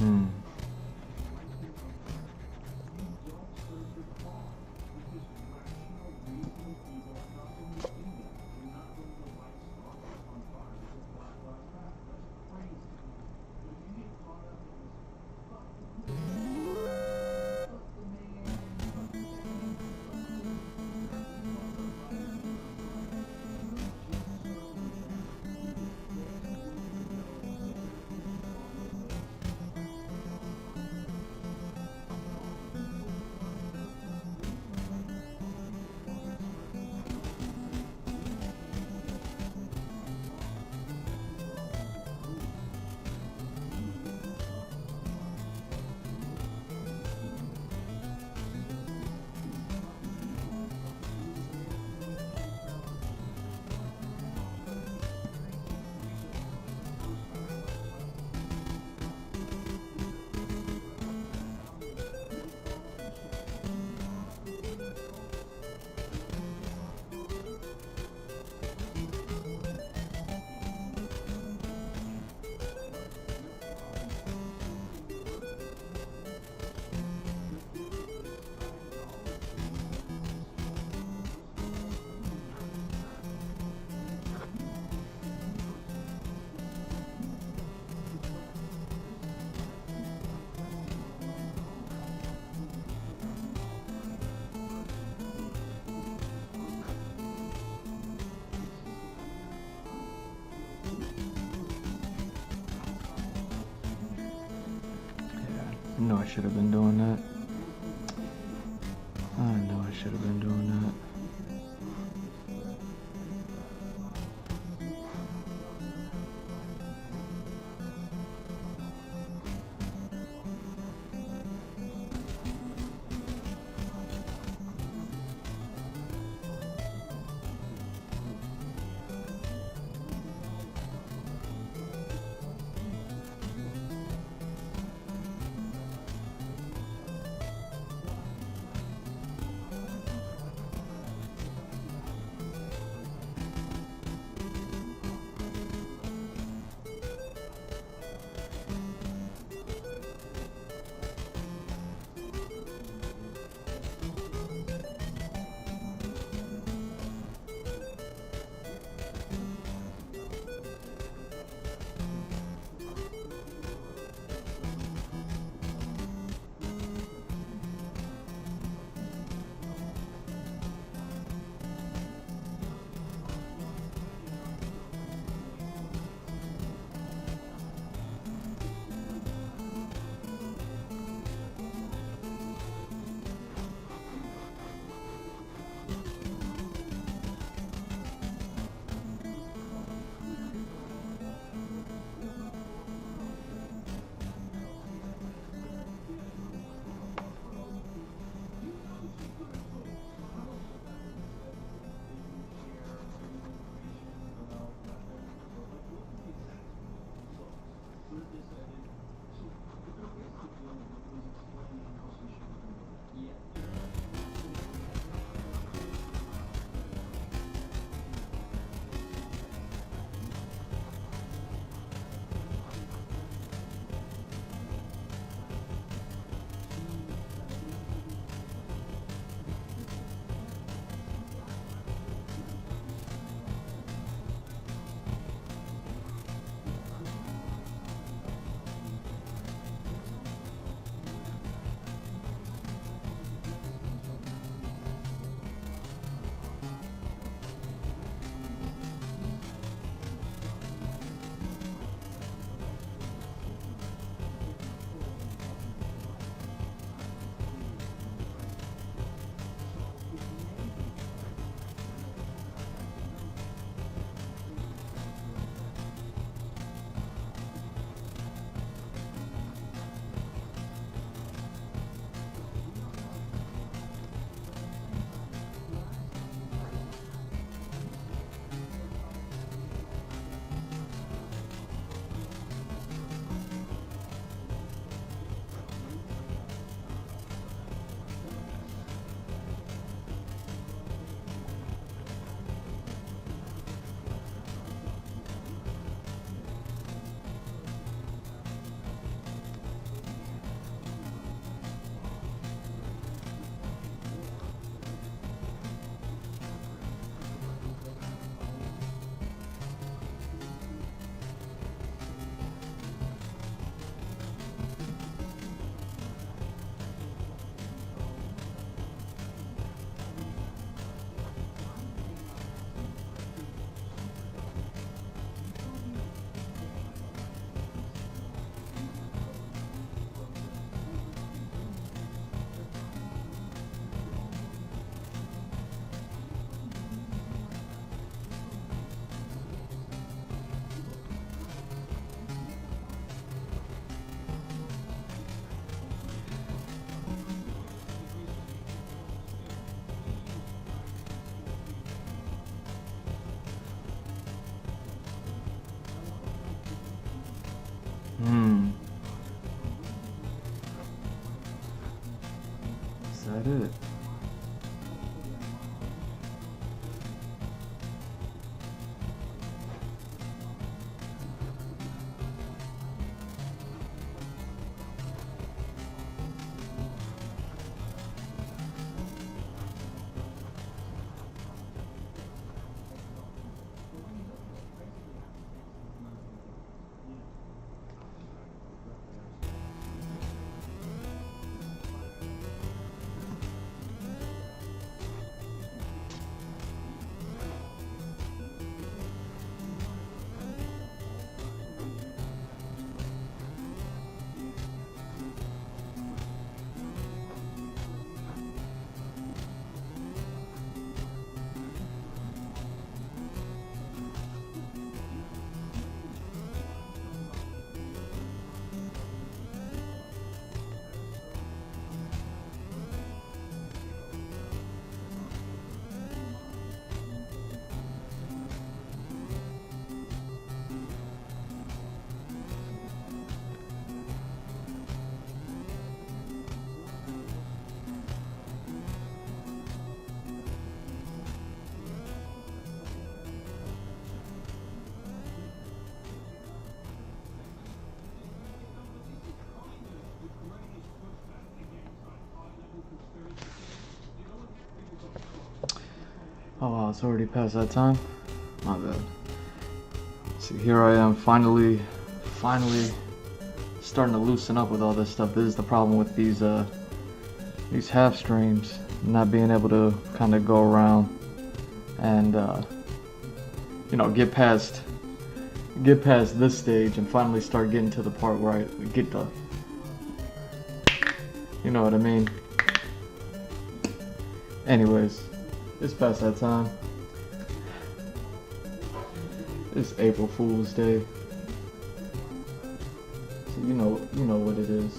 Hmm. I know I should have been doing that. I know I should have been doing that. Oh wow, it's already past that time. My bad. See, here I am, finally starting to loosen up with all this stuff. This is the problem with these half streams, not being able to kind of go around and you know, get past this stage and finally start getting to the part where I get the, you know what I mean. Anyways, it's past that time. It's April Fool's Day, so you know what it is.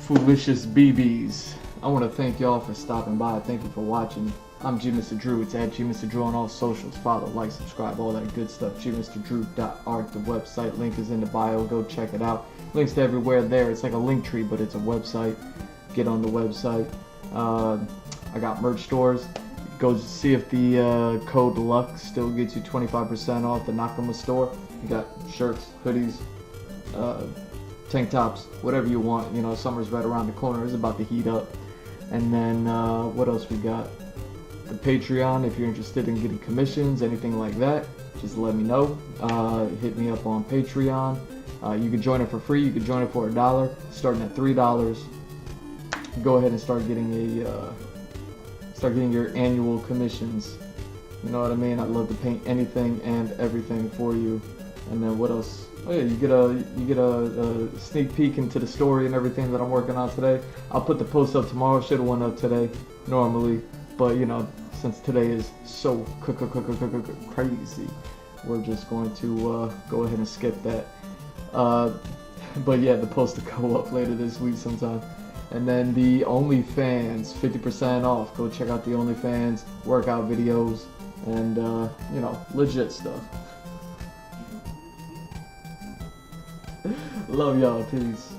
Foolicious BBs. I want to thank y'all for stopping by. Thank you for watching. I'm G Mr. Drew. It's at G Mr. Drew on all socials. Follow, like, subscribe, all that good stuff. gmrdrew.art, the website. Link is in the bio. Go check it out. Links to everywhere there. It's like a link tree, but it's a website. Get on the website. I got merch stores. Go see if the code LUCK still gets you 25% off the Nakama store. You got shirts, hoodies, tank tops, whatever you want. You know, summer's right around the corner. It's about to heat up. And then what else we got? The Patreon. If you're interested in getting commissions, anything like that, just let me know. Hit me up on Patreon. You can join it for free. You can join it for $1. Starting at $3. Go ahead and start getting your annual commissions. You know what I mean? I'd love to paint anything and everything for you. And then what else? Oh yeah, you get a sneak peek into the story and everything that I'm working on today. I'll put the post up tomorrow. Should have went up today normally, but you know, since today is so crazy, we're just going to go ahead and skip that. But yeah, the post will go up later this week sometime. And then the OnlyFans, 50% off. Go check out the OnlyFans, workout videos, and you know, legit stuff. Love y'all, peace.